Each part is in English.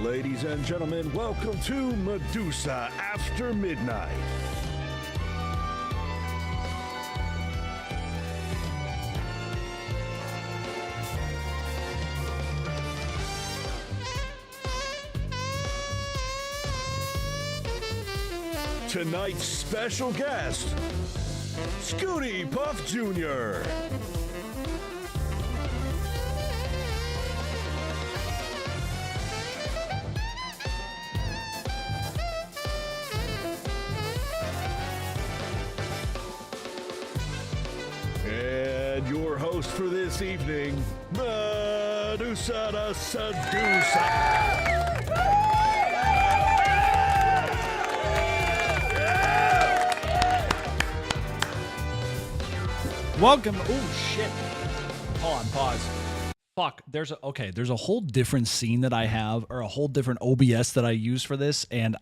Ladies and gentlemen, welcome to Medusa After Midnight. Tonight's special guest, Skooty Puff Jr. And your host for this evening, Medusa the Seducer. Welcome. Oh shit. Hold on, pause. Fuck. There's a whole different scene that I have, or a whole different OBS that I use for this, and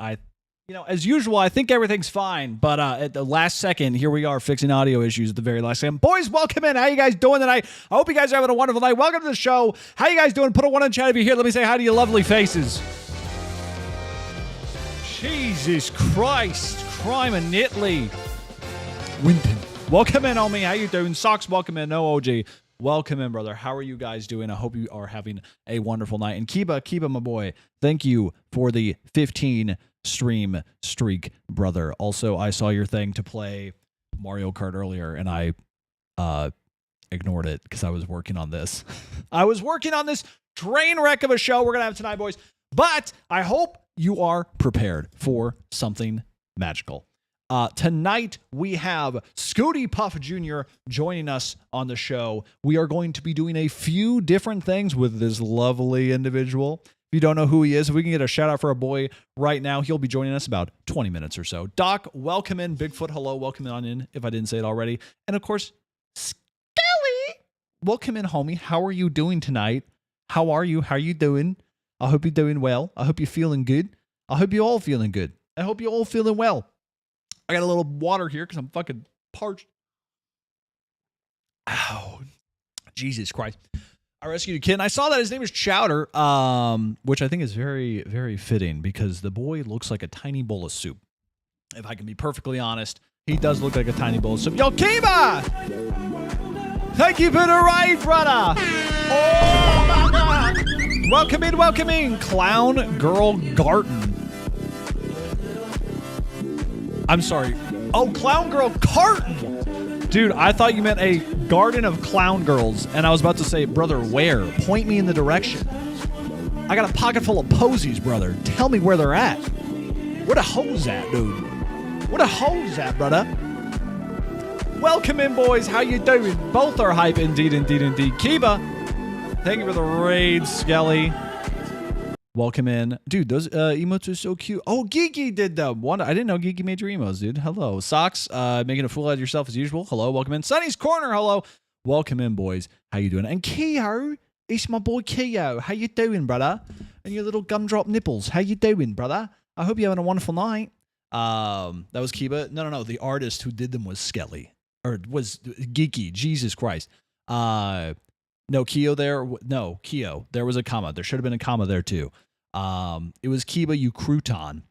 as usual, I think everything's fine, but at the last second, here we are fixing audio issues at the very last second. Boys, welcome in. How you guys doing tonight? I hope you guys are having a wonderful night. Welcome to the show. How you guys doing? Put a 1 in chat if you're here. Let me say hi to your lovely faces. Jesus Christ. Crime and Italy. Winton. Welcome in, homie. How you doing? Socks, welcome in. No OG. Welcome in, brother. How are you guys doing? I hope you are having a wonderful night. And Kiba, my boy, thank you for the 15 stream streak, brother. Also, I saw your thing to play Mario Kart earlier, and I ignored it because I was working on this. I was working on this train wreck of a show we're going to have tonight, boys. But I hope you are prepared for something magical. Tonight, we have Skooty Puff Jr. joining us on the show. We are going to be doing a few different things with this lovely individual. If you don't know who he is, if we can get a shout out for a boy right now, he'll be joining us about 20 minutes or so. Doc, welcome in. Bigfoot, hello. Welcome on in, if I didn't say it already. And of course, Skelly, welcome in, homie. How are you doing tonight? How are you? How are you doing? I hope you're doing well. I hope you're feeling good. I hope you're all feeling good. I hope you're all feeling well. I got a little water here because I'm fucking parched. Ow. Jesus Christ. I rescued a kid, and I saw that his name is Chowder, which I think is very, very fitting because the boy looks like a tiny bowl of soup. If I can be perfectly honest, he does look like a tiny bowl of soup. Yo, Kiba! Thank you for the ride, brother! Oh, my God! Welcome in, Clown Girl Garden. I'm sorry. Oh, Clown Girl Carton. Dude, I thought you meant a garden of clown girls, and I was about to say, brother, where? Point me in the direction. I got a pocket full of posies, brother. Tell me where they're at. Where the hoes at, dude? Where the hoes at, brother? Welcome in, boys. How you doing? Both are hype, indeed. Kiba, thank you for the raid, Skelly. Welcome in. Dude, those emotes are so cute. Oh, Geeky did them. I didn't know Geeky made your emotes, dude. Hello. Socks, making a fool out of yourself as usual. Hello. Welcome in. Sunny's Corner. Hello. Welcome in, boys. How you doing? And Keo, it's my boy Keo. How you doing, brother? And your little gumdrop nipples. How you doing, brother? I hope you're having a wonderful night. That was Kiba. No. The artist who did them was Skelly. Or was Geeky. Jesus Christ. No, Keo there. No, Keo. There was a comma. There should have been a comma there, too. It was Kiba, you crouton.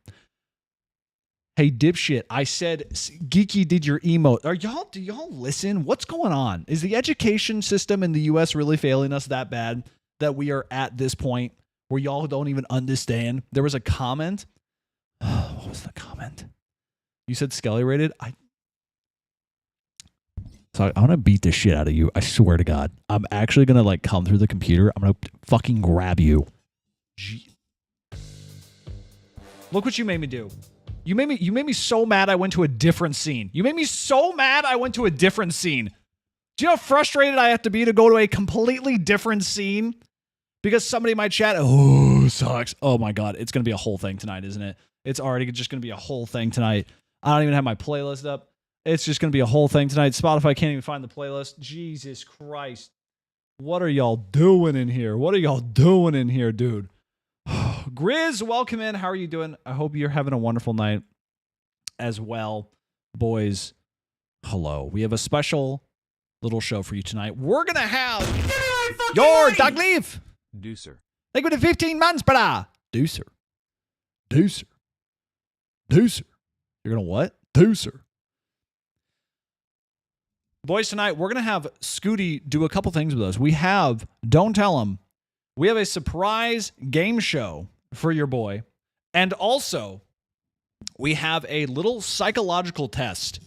Hey, dipshit. I said Geeky did your emote. Do y'all listen? What's going on? Is the education system in the U.S. really failing us that bad that we are at this point where y'all don't even understand? There was a comment. What was the comment? You said Skelly rated? So I'm going to beat the shit out of you. I swear to God. I'm actually going to come through the computer. I'm going to fucking grab you. Look what you made me do. You made me so mad I went to a different scene. Do you know how frustrated I have to be to go to a completely different scene? Because somebody might chat, oh, sucks. Oh my God. It's going to be a whole thing tonight, isn't it? It's already just going to be a whole thing tonight. I don't even have my playlist up. It's just going to be a whole thing tonight. Spotify can't even find the playlist. Jesus Christ. What are y'all doing in here? Dude? Grizz, welcome in. How are you doing? I hope you're having a wonderful night as well. Boys, hello. We have a special little show for you tonight. We're going to have your Doug Leaf. Deucer. Thank you for the 15 months, brother. Deucer. Deucer. Deucer. You're going to what? Deucer. Boys, tonight we're going to have Skooty do a couple things with us. We have, don't tell him, we have a surprise game show for your boy. And also, we have a little psychological test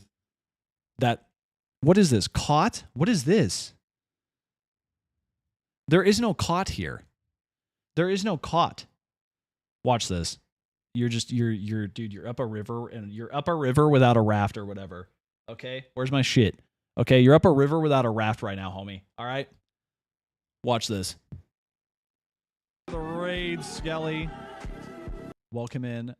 that, what is this? Caught? What is this? There is no caught here. There is no caught. Watch this. Dude, you're up a river and you're up a river without a raft or whatever. Okay? Where's my shit? Okay, you're up a river without a raft right now, homie. All right? Watch this. The raid, Skelly. Welcome in.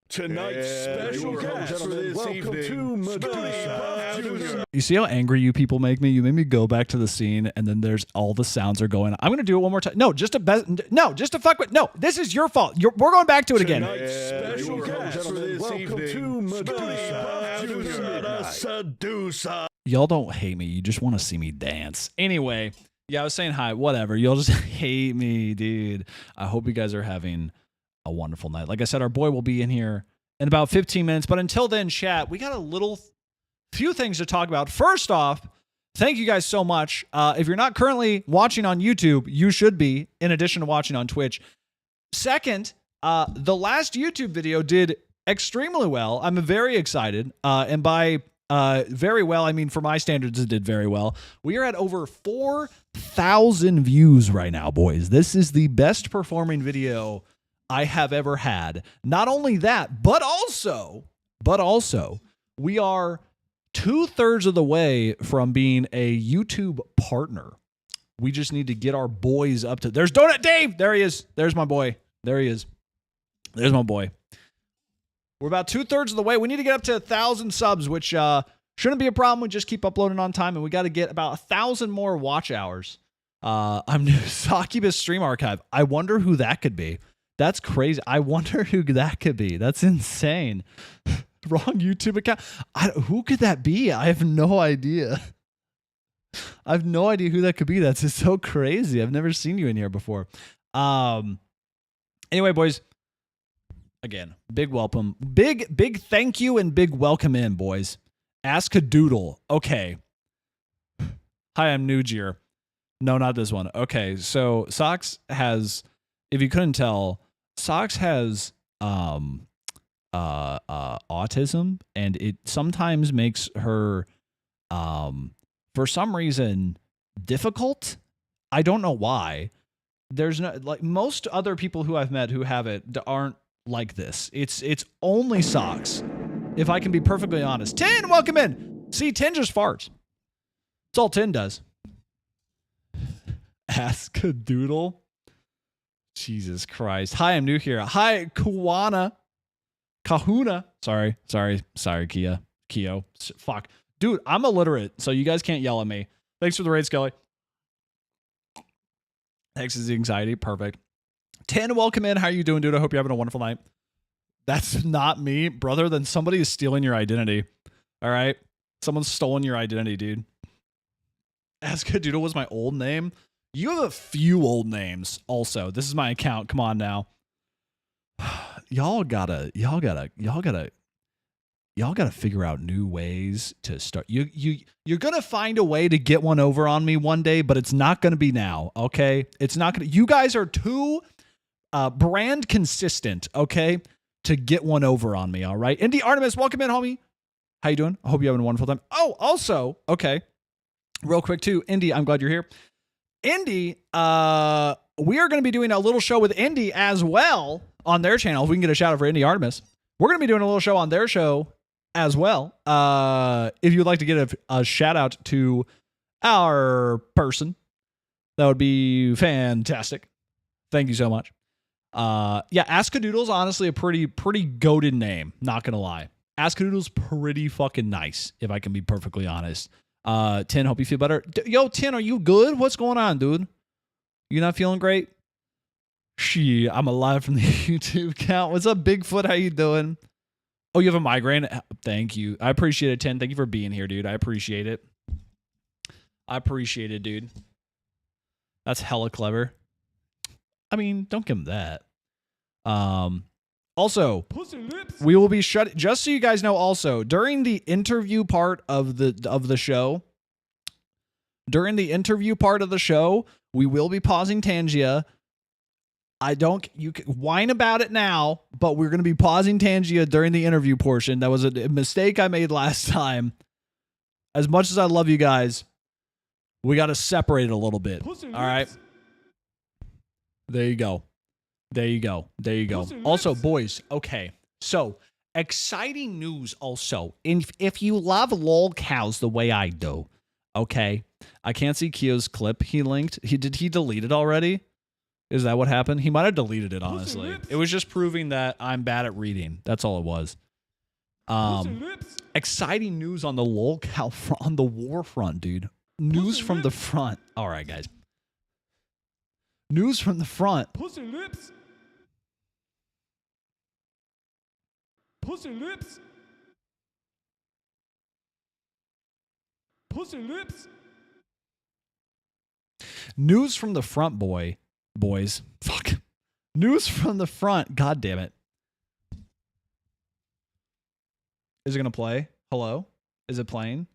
Tonight's special guest for this welcome evening, to Medusa. You see how angry you people make me? You made me go back to the scene, and then there's all the sounds are going. I'm gonna do it one more time. No, just to fuck with. No, this is your fault. We're going back to it again. Tonight's special guest for this evening, to Medusa. Y'all don't hate me. You just want to see me dance. Anyway, yeah, I was saying hi. Whatever. Y'all just hate me, dude. I hope you guys are having a wonderful night. Like I said, our boy will be in here in about 15 minutes. But until then, chat, we got a few things to talk about. First off, thank you guys so much. If you're not currently watching on YouTube, you should be, in addition to watching on Twitch. Second, the last YouTube video did extremely well. I'm very excited. And by very well, I mean, for my standards, it did very well. We are at over 4,000 views right now, boys. This is the best performing video I have ever had. Not only that, but also, we are 2/3 of the way from being a YouTube partner. We just need to get our boys up to. There's Donut Dave. There he is. There's my boy. There he is. There's my boy. We're about 2/3 of the way. We need to get up to 1,000 subs, which shouldn't be a problem. We just keep uploading on time, and we got to get about 1,000 more watch hours. I'm new. Succubus Stream Archive. I wonder who that could be. That's crazy. I wonder who that could be. That's insane. Wrong YouTube account. Who could that be? I have no idea. I have no idea who that could be. That's just so crazy. I've never seen you in here before. Anyway, boys. Again, big welcome. Big thank you and big welcome in, boys. Ask a doodle. Okay. Hi, I'm Nujir. No, not this one. Okay, so Socks has, if you couldn't tell, Socks has autism, and it sometimes makes her for some reason difficult. I don't know why. There's no, like, most other people who I've met who have it aren't like this. It's only Socks, if I can be perfectly honest. Tin, welcome in. See, Tin just farts. That's all Tin does. Ask a doodle. Jesus Christ. Hi, I'm new here. Hi, Kahuna. Sorry, Kia. Keo. Fuck. Dude, I'm illiterate, so you guys can't yell at me. Thanks for the raid, Skelly. Thanks for the anxiety. Perfect. 10, welcome in. How are you doing, dude? I hope you're having a wonderful night. That's not me, brother. Then somebody is stealing your identity. All right? Someone's stolen your identity, dude. Ask a Doodle was my old name. You have a few old names also. This is my account. Come on now. Y'all gotta figure out new ways to start. You're gonna find a way to get one over on me one day, but it's not gonna be now. Okay, it's not gonna. You guys are too brand consistent. Okay, to get one over on me. All right, Indy Artemis, welcome in, homie. How you doing? I hope you're having a wonderful time. Oh, also, okay, real quick too, Indy. I'm glad you're here. Indy, we are going to be doing a little show with Indy as well on their channel. If we can get a shout out for Indy Artemis, we're going to be doing a little show on their show as well. If you'd like to get a shout out to our person, that would be fantastic. Thank you so much. Yeah, Askadoodle's honestly a pretty goated name. Not going to lie. Askadoodle's pretty fucking nice, if I can be perfectly honest. Tin, hope you feel better. Yo, Tin, are you good? What's going on, dude? You not feeling great? I'm alive from the YouTube account. What's up, Bigfoot? How you doing? Oh, you have a migraine? Thank you. I appreciate it, 10. Thank you for being here, dude. I appreciate it. I appreciate it, dude. That's hella clever. I mean, don't give him that. Also, we will be shut. Just so you guys know, also during the interview part of the show, we will be pausing Tangia. You can whine about it now, but we're going to be pausing Tangia during the interview portion. That was a mistake I made last time. As much as I love you guys, we got to separate it a little bit. All right. There you go. Also, boys, okay. So, exciting news also. If you love lol cows the way I do, okay. I can't see Kyo's clip he linked. Did he delete it already? Is that what happened? He might have deleted it, honestly. It was just proving that I'm bad at reading. That's all it was. Exciting news on the lol cow front, on the war front, dude. News from the front. All right, guys. News from the front. Pussy lips. Pussy lips. Pussy lips. News from the front, boys. Fuck. News from the front. God damn it. Is it gonna play? Hello? Is it playing?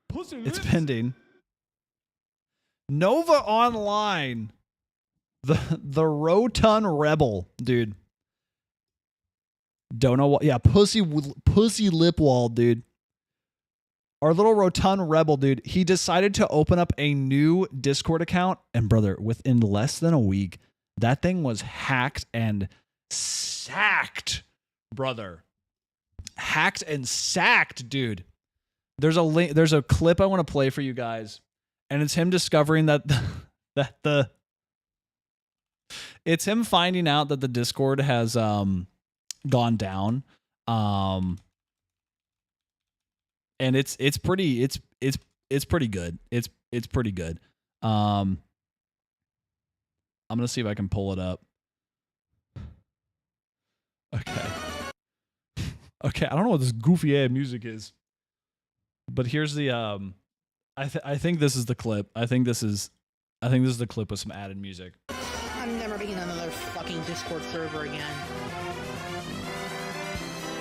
Pussy It's lips. pending. Nova Online. The Rotun Rebel, dude. Don't know what. Yeah, pussy lip wall, dude. Our little Rotun Rebel, dude. He decided to open up a new Discord account, and brother, within less than a week, that thing was hacked and sacked, brother. Hacked and sacked, dude. There's a link. There's a clip I want to play for you guys, and it's him discovering that it's him finding out that the Discord has gone down, and it's pretty good. It's pretty good. I'm gonna see if I can pull it up. Okay, I don't know what this goofy ass music is, but here's the I think this is the clip. I think this is the clip with some added music. I'm never being on another fucking Discord server again.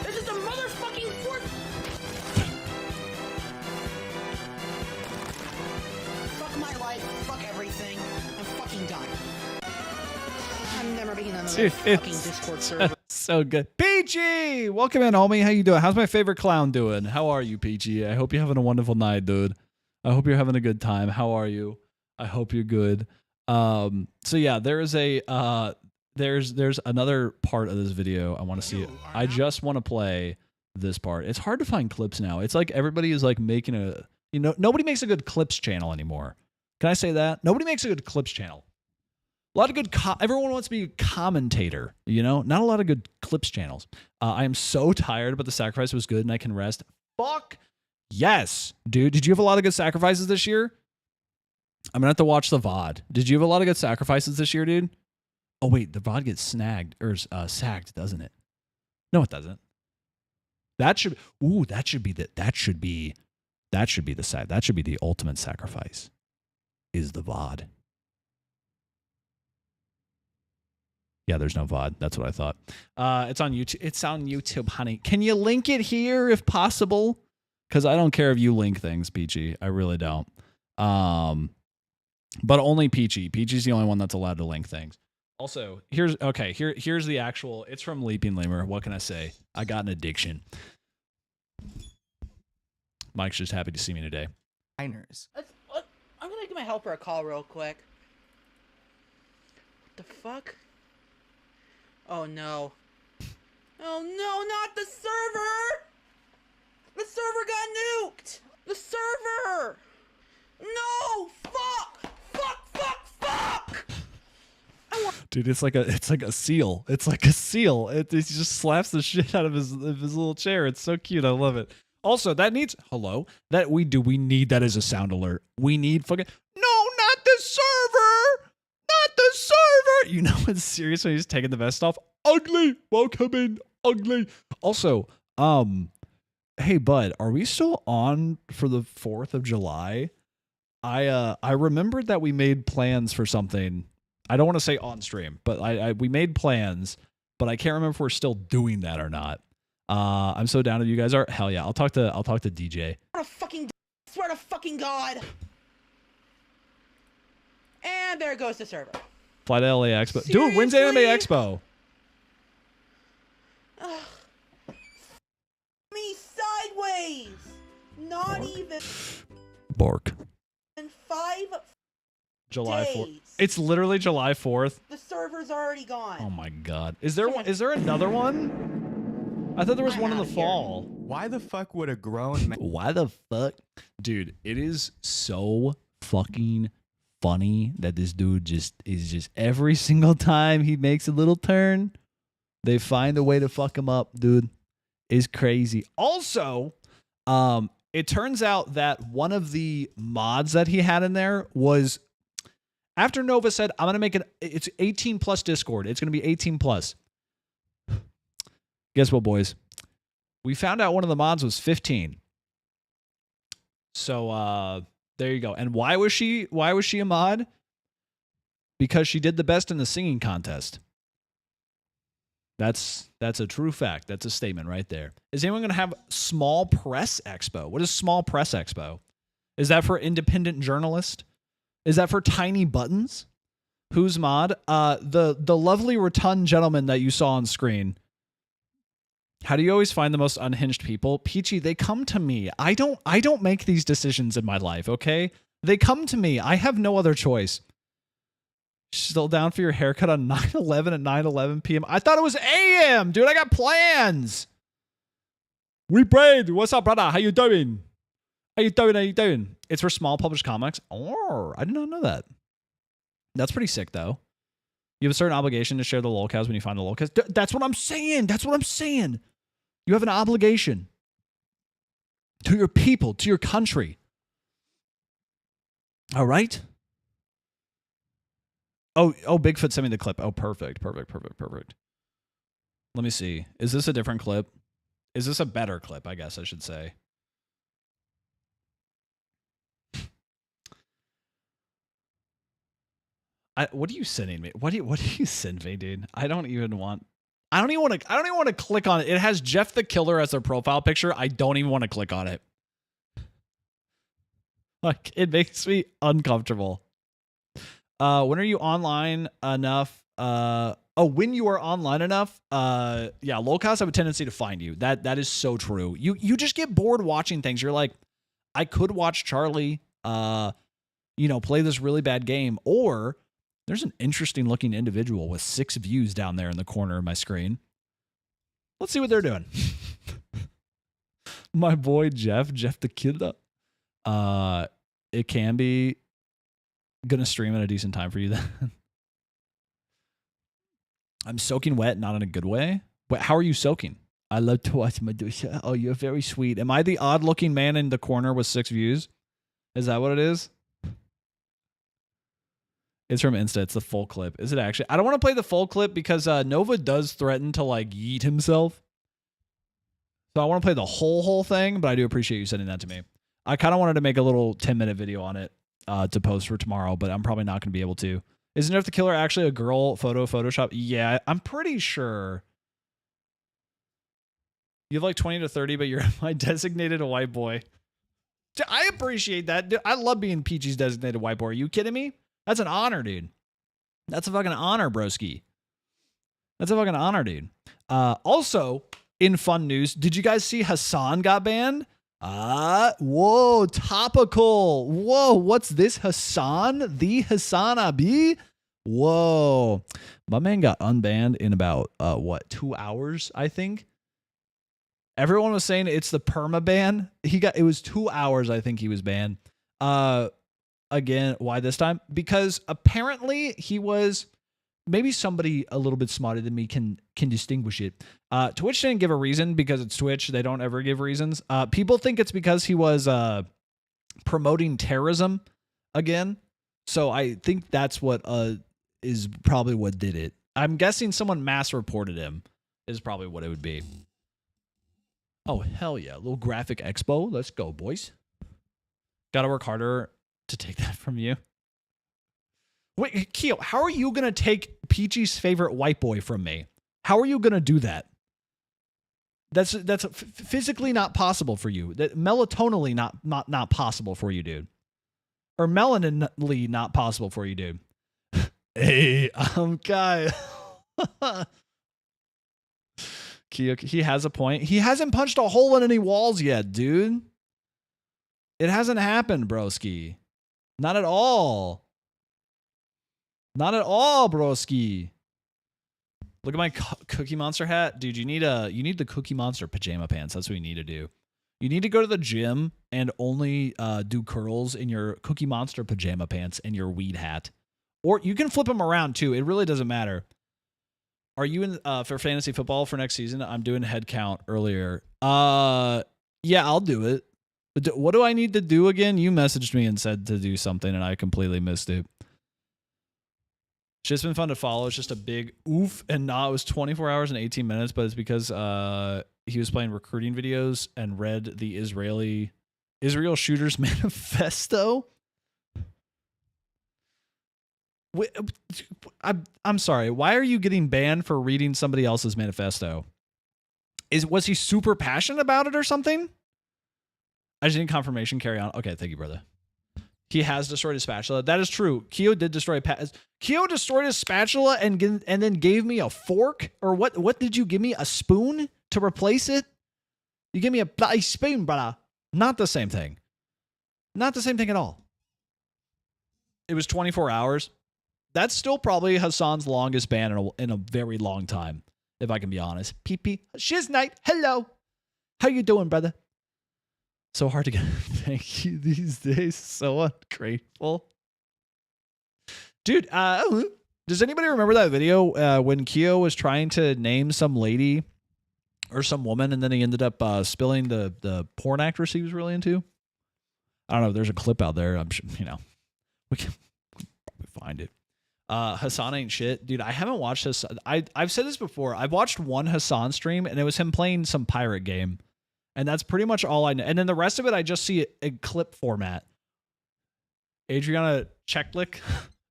This is the motherfucking fourth. Fuck my life. Fuck everything. I'm fucking done. I'm never being on another fucking Discord server. So good. Peachy! Welcome in, homie. How you doing? How's my favorite clown doing? How are you, Peachy? I hope you're having a wonderful night, dude. I hope you're having a good time. How are you? I hope you're good. So yeah, there is a there's another part of this video I want to see. I just want to play this part. It's hard to find clips now. It's like everybody is like making a, nobody makes a good clips channel anymore. Can I say that? Nobody makes a good clips channel. A lot of good everyone wants to be a commentator, not a lot of good clips channels. I am so tired, but the sacrifice was good and I can rest. Fuck yes, dude. Did you have a lot of good sacrifices this year? I'm gonna have to watch the VOD. Did you have a lot of good sacrifices this year, dude? Oh wait, the VOD gets snagged or sagged, doesn't it? No, it doesn't. That should be the ultimate sacrifice. Is the VOD. Yeah, there's no VOD. That's what I thought. It's on YouTube. It's on YouTube, honey. Can you link it here if possible? Because I don't care if you link things, Peachy. I really don't. But only Peachy. Peachy's the only one that's allowed to link things. Also, here's the actual. It's from Leaping Lemur. What can I say? I got an addiction. Mike's just happy to see me today. I'm gonna give my helper a call real quick. What the fuck? Oh no. Oh no, not the server! The server got nuked! The server! No! Fuck! Fuck! Dude, it's like a seal. It's like a seal. He just slaps the shit out of his little chair. It's so cute. I love it. Also, we need that as a sound alert. We need fucking no, not the server! Not the server! It's serious when he's taking the vest off. Ugly! Welcome in, ugly. Also, hey bud, are we still on for the 4th of July? I remembered that we made plans for something. I don't want to say on stream, but we made plans, but I can't remember if we're still doing that or not. I'm so down if you guys are. Hell yeah, I'll talk to DJ. Swear to fucking God. And there goes the server. Fly to LA Expo. Dude, when's Anime Expo? Me sideways. Not even. Bark. In 5 July days. 4th. It's literally July 4th. The server's already gone. Oh my God. Is there another one? I thought there was one in the fall. Why the fuck would a grown man? Why the fuck? Dude, it is so fucking funny that this dude is just every single time he makes a little turn, they find a way to fuck him up, dude. It's crazy. Also, it turns out that one of the mods that he had in there was, after Nova said, I'm going to make it's 18 plus Discord. It's going to be 18 plus. Guess what, boys? We found out one of the mods was 15. So, there you go. And why was she a mod? Because she did the best in the singing contest. That's a true fact. That's a statement right there. Is anyone going to have Small Press Expo? What is Small Press Expo? Is that for independent journalists? Is that for tiny buttons? Who's mod? The lovely rotund gentleman that you saw on screen. How do you always find the most unhinged people? Peachy, they come to me. I don't make these decisions in my life, okay? They come to me. I have no other choice. Still down for your haircut on 9/11 at 9:11 p.m. I thought it was a.m., dude. I got plans. We prayed. What's up, brother? How you doing? How you doing? It's for small published comics. Oh, I did not know that. That's pretty sick, though. You have a certain obligation to share the lolcows when you find the lolcows. That's what I'm saying. You have an obligation to your people, to your country. All right? Oh, Bigfoot sent me the clip. Oh, perfect. Let me see. Is this a different clip? Is this a better clip, I guess I should say. What are you sending me? What do you send me, dude? I don't even want to click on it. It has Jeff the Killer as their profile picture. I don't even want to click on it. Like, it makes me uncomfortable. When are you online enough? When you are online enough, yeah, lolcows have a tendency to find you. That is so true. You just get bored watching things. You're like, I could watch Charlie, play this really bad game, or there's an interesting looking individual with 6 views down there in the corner of my screen. Let's see what they're doing. My boy Jeff the Killer. It can be gonna stream at a decent time for you then. I'm soaking wet, not in a good way. Wait, how are you soaking? I love to watch Medusa. Oh, you're very sweet. Am I the odd looking man in the corner with 6 views? Is that what it is? It's from Insta. It's the full clip. Is it actually? I don't want to play the full clip because Nova does threaten to like yeet himself. So I want to play the whole thing, but I do appreciate you sending that to me. I kind of wanted to make a little 10-minute video on it to post for tomorrow, but I'm probably not going to be able to. Isn't Jeff the Killer actually a girl Photoshop? Yeah, I'm pretty sure. You have like 20 to 30, but you're my designated white boy. I appreciate that. Dude, I love being Peachy's designated white boy. Are you kidding me? That's an honor, dude. That's a fucking honor, broski. That's a fucking honor, dude. Also, in fun news, did you guys see Hassan got banned? Whoa, topical. Whoa, what's this, Hassan? The Hassan Abi? Whoa. My man got unbanned in about, 2 hours, I think? Everyone was saying it's the perma ban. It was 2 hours, I think he was banned. Again, why this time? Because apparently he was, maybe somebody a little bit smarter than me can distinguish it. Twitch didn't give a reason because it's Twitch. They don't ever give reasons. People think it's because he was promoting terrorism again. So I think that's what is probably what did it. I'm guessing someone mass reported him is probably what it would be. Oh, hell yeah. A little graphic expo. Let's go, boys. Gotta work harder to take that from you. Wait, Keo, how are you going to take Peachy's favorite white boy from me? How are you going to do that? That's physically not possible for you. That melatonally not possible for you, dude. Or melaninly not possible for you, dude. Hey, Guy. Keo, he has a point. He hasn't punched a hole in any walls yet, dude. It hasn't happened, broski. Not at all. Not at all, broski. Look at my Cookie Monster hat. Dude, you need the Cookie Monster pajama pants. That's what you need to do. You need to go to the gym and only do curls in your Cookie Monster pajama pants and your weed hat. Or you can flip them around too. It really doesn't matter. Are you in for fantasy football for next season? I'm doing head count earlier. Yeah, I'll do it. But what do I need to do again? You messaged me and said to do something and I completely missed it. It's just been fun to follow. It's just a big oof and nah. It was 24 hours and 18 minutes, but it's because he was playing recruiting videos and read the Israel Shooters Manifesto. I'm sorry. Why are you getting banned for reading somebody else's manifesto? Was he super passionate about it or something? I just need confirmation. Carry on. Okay, thank you, brother. He has destroyed his spatula. That is true. Keo did destroy. Keo destroyed his spatula and then gave me a fork, or what? What did you give me? A spoon to replace it? You give me a bloody spoon, brother. Not the same thing. Not the same thing at all. It was 24 hours. That's still probably Hassan's longest ban in a very long time, if I can be honest. PP Shiz Night. Hello. How you doing, brother? So hard to get thank you these days. So ungrateful. Dude, does anybody remember that video when Keo was trying to name some lady or some woman and then he ended up spilling the porn actress he was really into? I don't know. There's a clip out there. I'm sure, we can find it. Hassan ain't shit. Dude, I haven't watched this. I've said this before. I've watched one Hassan stream and it was him playing some pirate game. And that's pretty much all I know. And then the rest of it, I just see it in clip format. Adriana Checklick.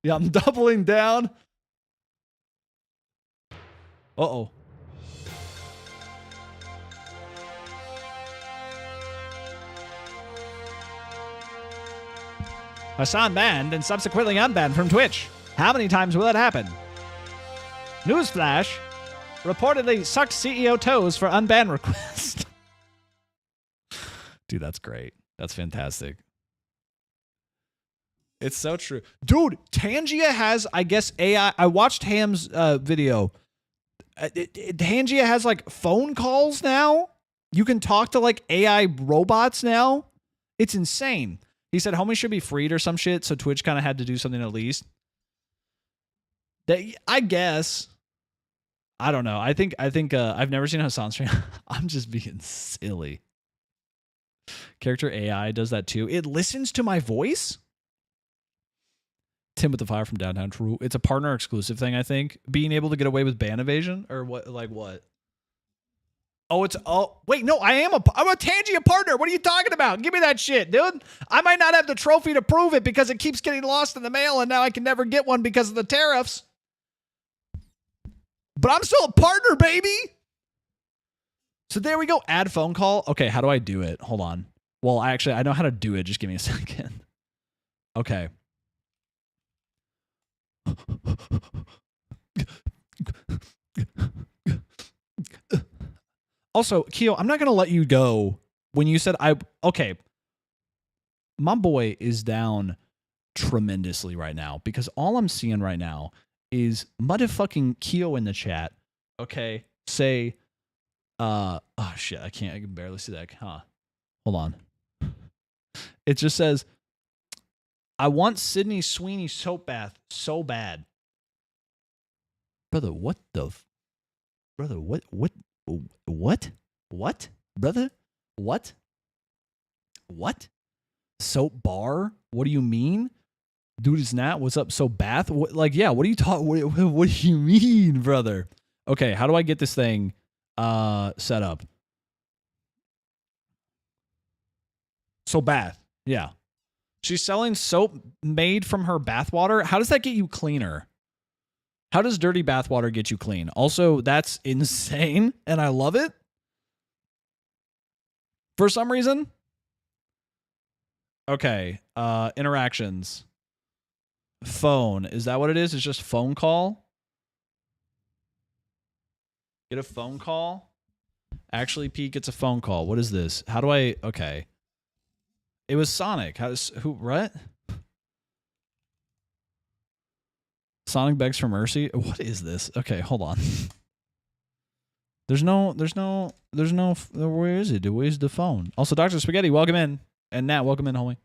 Yeah, I'm doubling down. Uh-oh. Hassan banned and subsequently unbanned from Twitch. How many times will that happen? Newsflash. Reportedly sucked CEO toes for unban request. Dude, that's great. That's fantastic. It's so true. Dude, Tangia has, I guess, AI. I watched Ham's video. Tangia has, like, phone calls now. You can talk to, like, AI robots now. It's insane. He said homies should be freed or some shit, so Twitch kind of had to do something at least. I guess. I don't know. I think I've never seen Hassan stream. I'm just being silly. Character AI does that too. It listens to my voice. Tim with the fire from downtown. True. It's a partner exclusive thing, I think. Being able to get away with ban evasion or what? Like what? Oh, wait, no, I'm a Tangia partner. What are you talking about? Give me that shit, dude. I might not have the trophy to prove it because it keeps getting lost in the mail and now I can never get one because of the tariffs. But I'm still a partner, baby. So there we go. Add phone call. Okay, how do I do it? Hold on. Well, I know how to do it. Just give me a second. Okay. Also, Keo, I'm not going to let you go when you said okay. My boy is down tremendously right now because all I'm seeing right now is motherfucking Keo in the chat. Okay. Say, oh shit, I can barely see that. Huh. Hold on. It just says, I want Sydney Sweeney soap bath so bad. Brother, what the? Brother, what? Brother, what? Soap bar? What do you mean? Dude is not. What's up? So bath? What, like, yeah, what are you talking? What do you mean, brother? Okay, how do I get this thing? setup. So bath. Yeah. She's selling soap made from her bathwater. How does that get you cleaner? How does dirty bathwater get you clean? Also, that's insane, and I love it. For some reason. Okay. Interactions. Phone. Is that what it is? It's just phone call? Get a phone call? Actually, Pete gets a phone call. What is this? How do I... Okay. It was Sonic. What? Sonic begs for mercy. What is this? Okay, hold on. There's no, where is it? Where's the phone? Also, Dr. Spaghetti, welcome in. And Nat, welcome in, homie.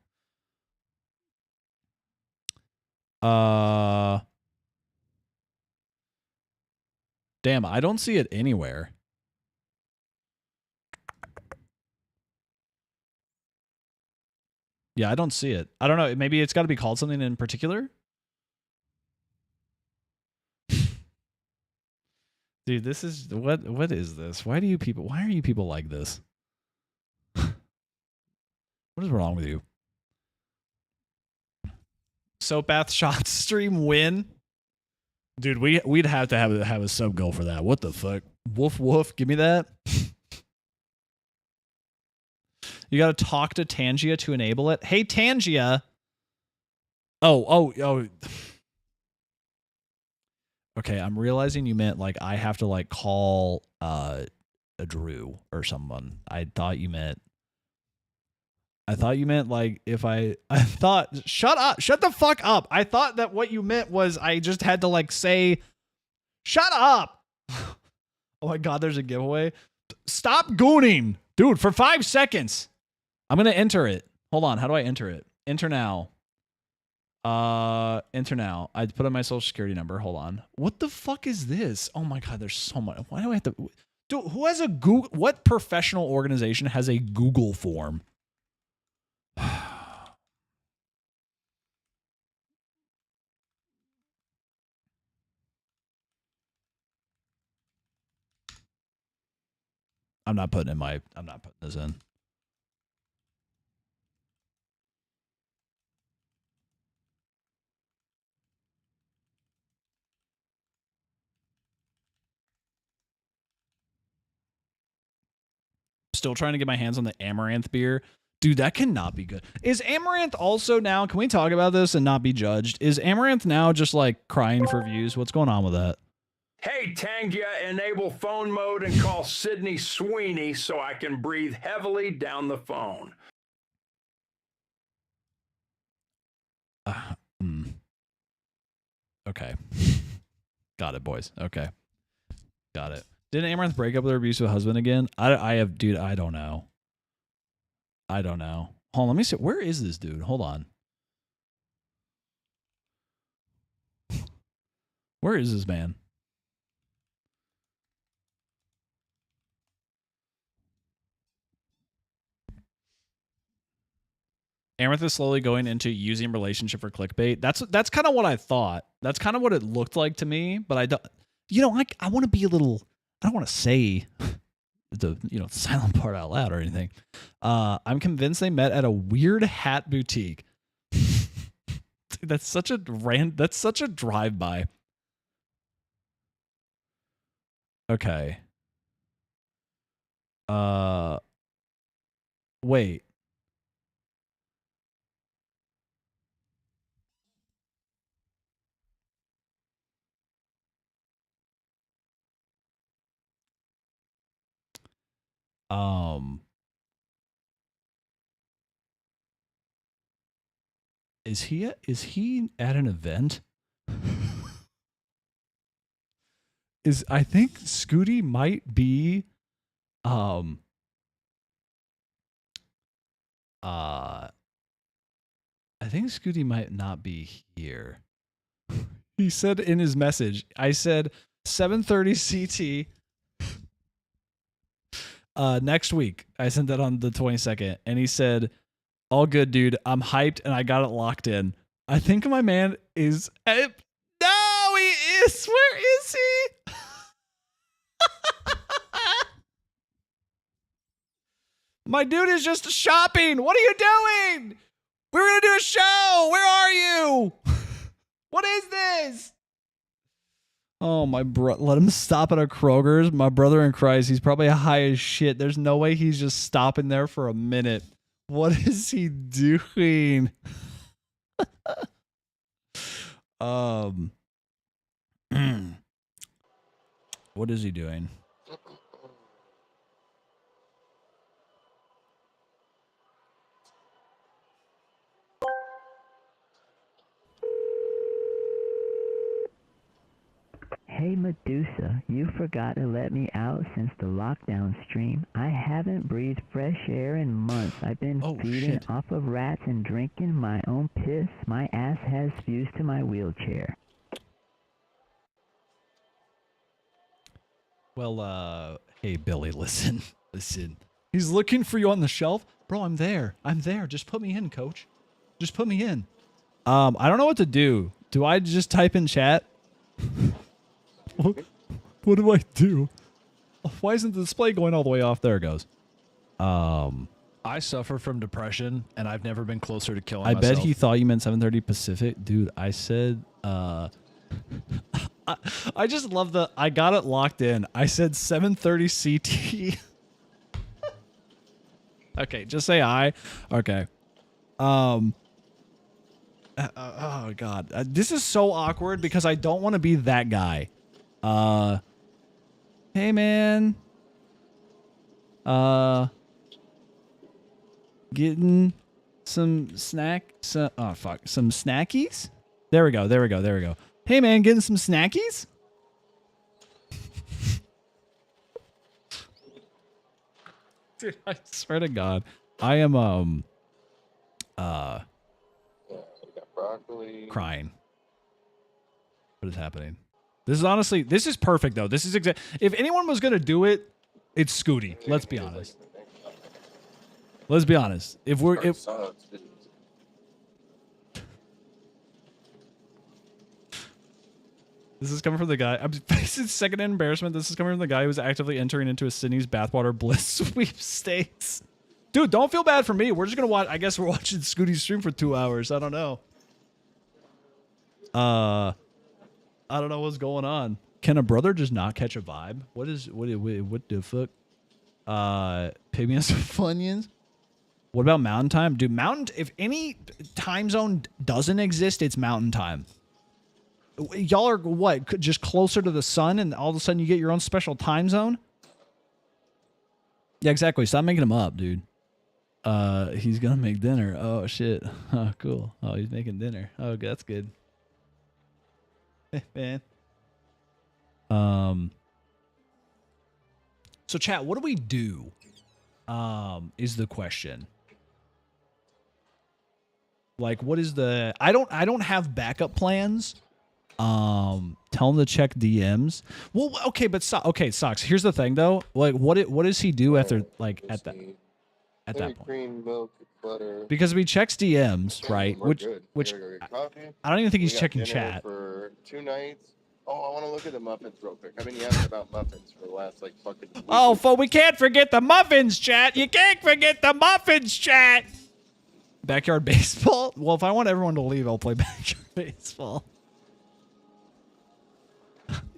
Damn, I don't see it anywhere. Yeah, I don't see it. I don't know. Maybe it's got to be called something in particular. Dude, this is what is this? Why are you people like this? What is wrong with you? Soap bath shots stream win. Dude, we'd have to have a sub goal for that. What the fuck? Woof woof, give me that. You got to talk to Tangia to enable it. Hey Tangia. Oh. Okay, I'm realizing you meant like I have to like call a Drew or someone. I thought you meant like if I thought shut the fuck up. I thought that what you meant was I just had to like say shut up. Oh my god, there's a giveaway. Stop gooning. Dude, for 5 seconds. I'm going to enter it. Hold on, how do I enter it? Enter now. Enter now. I put in my social security number. Hold on. What the fuck is this? Oh my god, there's so much. Why do I have to... Dude, who has a Google... What professional organization has a Google form? I'm not putting this in. Still trying to get my hands on the Amaranth beer. Dude, that cannot be good. Is Amaranth also now, can we talk about this and not be judged? Is Amaranth now just like crying for views? What's going on with that? Hey, Tangia, enable phone mode and call Sydney Sweeney so I can breathe heavily down the phone. Okay. Got it, boys. Okay. Got it. Didn't Amaranth break up with her abusive husband again? Dude, I don't know. Hold on, let me see. Where is this dude? Hold on. Where is this man? Amaranth is slowly going into using relationship for clickbait. That's kind of what I thought. That's kind of what it looked like to me, but I don't, I want to be a little, I don't want to say the, silent part out loud or anything. I'm convinced they met at a weird hat boutique. Dude, that's such a drive-by. Okay. Wait. Is he at an event? I think Skooty might be I think Skooty might not be here. He said in his message, I said 7:30 CT next week. I sent that on the 22nd, and he said, all good, dude. I'm hyped and I got it locked in. I think my man is no, he is. Where is he? My dude is just shopping. What are you doing? We were gonna do a show. Where are you? What is this? Oh, my bro. Let him stop at a Kroger's. My brother in Christ, he's probably high as shit. There's no way he's just stopping there for a minute. What is he doing? What is he doing? Hey Medusa, you forgot to let me out since the lockdown stream. I haven't breathed fresh air in months. I've been feeding off of rats and drinking my own piss. My ass has fused to my wheelchair. Well, hey Billy, listen. He's looking for you on the shelf. Bro, I'm there. Just put me in, coach. Just put me in. I don't know what to do. Do I just type in chat? What do I do? Why isn't the display going all the way off? There it goes. I suffer from depression, and I've never been closer to killing myself. I bet he thought you meant 7:30 Pacific. Dude, I said, I just love I got it locked in. I said 7:30 CT. Okay, just say I. Okay. Oh, God. This is so awkward because I don't want to be that guy. Hey, man. Getting some oh, fuck. Some snackies? There we go. Hey, man, getting some snackies? Dude, I swear to God. I am, crying. What is happening? This is honestly, this is perfect though. This is if anyone was gonna do it, it's Skooty. Let's be honest. If this is coming from the guy. I'm facing second-hand embarrassment. This is coming from the guy who was actively entering into a Sydney's bathwater bliss sweepstakes. Dude, don't feel bad for me. We're just gonna watch. I guess we're watching Skooty's stream for 2 hours. I don't know. I don't know what's going on. Can a brother just not catch a vibe? What the fuck? Pygmy and some Funyuns? What about mountain time? Dude, if any time zone doesn't exist, it's mountain time. Y'all are what? Just closer to the sun and all of a sudden you get your own special time zone? Yeah, exactly. Stop making them up, dude. He's gonna make dinner. Oh, shit. Oh, cool. Oh, he's making dinner. Oh, that's good. Man. So chat, what do we do? Is the question. Like, what is the I don't have backup plans. Tell him to check DMs. Well, okay, but Socks. Here's the thing though. Like, what does he do after like at that point? Cream, milk, butter. Because if he checks DMs, right? Which I don't even think he's checking chat. For 2 nights. Oh, I want to look at the muffins real quick. I've been yapping about muffins for the last like fucking week. Oh, we can't forget the muffins, chat. You can't forget the muffins, chat. Backyard baseball? Well, if I want everyone to leave, I'll play backyard baseball.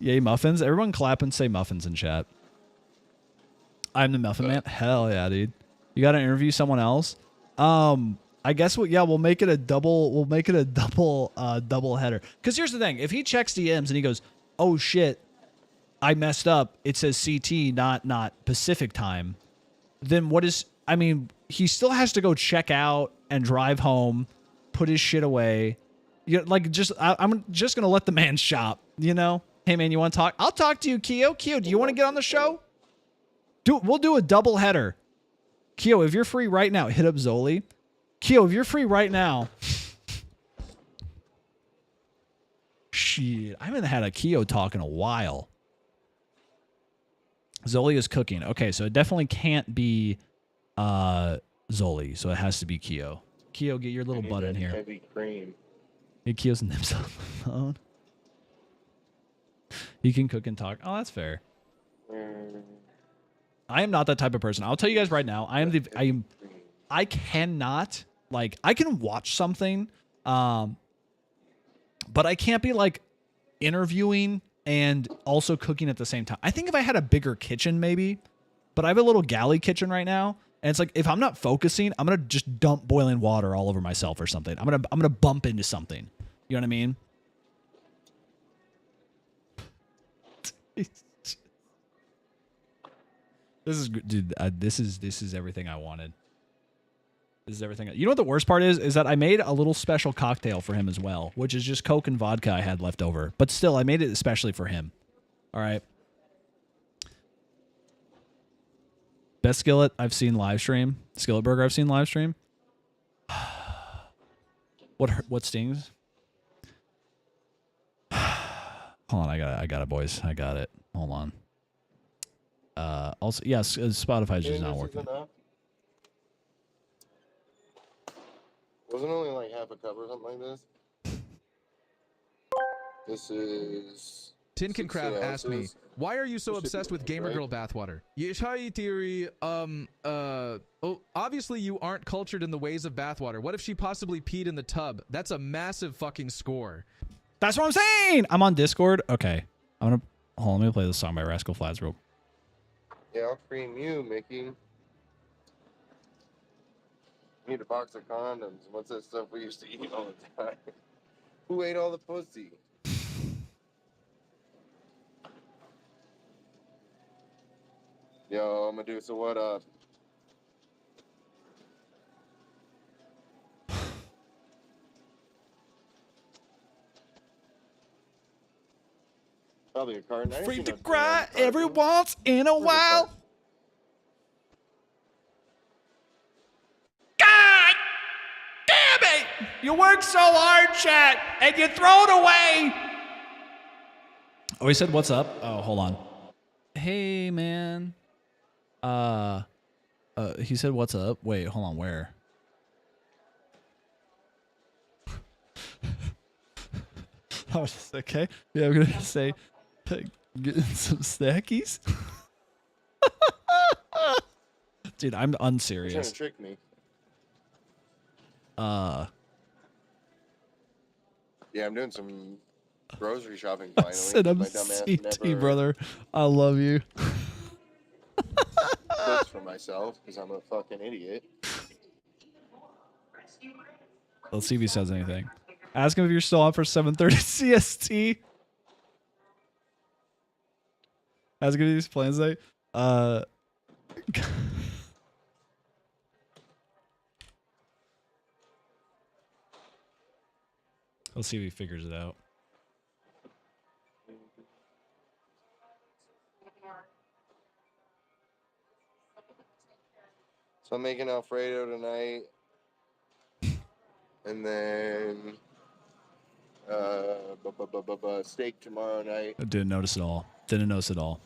Yay, muffins. Everyone clap and say muffins in chat. I'm the muffin man. Hell yeah, dude. You got to interview someone else? I guess we'll make it a double double header. Cuz here's the thing, if he checks DMs and he goes, "Oh shit, I messed up. It says CT, not Pacific time." Then he still has to go check out and drive home, put his shit away. I'm just going to let the man shop, you know? Hey man, you want to talk? I'll talk to you, Keo. Keo, do you want to get on the show? We'll do a double header. Keo, if you're free right now, hit up Zoli. Keo, if you're free right now. Shit, I haven't had a Keo talk in a while. Zoli is cooking. Okay, so it definitely can't be Zoli, so it has to be Keo. Keo, get your little butt in here. Heavy cream. Hey, Keo's nips on the phone. He can cook and talk. Oh, that's fair. I am not that type of person. I'll tell you guys right now. I cannot, like, I can watch something, but I can't be like interviewing and also cooking at the same time. I think if I had a bigger kitchen, maybe, but I have a little galley kitchen right now. And it's like, if I'm not focusing, I'm going to just dump boiling water all over myself or something. I'm going to bump into something. You know what I mean? This is, dude, this is everything I wanted. This is everything. You know what the worst part is? Is that I made a little special cocktail for him as well, which is just Coke and vodka I had left over. But still, I made it especially for him. All right. Best skillet I've seen live stream. Skillet burger I've seen live stream. What stings? Hold on, I got it, boys. I got it. Hold on. Also, yes, Spotify's just not working. Wasn't only like half a cup or something like this. This is. Tinkin Crab asked me, "Why are you so obsessed with Gamer Girl bathwater?" Yeshai theory. Obviously you aren't cultured in the ways of bathwater. What if she possibly peed in the tub? That's a massive fucking score. That's what I'm saying. I'm on Discord. Okay, I'm gonna hold on, let me play this song by Rascal Flatts real. Yeah, I'll cream you, Mickey. Need a box of condoms. What's that stuff we used to eat all the time? Who ate all the pussy? Yo, Medusa, what up? Probably a carton. Free to cry every once in a while. God damn it! You work so hard, chat, and you throw it away. Oh, he said, "What's up?" Oh, hold on. Hey, man. He said, "What's up?" Wait, hold on. Where? I was just, okay. Yeah, I'm gonna say, getting some snackies. Dude, I'm You're trying unserious. to trick me. Yeah, I'm doing some grocery shopping finally. Said I'm My dumb ass CT, never brother. I love you. cooks for myself because I'm a fucking idiot. Let's see if he says anything. Ask him if you're still on for 7:30 CST. Ask him if he's plans today. Let's see if he figures it out. So I'm making Alfredo tonight. And then steak tomorrow night. I didn't notice it all. Didn't notice it all.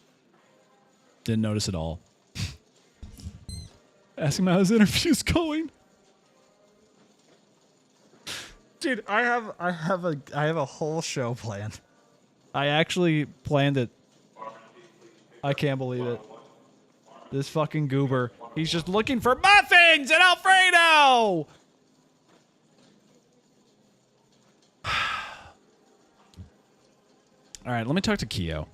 Didn't notice it all. Ask him how his interview's going. Dude, I have a whole show planned. I actually planned it. I can't believe it. This fucking goober. He's just looking for muffins and Alfredo! All right, let me talk to Keo.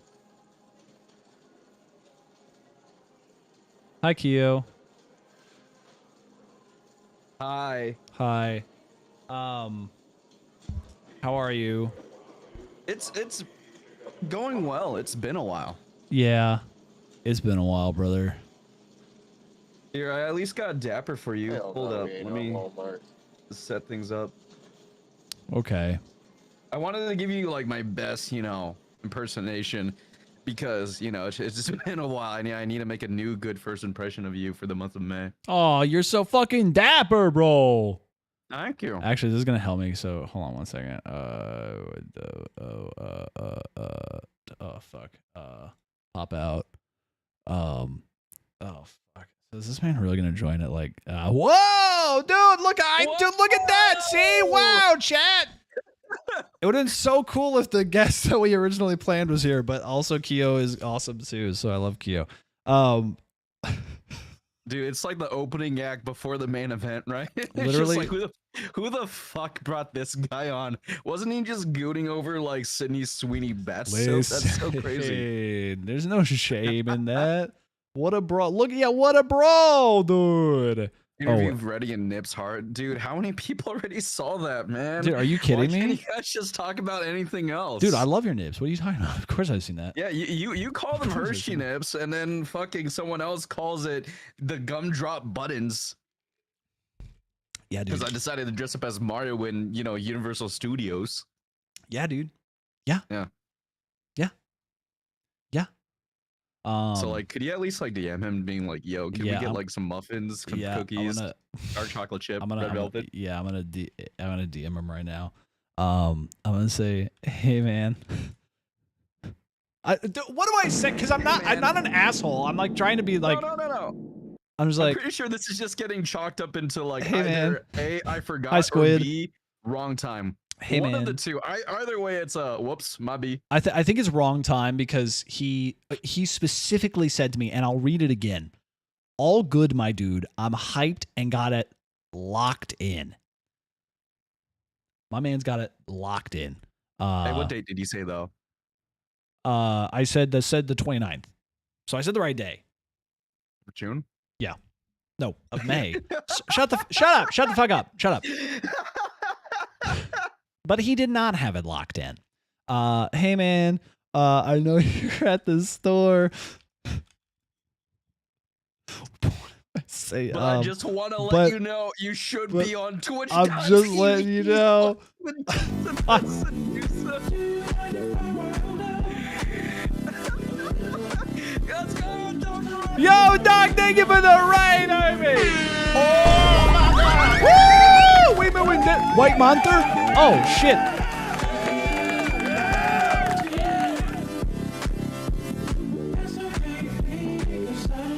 Hi, Keo. Hi. Hi. How are you? It's going well. It's been a while. Yeah, it's been a while, brother. Here, I at least got Dapper for you. Hell Hold no, up. we ain't Let on me Walmart. set things up. Okay. I wanted to give you like my best, impersonation because, it's just been a while. I need to make a new good first impression of you for the month of May. Oh, you're so fucking dapper, bro. Thank you. Actually, this is gonna help me. So hold on one second. Fuck. Pop out. Oh fuck. So is this man really gonna join it? Like, whoa, dude, look, look at that. See, wow, chat. It would have been so cool if the guest that we originally planned was here, but also Keo is awesome too. So I love Keo. Dude, it's like the opening act before the main event, right? It's Literally. just like, who the fuck brought this guy on? Wasn't he just gooning over like Sydney Sweeney Best? That's so crazy. There's no shame in that. What a bro. Look, yeah, what a bro, dude. Interview of Reddy and Nip's heart. Dude, how many people already saw that, man? Dude, are you kidding Why can't me? you guys just talk about anything else? Dude, I love your nips. What are you talking about? Of course I've seen that. Yeah, you call them Hershey Nips, and then fucking someone else calls it the gumdrop buttons. Yeah, dude. Because I decided to dress up as Mario in, you know, Universal Studios. Yeah, dude. Yeah. Yeah. Yeah. Yeah. So like, could you at least like DM him, being like, "Yo, can we get like some muffins, some cookies, dark chocolate chip, red velvet?" I'm gonna DM him right now. I'm gonna say, "Hey, man." What do I say? Because I'm not an asshole. I'm like trying to be like. No. I'm just like. I'm pretty sure this is just getting chalked up into like hey, either man. A, I forgot, Hi, Squid. or B, wrong time. Hey, One man. of the two. Either way, it's a whoops, my B. I think it's wrong time because he specifically said to me, and I'll read it again. All good, my dude. I'm hyped and got it locked in. My man's got it locked in. Hey, what date did you say though? I said the 29th. So I said the right day. June? Yeah. No, of May. Shut up. Shut the fuck up. Shut up. But he did not have it locked in. Hey man, I know you're at the store. I just want to let you know you should be on Twitch. I'm just letting you know. Yo, Doc, thank you for the raid, Ivy. Oh my God. Woo! We moving White Monster? Oh shit.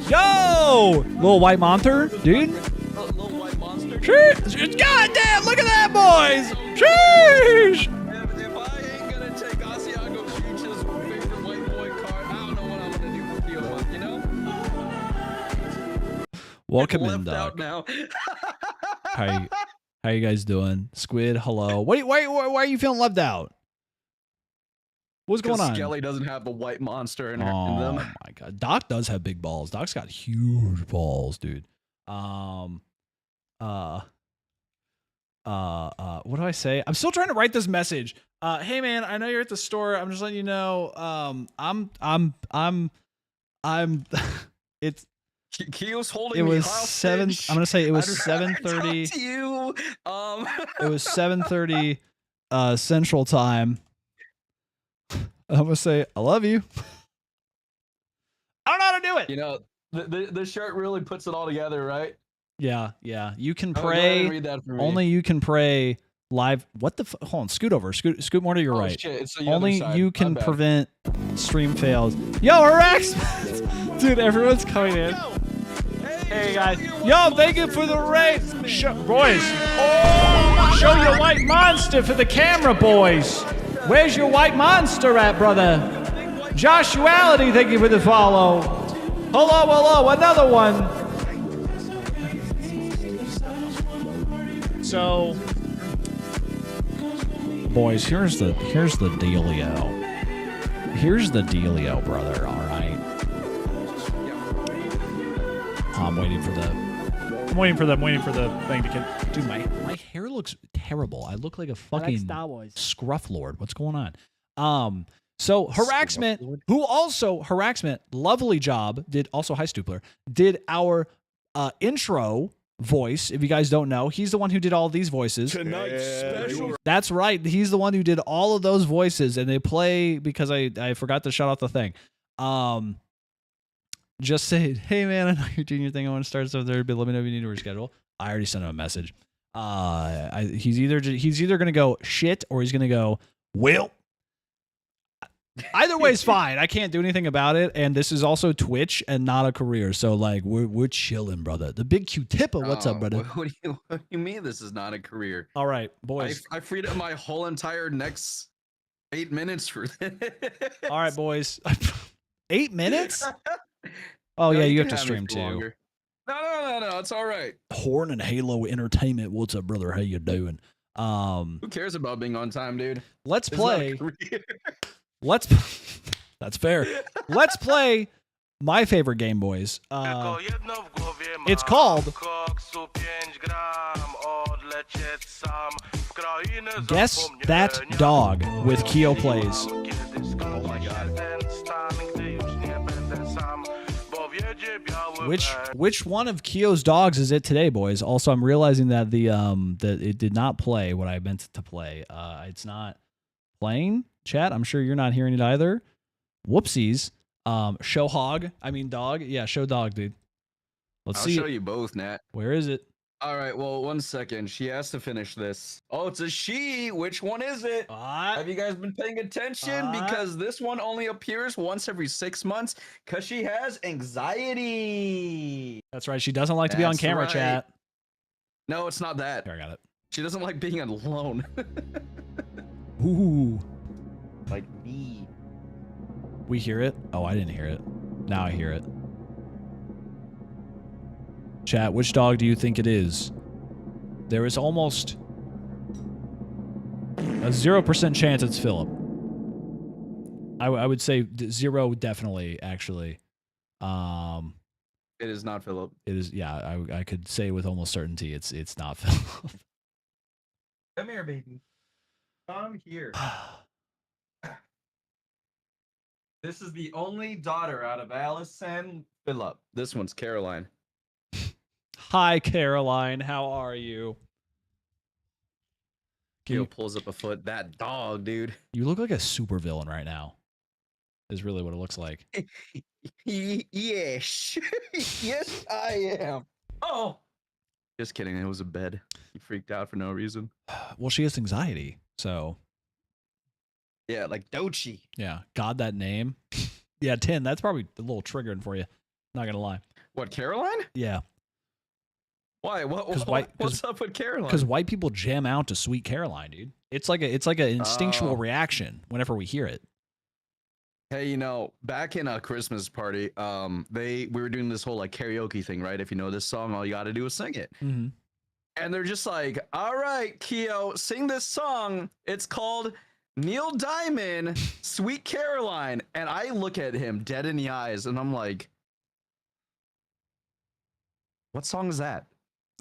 Yo! Little White Monster, dude. Little White Monster. Sheesh. God damn, look at that, boys. Sheesh. If I ain't gonna take Asiago Future's favorite white boy card, I don't know what I'm gonna do for Theo, you know? Welcome in, Left Doc. out now. How you guys doing? Squid, hello. Why are you feeling left out? What's going on? Skelly doesn't have the white monster in, in Oh them. my God, Doc does have big balls. Doc's got huge balls, dude. What do I say? I'm still trying to write this message. Hey man, I know you're at the store. I'm just letting you know. It's. He was holding. It was hostage. 7. I'm gonna say it was 7:30. To you. It was 7:30 Central Time. I'm gonna say I love you. I don't know how to do it. You know, the shirt really puts it all together, right? Yeah. You can Oh, go ahead pray. and read that for me. Only you can pray live. What the? Hold on. Scoot over. Scoot more to your right. Shit, it's the Only other side. you My can bad. prevent stream fails. Yo, Rex! Dude, everyone's coming in. Hey guys. Yo, thank you for the raid. Boys. Oh, show your white monster for the camera, boys. Where's your white monster at, brother? Joshuality, thank you for the follow. Hello, another one. So, boys, here's the dealio. Here's the dealio, brother. All right. I'm waiting for the thing to get. Dude, my hair looks terrible. I look like a fucking scruff lord. What's going on? So harassment, lovely job. Did also hi Stupler. Did our intro voice. If you guys don't know, he's the one who did all these voices. Tonight's special. That's right. He's the one who did all of those voices, and they play because I forgot to shut off the thing. Just say, hey man, I know you're doing your thing. I want to start stuff there, but let me know if you need to reschedule. I already sent him a message. He's either gonna go shit or he's gonna go well. Either way is fine. I can't do anything about it, and this is also Twitch and not a career. So like we're chilling, brother. The big Q-tipper. What's up, brother? What do you mean this is not a career? All right, boys. I freed up my whole entire next 8 minutes for this. All right, boys. 8 minutes? Oh No, yeah, you can have to me stream for too. longer. No, it's all right. Horn and Halo Entertainment. What's up, brother? How you doing? Who cares about being on time, dude? Let's This is not a play. career. Let's. That's fair. Let's play my favorite Game Boys. It's called Guess That Dog with Keo Plays. Oh my god. Which one of Keo's dogs is it today, boys? Also, I'm realizing that that it did not play what I meant to play. It's not playing. Chat, I'm sure you're not hearing it either. Whoopsies. Show hog. I mean dog. Yeah, show dog, dude. Let's see. I'll show you both, Nat. Where is it? All right, well, 1 second. She has to finish this. Oh, it's a she. Which one is it? Have you guys been paying attention? Because this one only appears once every 6 months because she has anxiety. That's right. She doesn't like to be on camera, right. chat. No, it's not that. Here, I got it. She doesn't like being alone. Ooh. Like me. We hear it? Oh, I didn't hear it. Now I hear it. Chat, which dog do you think it is? There is almost a 0% chance it's Philip. I would say 0 definitely, actually. It is not Philip. It is, yeah, I could say with almost certainty it's not Philip. Come here, baby. Come here. This is the only daughter out of Alice and Philip. This one's Caroline. Hi, Caroline. How are you? Keo pulls up a foot. That dog, dude. You look like a supervillain right now. Is really what it looks like. Yes. Yes, I am. Oh. Just kidding. It was a bed. He freaked out for no reason. Well, she has anxiety, so. Yeah, like Dochi. Yeah, God, that name. Yeah, 10. That's probably a little triggering for you. Not gonna lie. What, Caroline? Yeah. Why? What's up with Caroline? Because white people jam out to Sweet Caroline, dude. It's like an instinctual reaction whenever we hear it. Hey, back in a Christmas party, we were doing this whole like karaoke thing, right? If you know this song, all you got to do is sing it. Mm-hmm. And they're just like, "All right, Keo, sing this song. It's called Neil Diamond, Sweet Caroline." And I look at him dead in the eyes, and I'm like, "What song is that?"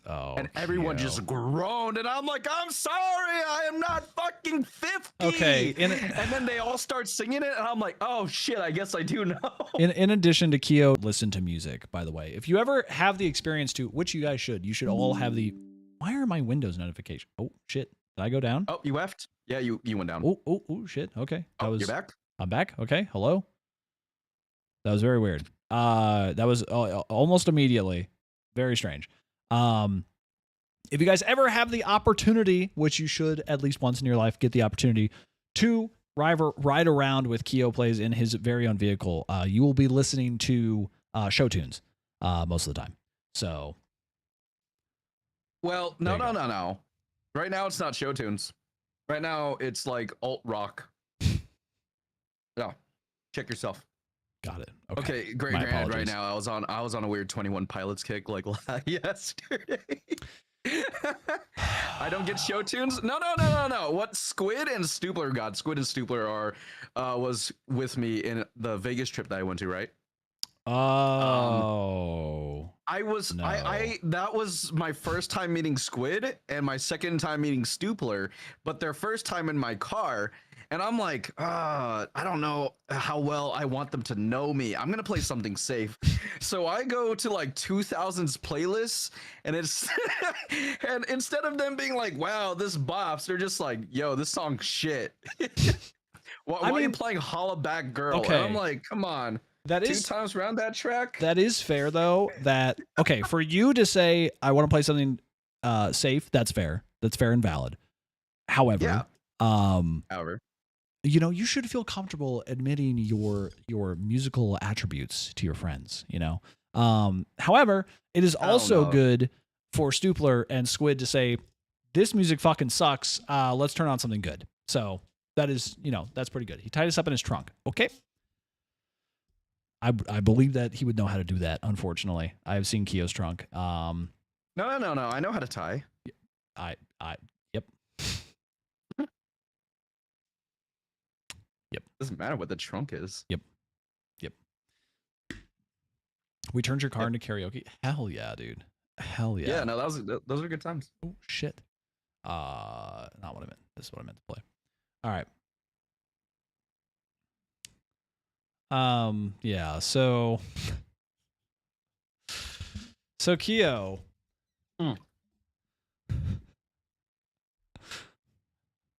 Oh, and everyone just groaned, and I'm like, "I'm sorry, I am not fucking 50." Okay, and then they all start singing it, and I'm like, "Oh shit, I guess I do know." In addition to Keo, listen to music, by the way. If you ever have the experience to, which you guys should, you should all have the. Why are my Windows notifications? Oh shit, did I go down? Oh, you effed? Yeah, you went down. Oh shit. Okay, you're back. I'm back. Okay, hello. That was very weird. That was almost immediately. Very strange. If you guys ever have the opportunity, which you should at least once in your life, get the opportunity to ride around with Keo Plays in his very own vehicle, you will be listening to show tunes most of the time. So, well, no. Right now it's not show tunes. Right now it's like alt rock. Yeah, check yourself. Got it. Okay, great. Right now I was on a weird 21 Pilots kick like yesterday. I don't get show tunes. No. What Squid and Stupler got? Squid and Stupler was with me in the Vegas trip that I went to, right? Oh. That was my first time meeting Squid and my second time meeting Stupler, but their first time in my car. And I'm like, I don't know how well I want them to know me. I'm going to play something safe. So I go to like 2000s playlists, and it's, and instead of them being like, wow, this bops, they're just like, yo, this song's shit. Why are you playing Holla Back Girl? Okay. And I'm like, come on. That is 2 times around that track. That is fair, though. Okay, for you to say, I want to play something safe, that's fair. That's fair and valid. However, you should feel comfortable admitting your musical attributes to your friends, However, it is also good for Stupler and Squid to say, this music fucking sucks. Let's turn on something good. So that is, that's pretty good. He tied us up in his trunk. Okay. I believe that he would know how to do that. Unfortunately, I have seen Kio's trunk. No. I know how to tie. Yep. Doesn't matter what the trunk is. Yep. We turned your car into karaoke. Hell yeah, dude. Hell yeah. Yeah, no, those are good times. Oh shit. Not what I meant. This is what I meant to play. All right. Yeah, so Keo.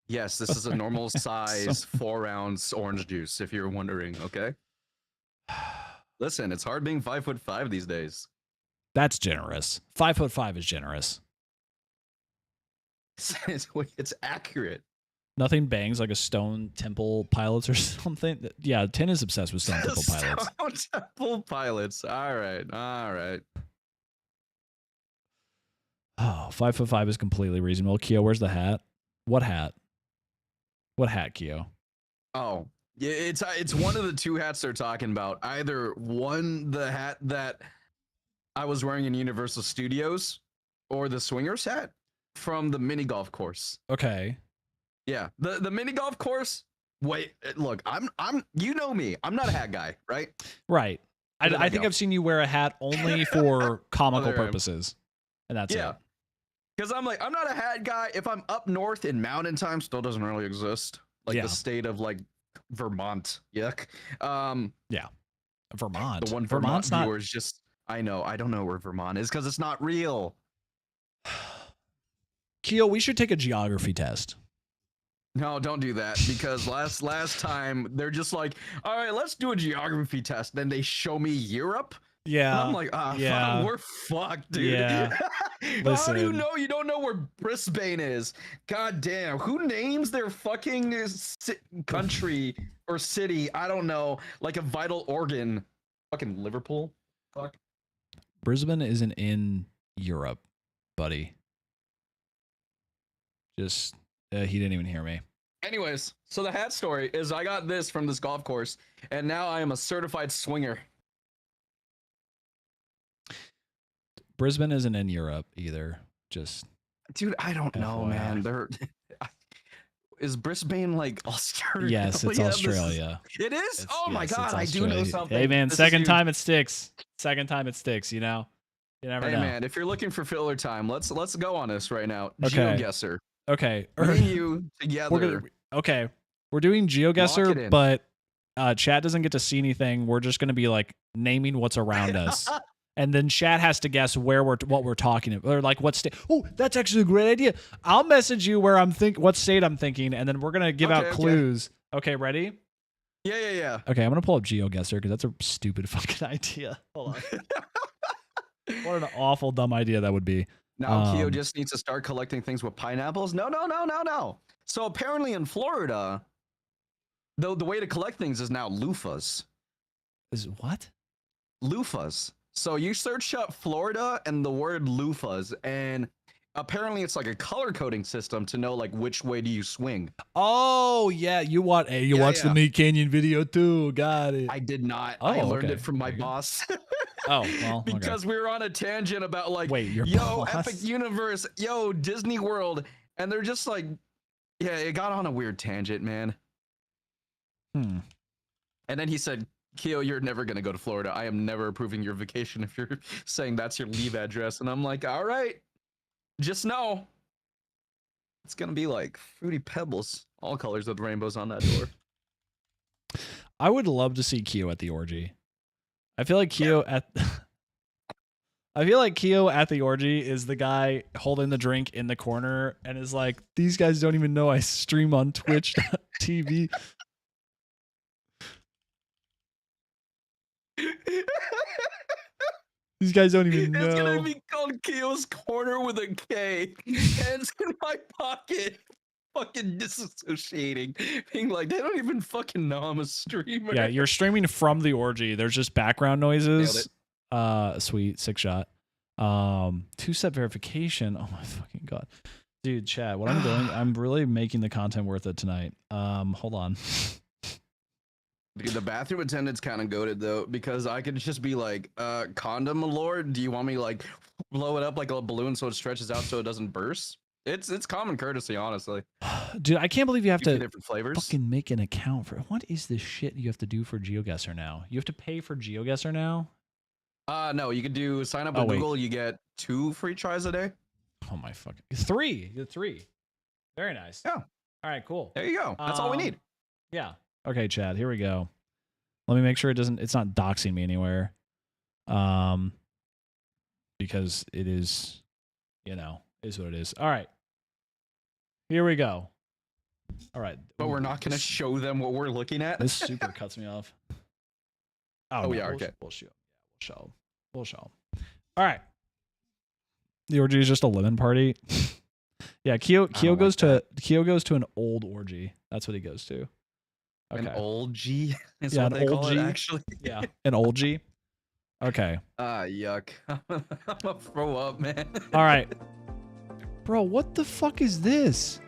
Yes, this is a normal size 4 ounce orange juice, if you're wondering, okay? Listen, it's hard being 5'5" these days. That's generous. 5'5" is generous. It's accurate. Nothing bangs like a Stone Temple Pilots or something. Yeah, 10 is obsessed with Stone Temple Pilots. Stone Temple Pilots. All right. Oh, 5'5" is completely reasonable. Keo, where's the hat? What hat? What hat, Keo? Oh, yeah, it's one of the two hats they're talking about. Either one, the hat that I was wearing in Universal Studios, or the swingers hat from the mini golf course. Okay. Yeah, the mini golf course. Wait, look, I'm you know me. I'm not a hat guy, right? Right. I think I've seen you wear a hat only for comical purposes, and that's it. Because I'm not a hat guy. If I'm up north in mountain time, still doesn't really exist. Like the state of like Vermont. Yuck. Yeah. Vermont. The one Vermont's Vermont viewers just I don't know where Vermont is because it's not real. Keo, we should take a geography test. No, don't do that because last time they're just like, all right, let's do a geography test. Then they show me Europe. Yeah. And I'm like, fuck, we're fucked, dude. Yeah. How do you know you don't know where Brisbane is? God damn. Who names their fucking country or city? I don't know. Like a vital organ. Fucking Liverpool. Fuck. Brisbane isn't in Europe, buddy. Just, he didn't even hear me. Anyways, so the hat story is I got this from this golf course, and now I am a certified swinger. Brisbane isn't in Europe either. Just, dude, I don't know, man. Is Brisbane like Australia? Yes, it's Australia. It is? Oh my god, I do know something. Hey man, second time it sticks. Second time it sticks, you know? You never know. Hey man, if you're looking for filler time, let's go on this right now. Okay. GeoGuessr. Okay. Me and you together. We're doing GeoGuessr, but chat doesn't get to see anything. We're just gonna be like naming what's around us. And then chat has to guess what we're talking about, or like what state. Oh, that's actually a great idea. I'll message you where what state I'm thinking, and then we're gonna give out clues. Okay, ready? Yeah. Okay, I'm gonna pull up GeoGuessr because that's a stupid fucking idea. Hold on. What an awful dumb idea that would be. Now Keo just needs to start collecting things with pineapples. No. So apparently in Florida, the way to collect things is now loofahs. Is what? Loofahs. So you search up Florida and the word loofahs, and apparently it's like a color coding system to know like which way do you swing. Oh yeah, you watched the Meat Canyon video too. Got it. I did not. Oh, I learned it from my boss. Oh well, because we were on a tangent about like, your boss? Epic Universe, Disney World, and they're just like, yeah, it got on a weird tangent, man. And then he said, Keo, you're never going to go to Florida. I am never approving your vacation if you're saying that's your leave address. And I'm like, all right, just know it's going to be like Fruity Pebbles, all colors of the rainbows on that door. I would love to see Keo at the orgy. I feel like Keo at the orgy is the guy holding the drink in the corner and is like, these guys don't even know I stream on Twitch TV. These guys don't even know. It's gonna be called Keo's Corner with a K. Hands in my pocket. Fucking disassociating. Being like, they don't even fucking know I'm a streamer. Yeah, you're streaming from the orgy. There's just background noises. Sweet, 6-shot. 2-step verification. Oh my fucking god. Dude, chat, what I'm doing, I'm really making the content worth it tonight. Hold on. Dude, the bathroom attendant's kind of goated though, because I could just be like, condom lord, do you want me to like blow it up like a balloon so it stretches out so it doesn't burst? It's common courtesy, honestly. Dude, I can't believe you have to different flavors. fucking make an account for what is this shit you have to do for GeoGuessr now? You have to pay for GeoGuessr now? No, you could do sign up Oh, with wait. Google, you get 2 free tries a day. Oh my fucking 3. You get 3. Very nice. Yeah. All right, cool. There you go. That's all we need. Yeah. Okay, Chad, here we go. Let me make sure it's not doxing me anywhere. Because it is, is what it is. All right. Here we go. All right. But we're not going to show them what we're looking at. This super cuts me off. Oh, we are. Okay. We'll show. We'll show. All right. The orgy is just a lemon party. Yeah, Keo goes to an old orgy. That's what he goes to. Okay. An old G is Yeah, what an they old call G. it, actually. Yeah, an old G. Okay. Yuck. I'm gonna throw up, man. All right. Bro, what the fuck is this?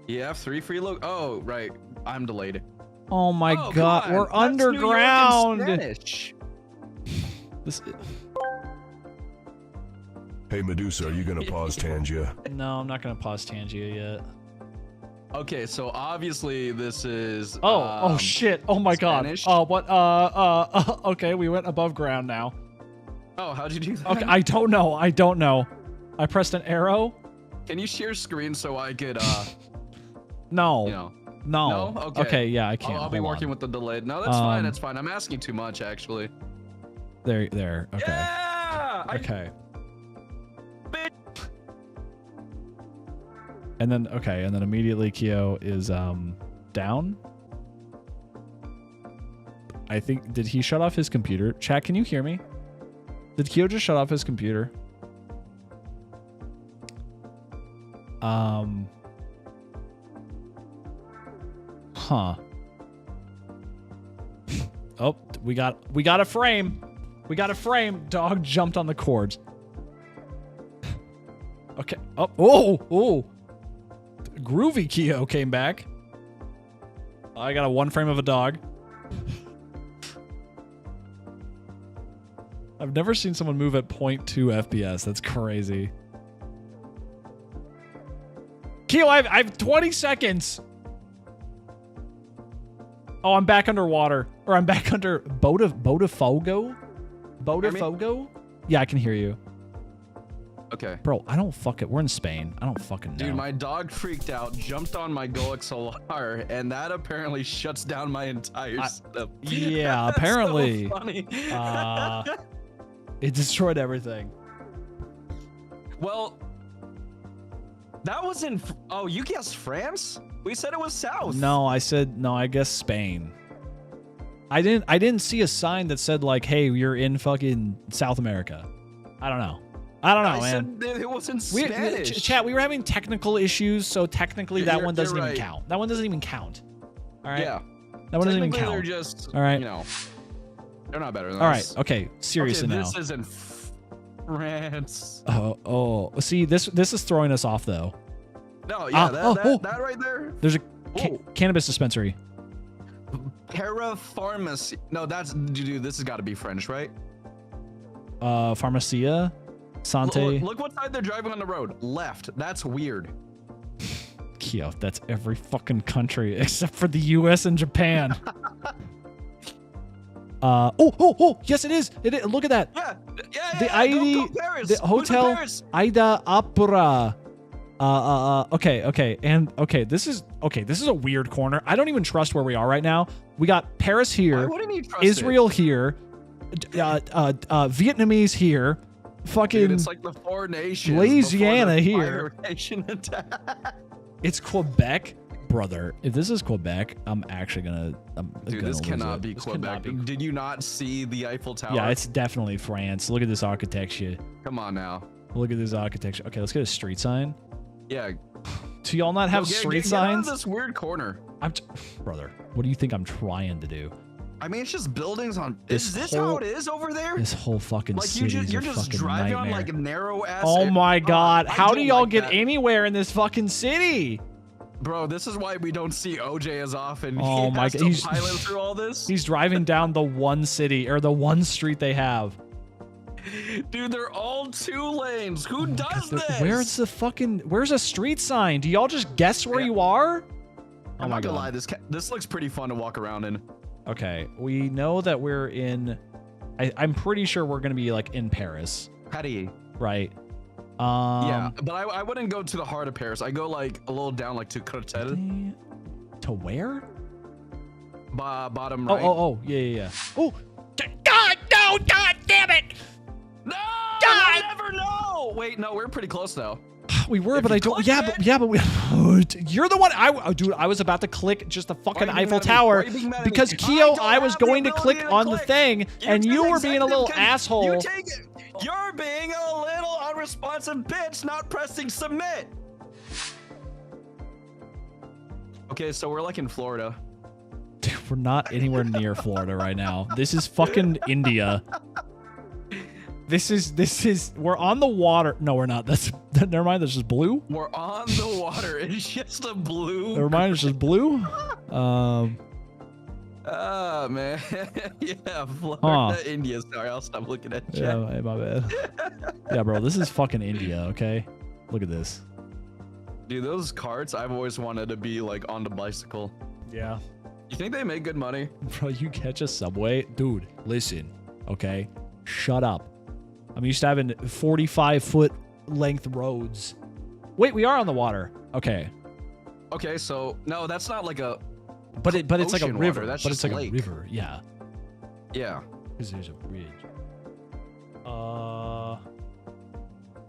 You have 3 free Oh, right. I'm delayed. Oh my Oh, god, come on. we're That's New York in underground. Spanish. This. Hey Medusa, are you gonna pause Tangia? No, I'm not gonna pause Tangia yet. Okay, so obviously this is. Oh shit! Oh my Spanish. god! What? Okay, we went above ground now. Oh, how'd you do that? Okay, I don't know. I pressed an arrow. Can you share screen so I could No. No. No. Okay, yeah, I can't. I'll be Hold working on. with the delayed. No, that's fine. That's fine. I'm asking too much, actually. There. Okay. Yeah. Okay. And then immediately Keo is down. I think, did he shut off his computer? Chat, can you hear me? Did Keo just shut off his computer? Huh. Oh, we got a frame. We got a frame. Dog jumped on the cords. Okay. Oh. Groovy Keo came back. I got a 1 frame of a dog. I've never seen someone move at 0.2 FPS. That's crazy. Keo, I have 20 seconds. Oh, I'm back underwater. Or I'm back under Botafogo? Botafogo? Yeah, I can hear you. Okay. Bro, we're in Spain. I don't fucking know. Dude, my dog freaked out, jumped on my GoXLR, and that apparently shuts down my entire setup. Yeah, That's apparently. So funny. It destroyed everything. Well, that was in. Oh, you guessed France? We said it was south. No, I guess Spain. I didn't see a sign that said like, "Hey, you're in fucking South America." I don't know, man. Said it was in Spanish. Chat, we were having technical issues, so technically that one doesn't even right. count. That one doesn't even count. All right. Yeah. That one doesn't even Technically, count. They're just. All right. They're not better than All us. right. Okay. Seriously okay, now. This is in France. Oh. See, this is throwing us off though. No, yeah, that right there. There's a cannabis dispensary. Parapharmacy. No, dude. This has got to be French, right? Pharmacia, Sante. Look what side they're driving on the road. Left. That's weird. Keo, that's every fucking country except for the U.S. and Japan. Yes, it is. It is. Look at that. Yeah. The ID, go Paris. the hotel, Ida Opera. Okay. And this is a weird corner. I don't even trust where we are right now. We got Paris here, Why wouldn't you trust Israel here, Vietnamese here, fucking Dude, it's like the 4 nations. Louisiana before the here. Fire Nation attack. It's Quebec, brother. If this is Quebec, I'm actually gonna. Dude, this cannot be Quebec. Did you not see the Eiffel Tower? Yeah, it's definitely France. Look at this architecture. Come on now. Look at this architecture. Okay, let's get a street sign. Yeah. Do y'all not have street signs? Get out of this weird corner. Brother, what do you think I'm trying to do? I mean, it's just buildings on. Is this how it is over there? This whole fucking like city is you're a just fucking driving nightmare. on like narrow ass. Oh my god! I How do don't y'all like get that. anywhere in this fucking city? Bro, this is why we don't see OJ as often. Oh He my has god, to pilot through all this. He's driving down the one city or the one street they have. Dude, they're all 2 lanes. Who does this? Where's a street sign? Do y'all just guess where you are? I'm not gonna lie, this looks pretty fun to walk around in. Okay, we know that we're in. I'm pretty sure we're gonna be like in Paris. Patty. Right. Yeah, but I wouldn't go to the heart of Paris. I go like a little down, like to Créteil. To where? Bottom right. Oh, yeah. Oh, God, no, God damn it! No, God! you never know. Wait, no, we're pretty close though. We were, but I don't. Yeah, but we. You're the one. Dude, I was about to click just the fucking Eiffel Tower because Keo, I was going to click on the thing, and you were being a little asshole. You take it. You're being a little unresponsive bitch, not pressing submit. Okay, so we're like in Florida. Dude, we're not anywhere near Florida right now. This is fucking India. This is we're on the water. No, we're not. Never mind, that's just blue. We're on the water. It's just a blue. Never mind, it's just blue. Man. Yeah, Florida, India. Sorry, I'll stop looking at you. Yeah, hey, my bad. Yeah, bro, this is fucking India, okay? Look at this. Dude, those carts, I've always wanted to be like on the bicycle. Yeah. You think they make good money? Bro, you catch a subway? Dude, listen, okay? Shut up. I'm used to having 45-foot length roads. Wait, we are on the water. Okay. Okay, so no, that's not like a. But it's like a river. Water. That's but just it's like lake. a river. Yeah. Yeah. Because there's a bridge.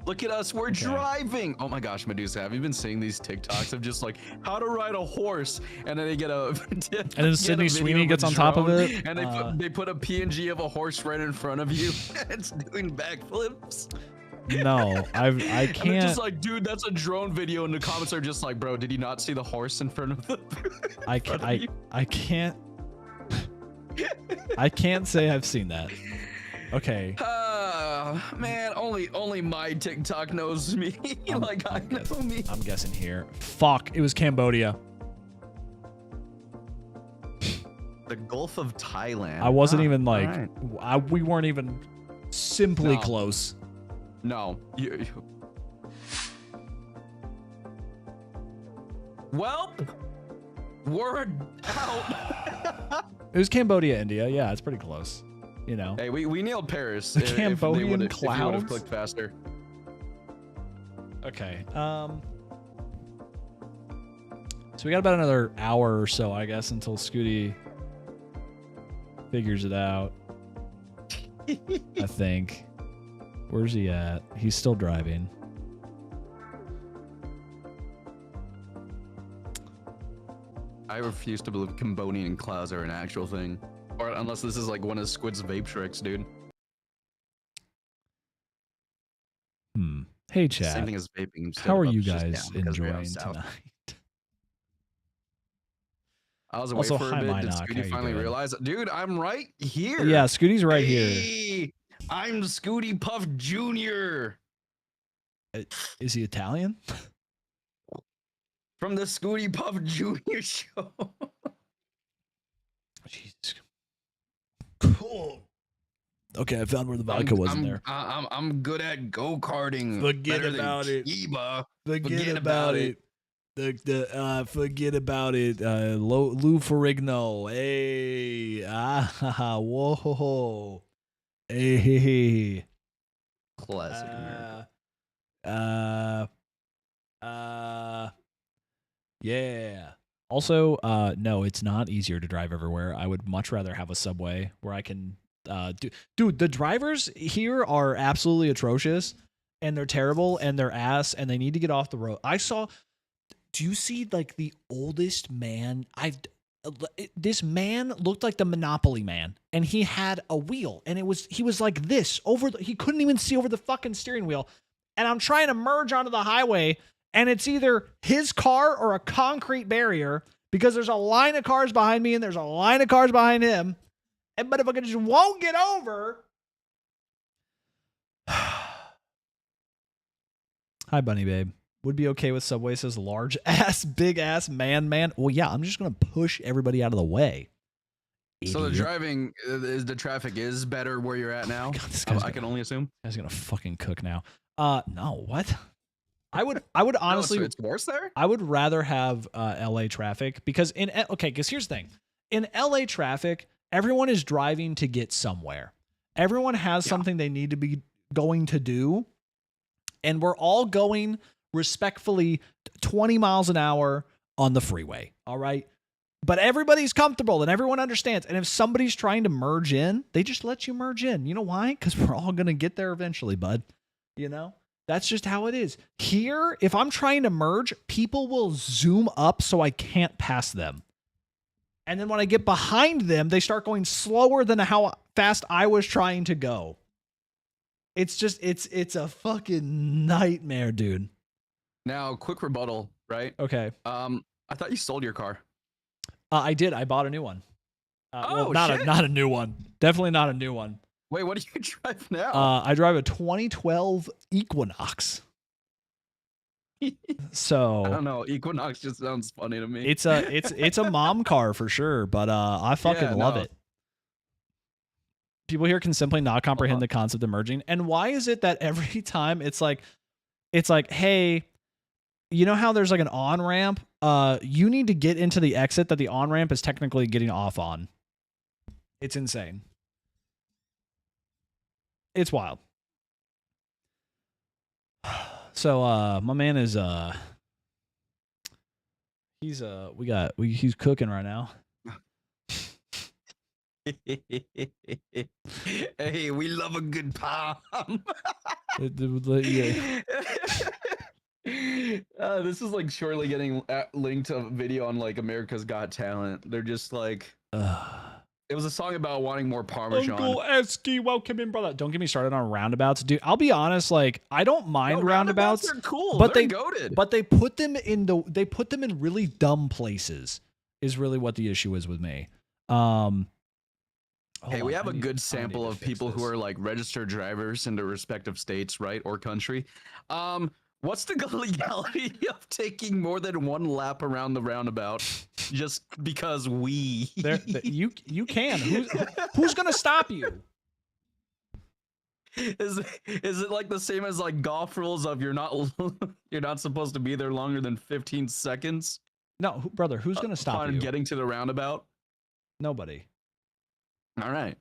Look at us, we're driving. Oh my gosh, Medusa, have you been seeing these TikToks of just like how to ride a horse, and then they get a and then Sydney Sweeney gets on top of it, and they put a PNG of a horse right in front of you. It's doing backflips. No, I can't. And just like, dude, that's a drone video, and the comments are just like, bro, did you not see the horse in front of the? I can't. I can't say I've seen that. Okay. Man, only my TikTok knows me. Like I know me. I'm guessing here. Fuck, it was Cambodia. The Gulf of Thailand. I wasn't even like, we weren't even simply close. No. Well, we're out. It was Cambodia, India. Yeah, it's pretty close. You know. Hey, we nailed Paris. The Cambodian if you would have clouds. clicked faster. Okay. So we got about another hour or so, I guess, until Skooty figures it out. I think. Where's he at? He's still driving. I refuse to believe Cambodian clouds are an actual thing. Or unless this is like one of Squid's vape tricks, dude. Hey, chat. Same thing as vaping. How are you guys enjoying tonight? I was away Also, for a hi, bit. Did Minoc. How Scooty you finally doing? realize, dude, I'm right here. Yeah, Scooty's right Hey, here. I'm Scooty Puff Jr. Is he Italian? From the Scooty Puff Jr. show. Jesus. Cool. Okay, I found where the vodka was in there. I'm good at go-karting. Forget Better than about it. Kiba. Forget about it. Forget about it. Lou Ferrigno. Hey. Whoa. Hey. Classic America. Yeah. Also, no, it's not easier to drive everywhere. I would much rather have a subway where I can dude, the drivers here are absolutely atrocious, and they're terrible, and they're ass, and they need to get off the road. Do you see like the oldest man? This man looked like the Monopoly man, and he had a wheel, and he was like this he couldn't even see over the fucking steering wheel. And I'm trying to merge onto the highway, and it's either his car or a concrete barrier because there's a line of cars behind me and there's a line of cars behind him. But if I just won't get over. Hi, Bunny Babe. would be okay with Subway says large ass, big ass, man. Well, yeah, I'm just going to push everybody out of the way. So the driving is the traffic is better where you're at now. God, I can only assume. Guy's gonna fucking cook now. No, what? I would honestly. No, it's worse there. I would rather have LA traffic because because here's the thing. In LA traffic, everyone is driving to get somewhere. Everyone has something they need to be going to do, and we're all going respectfully 20 miles an hour on the freeway. All right. But everybody's comfortable and everyone understands. And if somebody's trying to merge in, they just let you merge in. You know why? Because we're all going to get there eventually, bud. You know, that's just how it is. Here, if I'm trying to merge, people will zoom up so I can't pass them. And then when I get behind them, they start going slower than how fast I was trying to go. It's just, it's a fucking nightmare, dude. Now, quick rebuttal, right? Okay. I thought you sold your car. I did. I bought a new one. Not a new one. Definitely not a new one. Wait, what do you drive now? I drive a 2012 Equinox. So I don't know. Equinox just sounds funny to me. It's a mom car for sure, but I fucking love it. People here can simply not comprehend the concept of merging. And why is it that every time it's like, hey, you know how there's like an on-ramp? You need to get into the exit that the on-ramp is technically getting off on. It's insane. It's wild. So my man is he's cooking right now. Hey, we love a good palm. This is like surely getting linked to a video on like America's Got Talent. They're just like, it was a song about wanting more Parmesan. Uncle Esky, welcome in, brother. Don't get me started on roundabouts, dude. I'll be honest, like I don't mind roundabouts. They're cool, but they're goated. But they put them in really dumb places. Is really what the issue is with me. Hey, we have a good sample of people who are like registered drivers in their respective states, right, or country. What's the legality of taking more than one lap around the roundabout just because you can? Who's gonna stop you? Is it like the same as like golf rules of you're not supposed to be there longer than 15 seconds? No, brother, who's gonna stop you? Getting to the roundabout? Nobody. All right.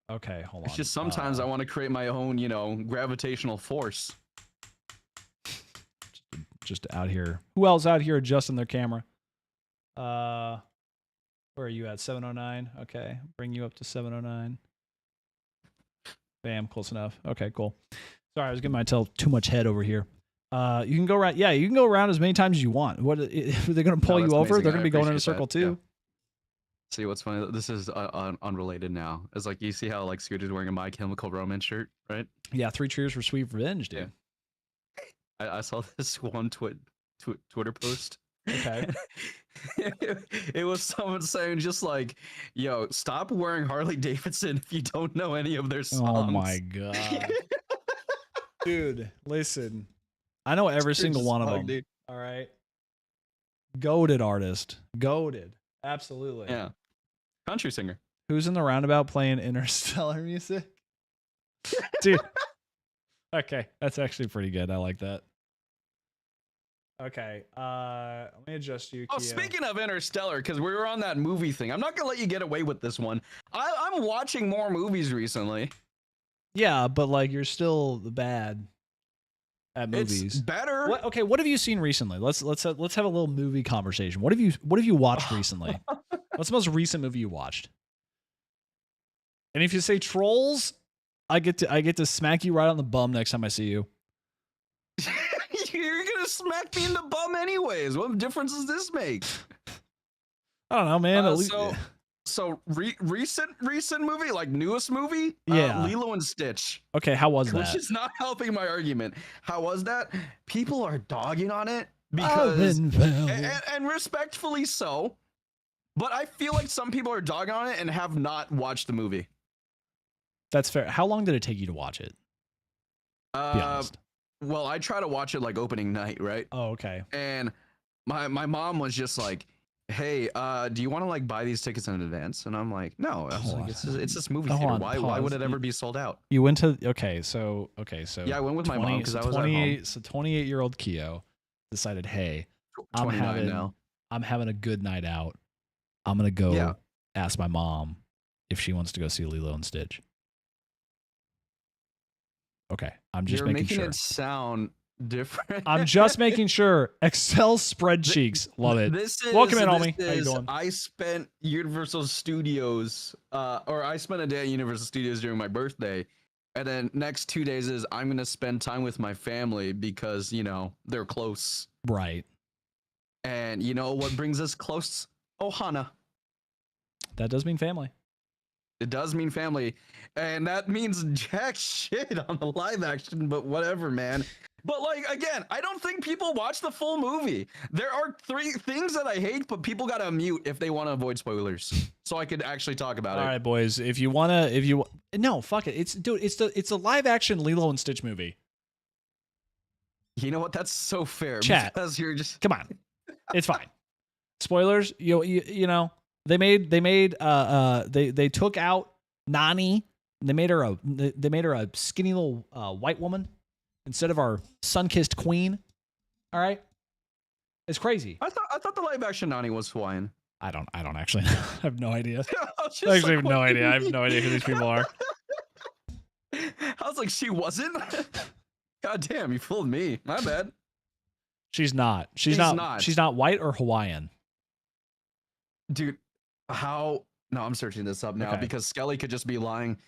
Okay, hold on. It's just sometimes I want to create my own, gravitational force. Just out here. Who else out here adjusting their camera? Where are you at? 709. Okay, bring you up to 709. Bam, close enough. Okay, cool. Sorry, I was getting myself too much head over here. You can go around. Yeah, you can go around as many times as you want. What if they're going to pull you over? Amazing. They're going to be going in a circle too. Yeah. See what's funny? This is unrelated now. It's like you see how like Scooty's wearing a My Chemical Romance shirt, right? Yeah, 3 cheers for sweet revenge, dude. Yeah. I saw this one Twitter post. Okay. It was someone saying just like, "Yo, stop wearing Harley Davidson if you don't know any of their songs." Oh my god, dude! Listen, I know every single one of them. Dude. All right, goated artist, goated. Absolutely. Yeah. Country singer. Who's in the roundabout playing Interstellar music? Dude. Okay. That's actually pretty good. I like that. Okay. Let me adjust you. Oh, speaking of Interstellar, because we were on that movie thing, I'm not going to let you get away with this one. I'm watching more movies recently. Yeah, but like you're still bad at movies. It's better. What have you seen recently? Let's have a little movie conversation. What have you watched recently? What's the most recent movie you watched? And if you say Trolls, I get to smack you right on the bum next time I see you. You're gonna smack me in the bum anyways. What difference does this make? I don't know, man. So recent movie, like newest movie? Yeah. Lilo and Stitch. Okay, how was that? Which is not helping my argument. How was that? People are dogging on it because and respectfully so. But I feel like some people are dogging on it and have not watched the movie. That's fair. How long did it take you to watch it? Be honest. Well, I try to watch it like opening night, right? Oh, okay. And my mom was just like, "Hey, do you want to like buy these tickets in advance?" And I'm like, "No, I was like, it's this movie Hold theater. on, Why would pause. it ever be sold out?" You went to so Yeah, I went with my mom because I was 28. at home. So 28-year-old Keo decided, hey, I'm 29 now. having a good night out. I'm gonna go ask my mom if she wants to go see Lilo and Stitch. Okay, I'm just You're making sure. it sound different. I'm just making sure. Excel spreadsheets, love it. Welcome in, homie. How you doing? I spent Universal Studios, or I spent a day at Universal Studios during my birthday, and then next 2 days is I'm gonna spend time with my family because they're close. Right. And you know what brings us close? Ohana. That does mean family. It does mean family, and that means jack shit on the live action, but whatever, man. But like, again, I don't think people watch the full movie. There are 3 things that I hate, but people gotta mute if they want to avoid spoilers, so I could actually talk about it. All right, boys. No, fuck it. It's a live action Lilo and Stitch movie. You know what? That's so fair. Chat. Because you're just Come on. It's fine. Spoilers. You know they took out Nani. They made her a skinny little white woman instead of our sun-kissed queen. All right. It's crazy. I thought the live action Nani was Hawaiian. I don't actually know. I have no idea. I I have no idea. I have no idea who these people are. I was like, she wasn't? God damn, you fooled me. My bad. She's not. She's not. She's not white or Hawaiian. Dude, how? No, I'm searching this up now because Skelly could just be lying.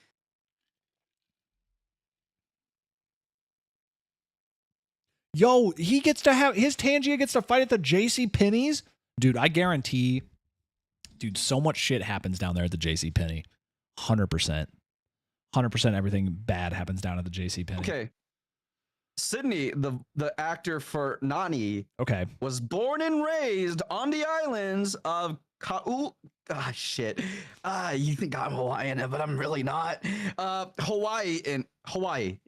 Yo, he gets to have his Tangia gets to fight at the JC Penney's. Dude, I guarantee, so much shit happens down there at the JC Penney. 100%. 100% everything bad happens down at the JC Penney. Okay. Sydney, the actor for Nani, was born and raised on the islands of Ka'u. Ah, shit. You think I'm Hawaiian, but I'm really not. Hawaii.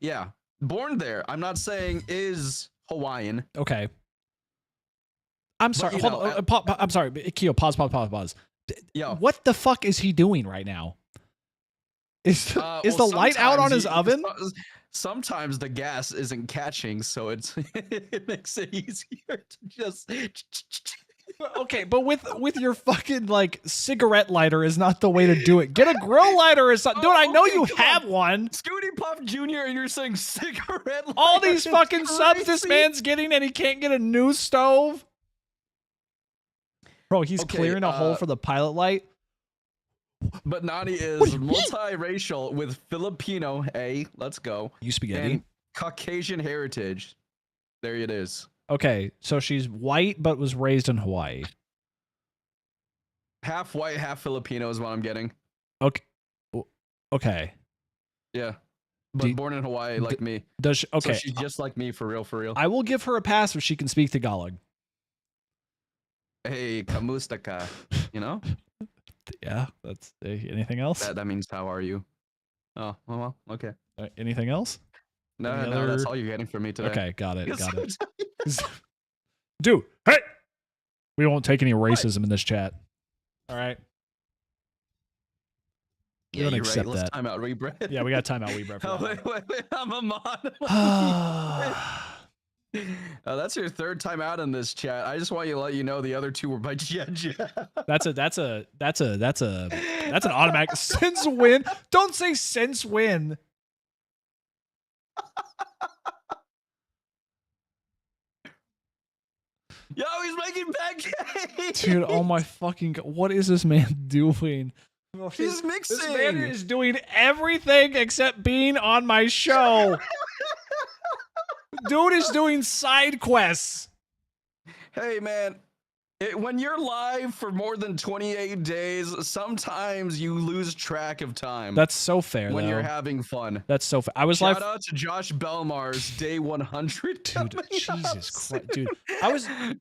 Yeah. Born there. I'm not saying is Hawaiian. Okay. I'm sorry. Hold on. I'm sorry. Keo, pause. Yo. What the fuck is he doing right now? Is the light out on his oven? Sometimes the gas isn't catching, so it makes it easier to just. Okay, but with your fucking like cigarette lighter is not the way to do it. Get a grill lighter or something. Dude, I know you have one. Scooty Puff Jr. and you're saying cigarette lighter. All these fucking subs this man's getting and he can't get a new stove. Bro, he's clearing a hole for the pilot light. But Nani is multiracial with Filipino, let's go. You spaghetti. And Caucasian heritage. There it is. Okay, so she's white but was raised in Hawaii. Half white, half Filipino is what I'm getting. Okay. Yeah. But born in Hawaii like me. Does she, okay. So she's just like me for real. I will give her a pass if she can speak Tagalog. Hey, kamusta ka? You know? Yeah, that's anything else? That means how are you? Oh, well, okay. Anything else? No, that's all you're getting from me today. Okay, got it. Dude, hey! We won't take any racism in this chat. All right? Yeah, don't you're accept right. Let's that. time out Rebread. Yeah, we got time out Rebread. Wait, I'm a mod. That's your 3rd time out in this chat. I just want you to let you know the other 2 were by Jet. That's an automatic since when. Don't say since when. Yo, he's making pancakes. Dude, oh my fucking God. What is this man doing? He's mixing. This man is doing everything except being on my show. Dude is doing side quests. Hey, man. When you're live for more than 28 days, sometimes you lose track of time. That's so fair, when though. you're having fun. That's so fair. I was Shout out to Josh Belmar's day 100. Dude, Jesus Christ, dude.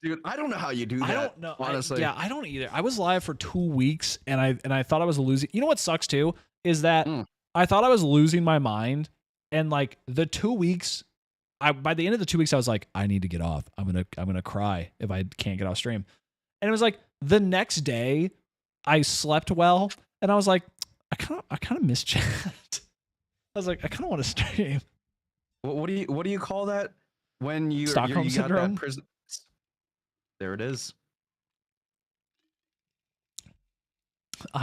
Dude, I don't know how you do that. I don't know. Honestly. I don't either. I was live for 2 weeks and I thought I was losing. You know what sucks too? Is that I thought I was losing my mind, and like the 2 weeks by the end of the 2 weeks, I was like, I need to get off. I'm gonna cry if I can't get off stream. And it was like the next day, I slept well, and I was like, I kind of miss chat. I was like, I kind of want to stream. What do you call that when you Stockholm you got syndrome? that prison? There it is.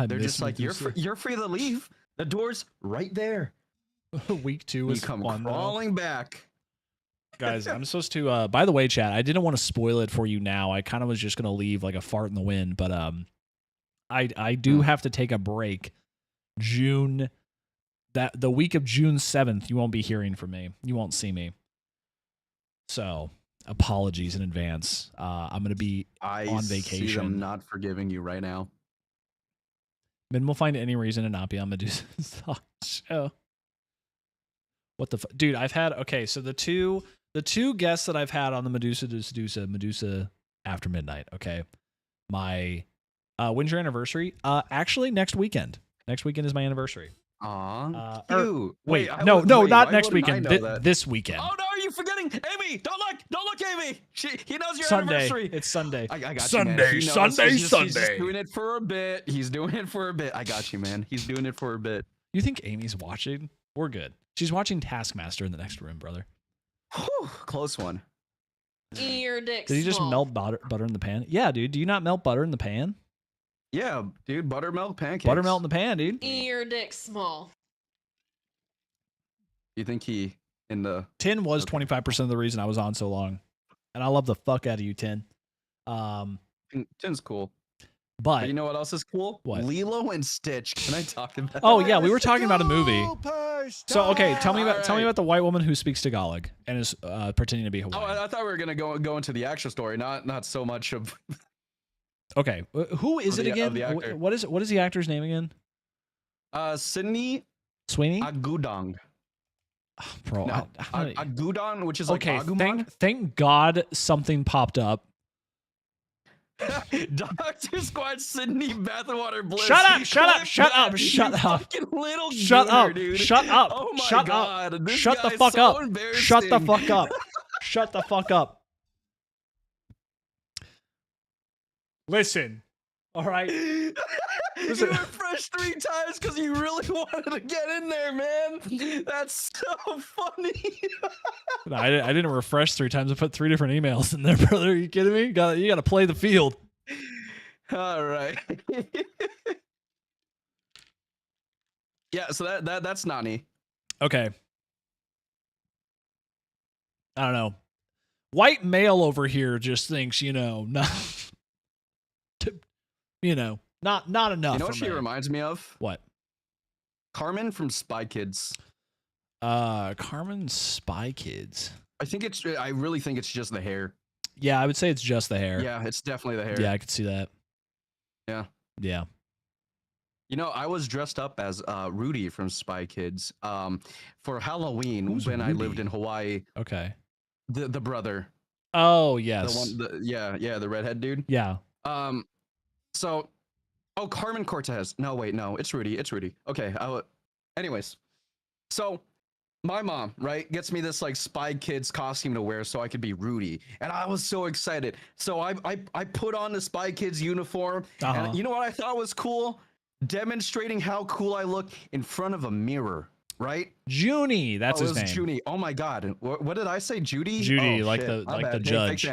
They're just like, you're free to leave. The door's right there. Week 2 was you come fun, crawling back. Guys, I'm supposed to. By the way, chat, I didn't want to spoil it for you now. I kind of was just gonna leave like a fart in the wind, but I do have to take a break. The week of June 7th, you won't be hearing from me. You won't see me. So apologies in advance. I'm gonna be on vacation. See them not forgiving you right now. Min will find any reason to not be on Medusa's show. What the dude? I've had so the two guests that I've had on the Medusa after midnight. Okay, my when's your anniversary? Actually, next weekend. Next weekend is my anniversary. Aw, wait, not next weekend. This weekend. Oh no, are you forgetting? Amy, don't look, Amy. He knows your Sunday. anniversary. It's Sunday. I got Sunday, you, man. Sunday. He's just doing it for a bit. He's doing it for a bit. I got you, man. He's doing it for a bit. You think Amy's watching? We're good. She's watching Taskmaster in the next room, brother. Whew, close one. Your dick. Did you just melt butter in the pan? Yeah, dude. Do you not melt butter in the pan? Yeah, dude. Buttermilk pancakes. Buttermelt in the pan, dude. Your dick small. You think he in the Tin was 25% of the reason I was on so long, and I love the fuck out of you, Tin. Tin's cool. But you know what else is cool? What? Lilo and Stitch. Can I talk about? Oh yeah, we were talking about a movie. So okay, tell me about the white woman who speaks Tagalog and is pretending to be Hawaiian. Oh, I thought we were gonna go into the actual story, not so much of. Okay, who is it again? What is the actor's name again? Sydney Sweeney. Agudong. Bro, no, Agudong, which is okay. like Agumon. Thank God something popped up. Dr. Squad Sydney Bathwater Bliss. Shut up! Little shut gooner, up! Dude. Shut up! Oh my shut God. up! This Shut the guy's fuck so up! embarrassing. Shut the fuck up! Shut the fuck up! Listen, all right. Listen. You refreshed 3 times because you really wanted to get in there, man. That's so funny. No, I didn't refresh 3 times. I put 3 different emails in there, brother. Are you kidding me? You got to play the field. All right. Yeah, so that's Nani. Okay. I don't know. White male over here just thinks, not enough. You know what she reminds me of? What? Carmen from Spy Kids. Carmen Spy Kids. I really think it's just the hair. Yeah, I would say it's just the hair. Yeah, it's definitely the hair. Yeah, I could see that. Yeah. Yeah. You know, I was dressed up as Rudy from Spy Kids for Halloween. Who's when Rudy? I lived in Hawaii. Okay. The brother. Oh, yes. The redhead dude. Yeah. So, Carmen Cortez. No, wait, no, it's Rudy. Okay. Anyways, so my mom, right, gets me this like Spy Kids costume to wear so I could be Rudy, and I was so excited. So I put on the Spy Kids uniform, and you know what I thought was cool? Demonstrating how cool I look in front of a mirror. Right? Junie, that's his name. Junie. Oh my God. What did I say? Judy? Judy, oh, like shit. the judge.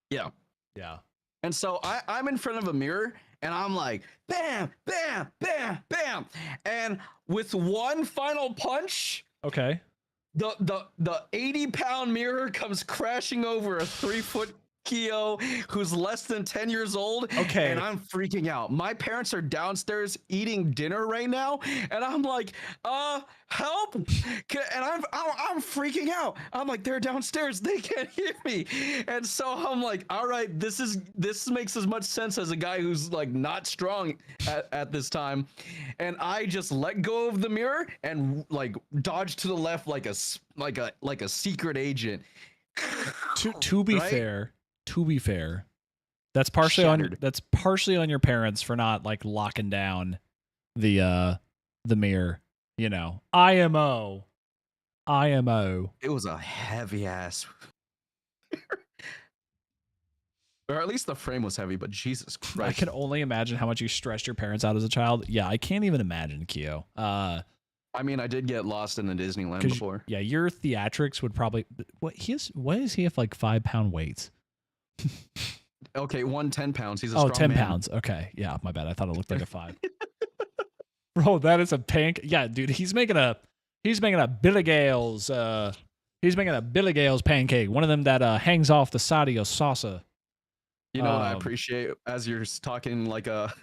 Yeah. Yeah. And so I'm in front of a mirror and I'm like, bam, bam, bam, bam. And with one final punch, okay, the 80-pound mirror comes crashing over a 3-foot Keo who's less than 10 years old. Okay. And I'm freaking out. My parents are downstairs eating dinner right now, and I'm like, help. And I'm freaking out. I'm like, they're downstairs, they can't hear me. And so I'm like, all right, this makes as much sense as a guy who's like not strong at this time. And I just let go of the mirror and like dodge to the left like a secret agent. To be fair, that's partially on your parents for not like locking down the mirror. IMO. IMO. It was a heavy ass. Or at least the frame was heavy, but Jesus Christ. I can only imagine how much you stressed your parents out as a child. Yeah, I can't even imagine, Keo. I mean, I did get lost in the Disneyland before. Yeah, your theatrics would probably. What does he have like 5-pound weights? Okay, 10 pounds. He's a 10 strong man. pounds. Okay, yeah, my bad. I thought it looked like a 5. Bro, that is a pancake. Yeah, dude, he's making a Billy Gales. He's making a Billy Gales pancake. One of them that hangs off the side of your saucer. You know what I appreciate as you're talking like a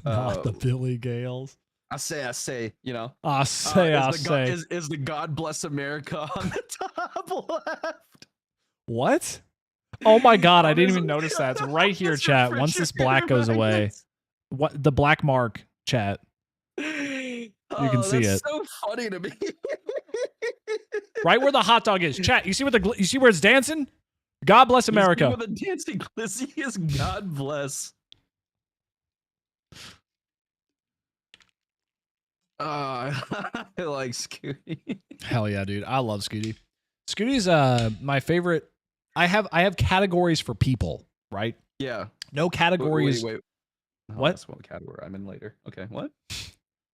not the Billy Gales. I say, you know. Is the God Bless America on the top left? What? Oh my God, I didn't even notice that. It's right here, chat. Once this black goes away. What the black mark, chat. You can see it. So funny to me. Right where the hot dog is. Chat, you see where it's dancing? God bless America. Where the dancing glizzy is. God bless. I like Skooty. Hell yeah, dude. I love Skooty. Scooty's my favorite. I have categories for people, right? Yeah. No categories. Wait. Oh, What? That's what category I'm in later. Okay, what?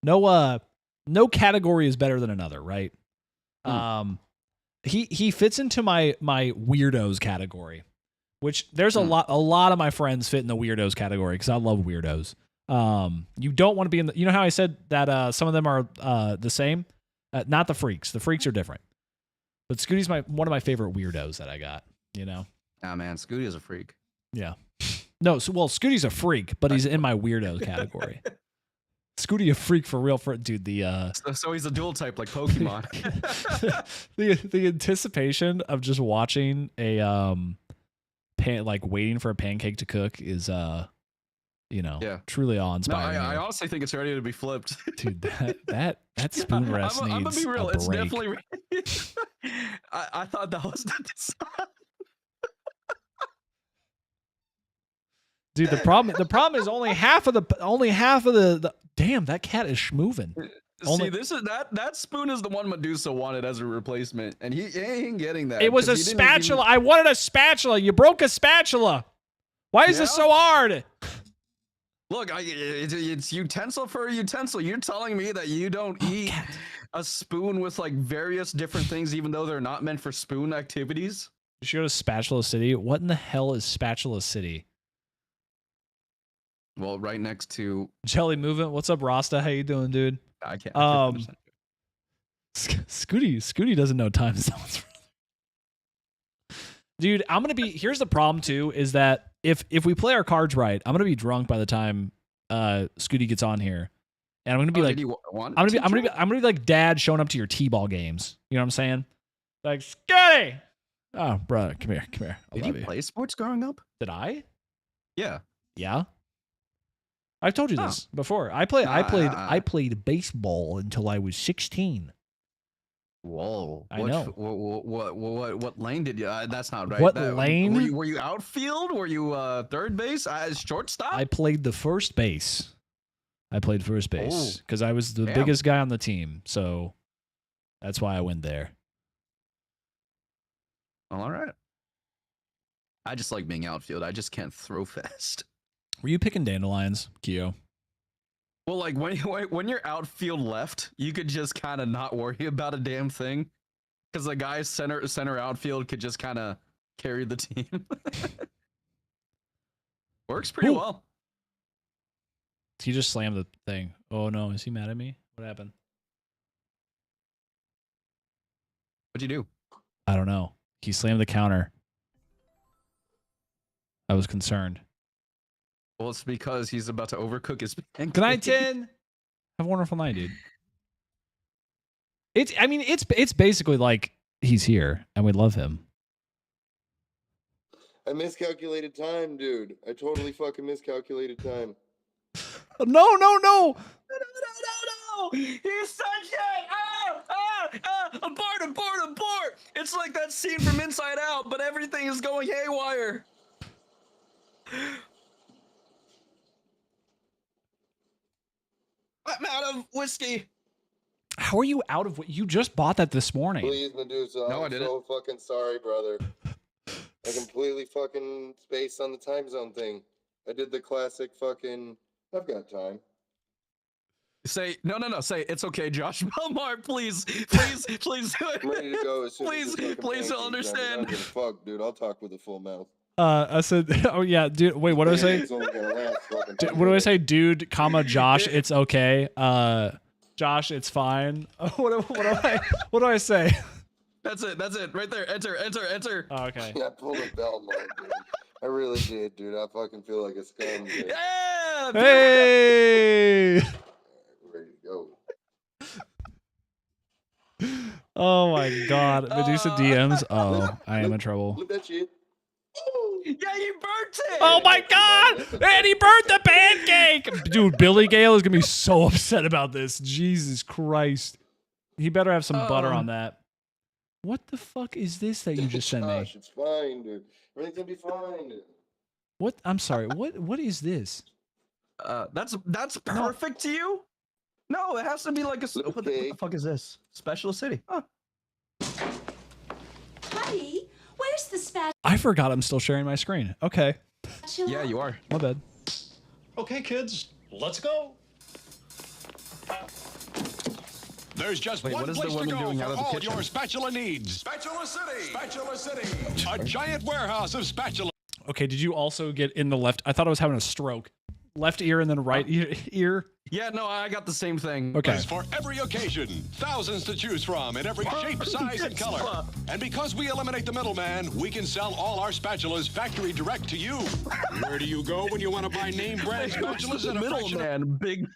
No category is better than another, right? He fits into my weirdos category, which there's a lot of my friends fit in the weirdos category because I love weirdos. You don't want to be in the, you know how I said that some of them are the same? Not the freaks. The freaks are different. But Scooty's one of my favorite weirdos that I got, you know? Ah, man, Skooty is a freak. Yeah. No, Scooty's a freak, but he's in my weirdo category. Scooty a freak for real, dude. So he's a dual type like Pokemon. the anticipation of just watching a waiting for a pancake to cook is truly awe-inspiring. No, I honestly think it's ready to be flipped. Dude, that spoon rest needs I'm gonna be real. a It's break. definitely. I thought that was the design. Dude, the problem is only half of the damn, that cat is schmoving. See, that spoon is the one Medusa wanted as a replacement, and he ain't getting that. It was a spatula. I wanted a spatula. You broke a spatula. Why is this so hard? Look, it's utensil for a utensil. You're telling me that you don't eat a spoon with like various different things, even though they're not meant for spoon activities? You should go to Spatula City. What in the hell is Spatula City? Well, right next to Jelly Movement. What's up, Rasta? How you doing, dude? I can't Scooty doesn't know time zones. Dude, here's the problem too, is that if we play our cards right, I'm gonna be drunk by the time Scooty gets on here. And I'm gonna be I'm gonna be like dad showing up to your T-ball games. You know what I'm saying? Like, Scooty! Oh, brother, come here. Did you play sports growing up? Did I? Yeah. Yeah. I've told you this before. I played baseball until I was 16. Whoa! I know. What lane did you? That's not right. What lane? Were you outfield? Were you third base? Shortstop? I played the first base. Because I was the biggest guy on the team, so that's why I went there. All right. I just like being outfield. I just can't throw fast. Were you picking dandelions, Keo? Well, like when you're outfield left, you could just kind of not worry about a damn thing, because the guy center outfield could just kind of carry the team. Works pretty well. He just slammed the thing. Oh no, is he mad at me? What happened? What'd you do? I don't know. He slammed the counter. I was concerned. Well, it's because he's about to overcook his pancake. Good night, Tin. Have a wonderful night, dude. It's basically like he's here and we love him. I miscalculated time, dude. I totally fucking miscalculated time. No. No! He's such a abort! It's like that scene from Inside Out, but everything is going haywire. I'm out of whiskey. How are you out of what you just bought that this morning? Please, Medusa. No, I I'm didn't. so fucking sorry, brother. I completely fucking spaced on the time zone thing. I did the classic fucking. I've got time. Say no. Say it's okay, Josh Belmar. Please do it. I'm ready to go as soon as this fucking Please pancake understand. I don't give a fuck, dude. I'll talk with a full mouth. I said, oh yeah, dude. Wait, what do I say? It's only gonna last fucking What do I say, dude, comma Josh? It's okay. Josh, it's fine. What do I say? That's it. Right there. Enter. Oh, okay. Yeah, I pulled a Belmont, dude. I really did, dude. I fucking feel like a scum, dude. Yeah. Hey. Ready to go. Oh my God, Medusa DMs. Oh, I am in trouble. Look at that shit. Yeah, you burnt it. Oh my God! And he burnt the pancake! Dude, Billy Gale is gonna be so upset about this. Jesus Christ. He better have some butter on that. What the fuck is this that you just sent me? Gosh, it's fine, dude. Everything's gonna be fine, dude. What? I'm sorry. What is this? That's perfect to you? No, it has to be like a. What the fuck is this? Specialist City. Huh. Buddy, where's the spatula? I forgot I'm still sharing my screen. Okay. Yeah, you are. My bad. Okay, kids, let's go. There's just Wait, one what is place the to woman go doing for out of the all kitchen? your spatula needs. Spatula City! Spatula City! A giant warehouse of spatula. Okay, did you also get in the left? I thought I was having a stroke. Left ear and then right ear. Yeah, no, I got the same thing. Okay. For every occasion, thousands to choose from in every shape, size, and color. And because we eliminate the middleman, we can sell all our spatulas factory direct to you. Where do you go when you want to buy name brand spatulas at a fraction of Big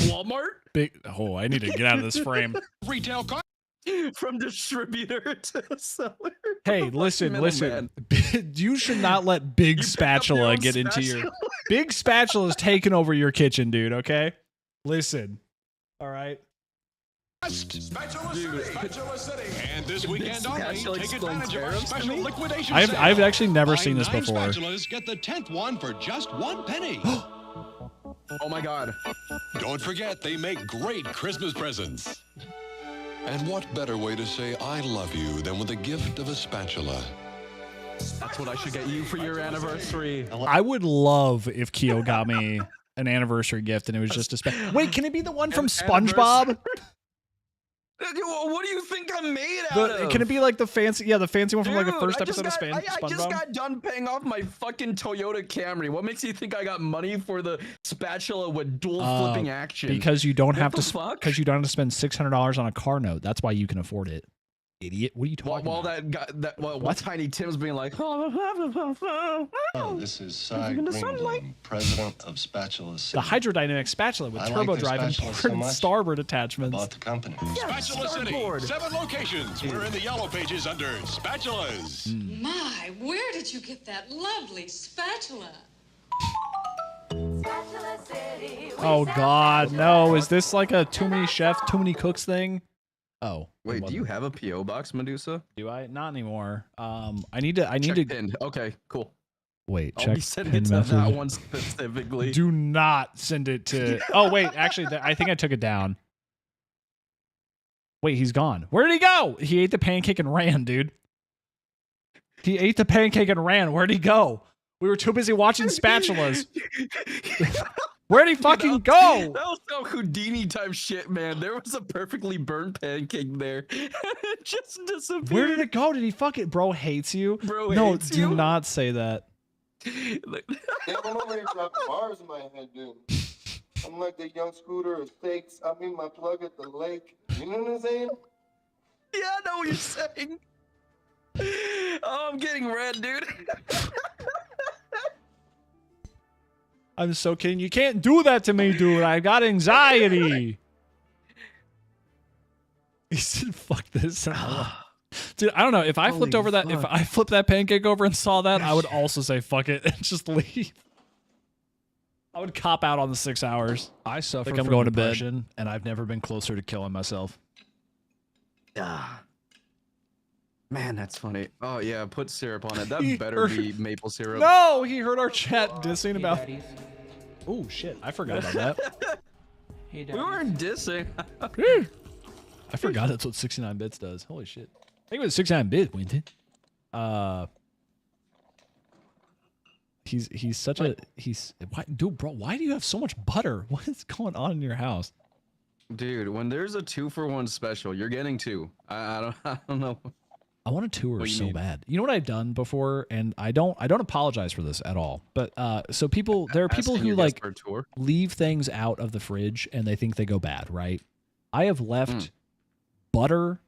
Walmart? Oh, I need to get out of this frame. retail cost? From distributor to seller. Hey, listen. Middleman. You should not let Big Spatula get into your. Big Spatula is taking over your kitchen, dude. Okay, listen. All right. Spatula City! Spatula City! And this weekend only, take advantage of our special liquidation I've sale. actually never Buy seen this 9 before. spatulas, get the 10th one for just 1 penny. Oh my God. Don't forget, they make great Christmas presents. And what better way to say I love you than with a gift of a spatula? That's what I should get you for your anniversary. I would love if Keo got me an anniversary gift and it was just a Wait, can it be the one from SpongeBob? What do you think I'm made out of? Can it be like the fancy one from like the Dude, first I just episode of got- SpongeBob? I just got done paying off my fucking Toyota Camry. What makes you think I got money for the spatula with dual flipping action? Because you don't have What to. the fuck? Because you don't have to spend $600 on a car note. That's why you can afford it. Idiot. What are you talking While about? that guy, what Tiny Tim's being like, oh, this is Cy Greenblum, president of Spatula City. The hydrodynamic spatula with I turbo like their drive and spatula so port and much, starboard attachments. Bought the company. Spatula City, 7 locations. We're in the yellow pages under spatulas. My, where did you get that lovely spatula? Oh God, no! Is this like a too many chefs, too many cooks thing? Oh, wait, do you have a PO box, Medusa? Do I? Not anymore. I need to. Check pinned. Okay, cool. Wait, I'll check be sending pin it to message. that one specifically. Do not send it to. Oh wait, actually, I think I took it down. Wait, he's gone. Where did he go? He ate the pancake and ran, dude. He ate the pancake and ran. Where'd he go? We were too busy watching spatulas. Where'd he fucking go? That was so Houdini type shit, man. There was a perfectly burned pancake there. It just disappeared. Where did it go? Did he fuck it? Bro hates you. Bro no, hates do you. not say that. Damn, I'm over here dropping bars in my head, dude. I'm like the young Scooter of steaks. I mean, my plug at the lake. You know what I'm saying? Yeah, I know what you're saying. Oh, I'm getting red, dude. I'm so kidding. You can't do that to me, dude. I got anxiety. He said, fuck this. Dude, I don't know. If I flipped over that, if I flipped that pancake over and saw that, I would also say fuck it and just leave. I would cop out on the 6 hours. I suffer Like I'm from going to bed. depression, and I've never been closer to killing myself. Ah. Man, that's funny. Oh yeah, put syrup on it. That He better heard- be maple syrup. No, he heard our chat dissing about. Oh shit, I forgot about that. We weren't dissing. I forgot that's what 69 bits does. Holy shit. I think it was 69 bit, Winton. He's such a dude, bro. Why do you have so much butter? What is going on in your house, dude? When there's a 2-for-1 special, you're getting 2. I don't know. I want a tour so bad. You know what I've done before, and I don't apologize for this at all. But so there are people who like leave things out of the fridge and they think they go bad, right? I have left butter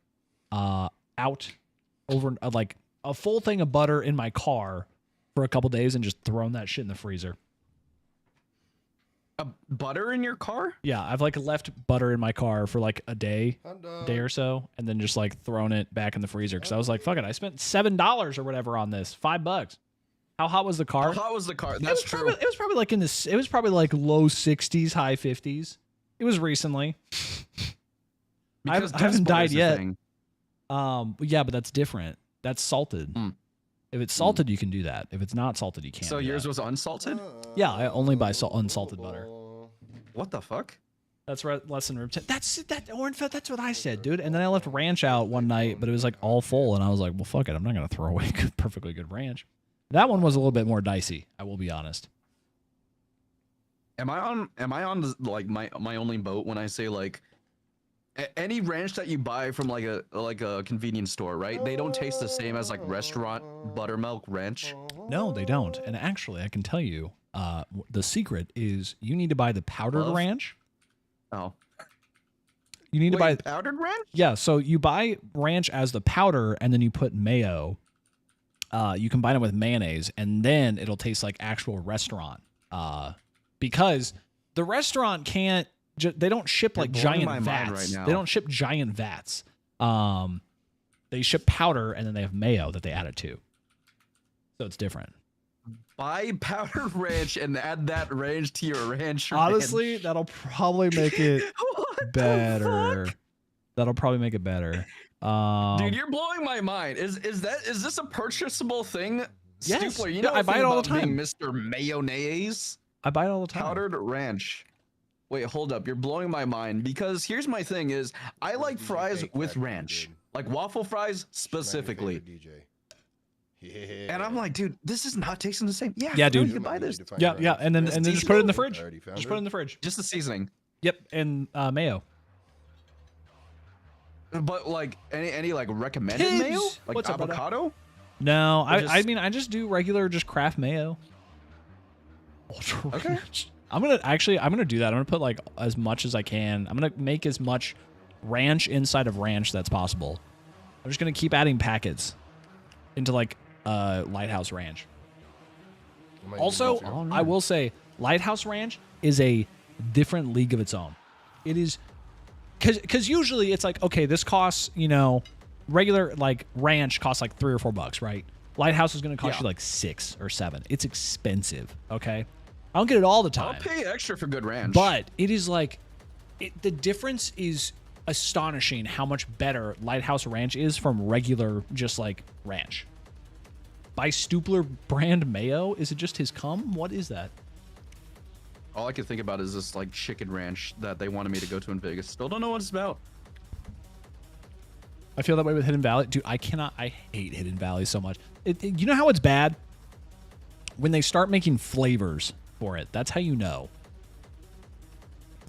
out over like a full thing of butter in my car for a couple days and just thrown that shit in the freezer. Butter in your car? Yeah, I've like left butter in my car for like a day or so, and then just like thrown it back in the freezer because I was like, "Fuck it!" I spent $7 or whatever on this. $5. How hot was the car? How hot was the car? That's true. It was probably like It was probably like low 60s, high 50s. It was recently. I haven't died yet. Yeah, but that's different. That's salted. If it's salted, you can do that. If it's not salted, you can't. So yours was unsalted? Yeah, I only buy unsalted butter. What the fuck? That's less than room 10. That's what I said, dude. And then I left ranch out one night, but it was like all full, and I was like, well, fuck it. I'm not gonna throw away perfectly good ranch. That one was a little bit more dicey. I will be honest. Am I on like my only boat when I say like any ranch that you buy from like a convenience store, right? They don't taste the same as like restaurant buttermilk ranch. No, they don't. And actually, I can tell you, the secret is you need to buy the powdered ranch. Oh. You need to buy powdered ranch? Yeah, so you buy ranch as the powder, and then you put mayo. You combine it with mayonnaise, and then it'll taste like actual restaurant. Because the restaurant can't. They don't ship like giant vats. Right now. They don't ship giant vats. They ship powder and then they have mayo that they add it to. So it's different. Buy powdered ranch and add that ranch to your ranch. Honestly, that'll probably make it better. That'll probably make it better. Dude, you're blowing my mind. Is this a purchasable thing? Yes. Stupler, you know I buy it all the time. Mr. Mayonnaise. I buy it all the time. Powdered ranch. Wait, hold up. You're blowing my mind because here's my thing is I like fries with ranch. Like waffle fries specifically. Yeah. And I'm like, dude, this is not tasting the same. Yeah, dude. You can buy this. Yeah, and then just put it in the fridge. Just put it in the fridge. Just the seasoning. Yep, and mayo. But like any like recommended mayo? Like what's avocado? No, I mean I just do regular just Kraft mayo. Ultra ranch. I'm gonna do that. I'm gonna put like as much as I can. I'm gonna make as much ranch inside of ranch that's possible. I'm just gonna keep adding packets into like Lighthouse Ranch. Also, I will say Lighthouse Ranch is a different league of its own. It is because usually it's like, okay, this costs, regular like ranch costs like $3 or $4, right? Lighthouse is gonna cost you like $6 or $7. It's expensive. Okay. I don't get it all the time. I'll pay extra for good ranch. But it is like, the difference is astonishing how much better Lighthouse Ranch is from regular, just like ranch. By Stupler brand mayo? Is it just his cum? What is that? All I can think about is this like chicken ranch that they wanted me to go to in Vegas. Still don't know what it's about. I feel that way with Hidden Valley. Dude, I hate Hidden Valley so much. You know how it's bad? When they start making flavors for it. That's how you know.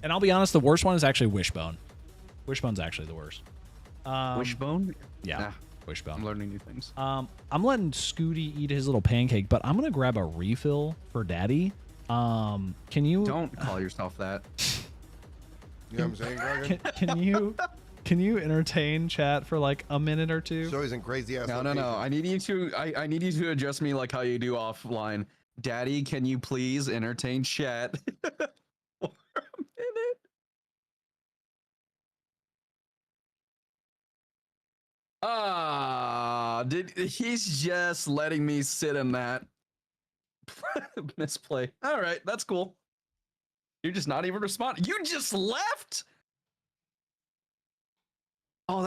And I'll be honest, the worst one is actually Wishbone. Wishbone's actually the worst. Wishbone? Yeah, nah, Wishbone. I'm learning new things. I'm letting Skooty eat his little pancake, but I'm gonna grab a refill for Daddy. Can you... Don't call yourself that. You know what I'm saying, Gargan? Can you entertain chat for like a minute or two? So he's in crazy ass. No. I need you to address me like how you do offline. Daddy, can you please entertain chat for a minute? He's just letting me sit in that misplay. All right, that's cool. You're just not even responding. You just left? Oh,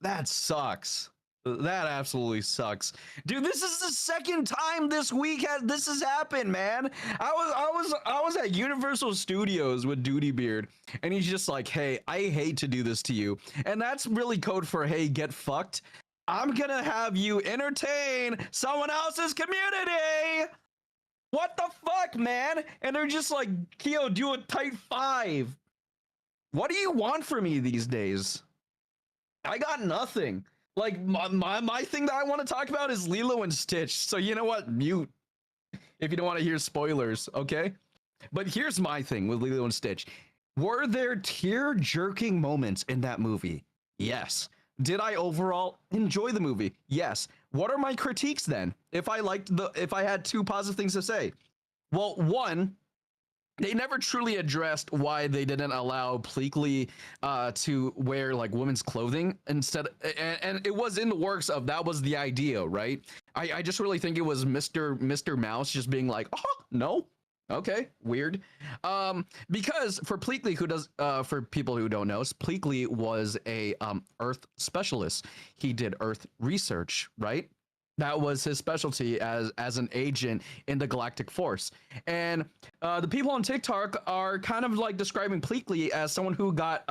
that sucks. That absolutely sucks, dude. This is the second time this week this has happened, man. I was at Universal Studios with Duty Beard, and he's just like, "Hey, I hate to do this to you," and that's really code for "Hey, get fucked." I'm gonna have you entertain someone else's community. What the fuck, man? And they're just like, "Keo, do a tight 5." What do you want from me these days? I got nothing. Like, my thing that I want to talk about is Lilo and Stitch. So you know what? Mute if you don't want to hear spoilers, okay? But here's my thing with Lilo and Stitch. Were there tear-jerking moments in that movie? Yes. Did I overall enjoy the movie? Yes. What are my critiques then? If I had 2 positive things to say. Well, one, they never truly addressed why they didn't allow Pleakley to wear like women's clothing instead, and it was in the works of that was the idea, right? I just really think it was Mr. Mouse just being like, oh no, okay, weird. Because for Pleakley, who does for people who don't know, Pleakley was a Earth specialist. He did Earth research, right? That was his specialty as an agent in the Galactic Force. And the people on TikTok are kind of like describing Pleakley as someone who got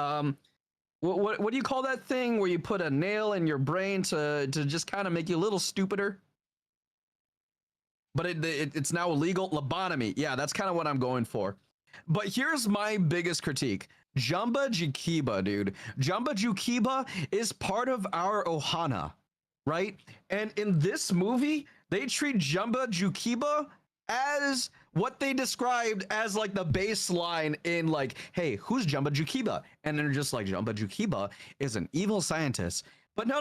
what do you call that thing where you put a nail in your brain to just kind of make you a little stupider? But it's now illegal. Lobotomy. Yeah, that's kind of what I'm going for. But here's my biggest critique. Jumba Jookiba, dude. Jumba Jookiba is part of our Ohana. Right? And in this movie, they treat Jumba Jookiba as what they described as like the baseline in like, hey, who's Jumba Jookiba? And they're just like, Jumba Jookiba is an evil scientist. But no.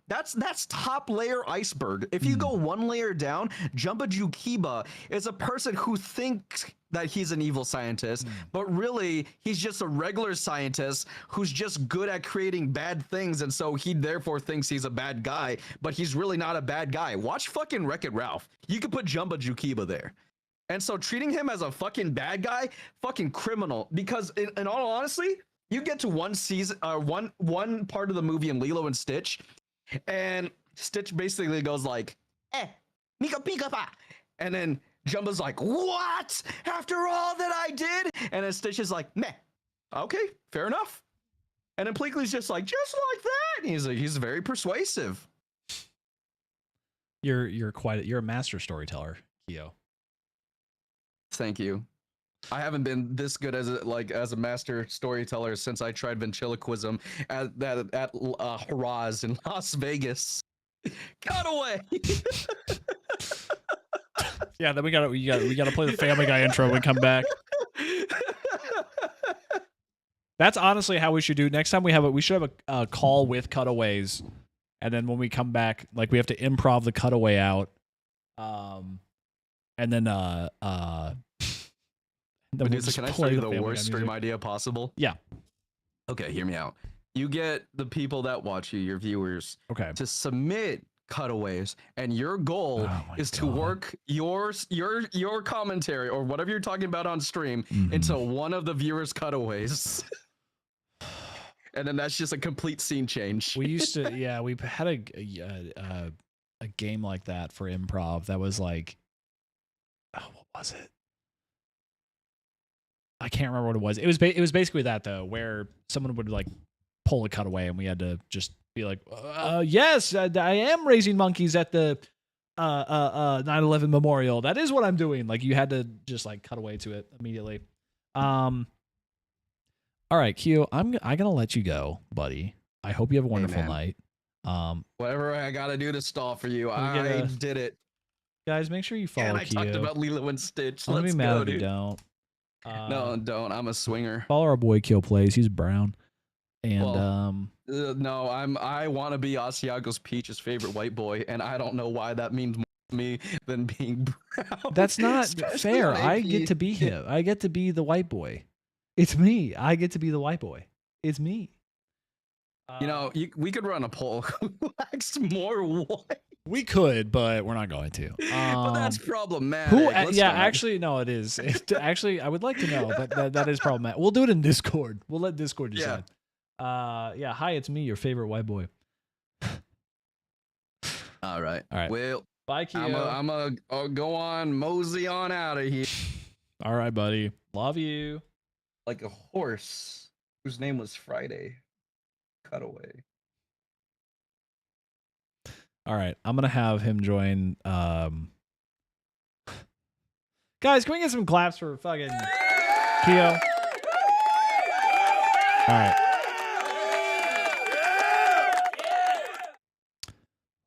That's top layer iceberg. If you go 1 layer down, Jumba Jookiba is a person who thinks that he's an evil scientist, but really he's just a regular scientist who's just good at creating bad things, and so he therefore thinks he's a bad guy, but he's really not a bad guy. Watch fucking Wreck-It Ralph. You could put Jumba Jookiba there. And so treating him as a fucking bad guy, fucking criminal, because in all honesty, you get to one season, one part of the movie in Lilo and Stitch, and Stitch basically goes like, Mika Pika Pa, and then Jumba's like, what? After all that I did? And then Stitch is like, meh. Okay, fair enough. And then Pleakley's just like that. And he's very persuasive. You're a master storyteller, Keo. Thank you. I haven't been this good as a master storyteller since I tried ventriloquism at Haraz in Las Vegas. Cut away. Yeah, then we gotta play the Family Guy intro when we come back. That's honestly how we should do. Next time we should have a call with cutaways, and then when we come back, like we have to improv the cutaway out, and then Medusa, can I tell you the worst stream idea possible? Yeah. Okay, hear me out. You get the people that watch you, your viewers, to submit cutaways, and your goal is to work your commentary or whatever you're talking about on stream into one of the viewers' cutaways. And then that's just a complete scene change. We used to, yeah, we had a game like that for improv that was like, what was it? I can't remember what it was. It was basically that though, where someone would like pull a cutaway, and we had to just be like, yes, I am raising monkeys at the 9/11 memorial. That is what I'm doing. Like you had to just like cut away to it immediately. All right, Q, I'm gonna let you go, buddy. I hope you have a wonderful night. Whatever I gotta do to stall for you, I did it. Guys, make sure you follow. And I talked about Lilo and Stitch. Let's be mad if you don't. No, don't. I'm a swinger. Follow our boy Kyo Plays. He's brown. And no, I want to be Asiago's Peach's favorite white boy, and I don't know why that means more to me than being brown. That's not fair. I get to be him. I get to be the white boy. It's me. I get to be the white boy. It's me. You know, we could run a poll. Who likes more white? We could, but we're not going to. But that's problematic. Actually, no, it is. Actually, I would like to know, but that is problematic. We'll do it in Discord. We'll let Discord decide. Hi, it's me, your favorite white boy. All right. All right. Well, bye, Keo. I'll go on, mosey on out of here. All right, buddy. Love you. Like a horse whose name was Friday. Cutaway. All right, I'm gonna have him join. Guys, can we get some claps for fucking Keo? All right.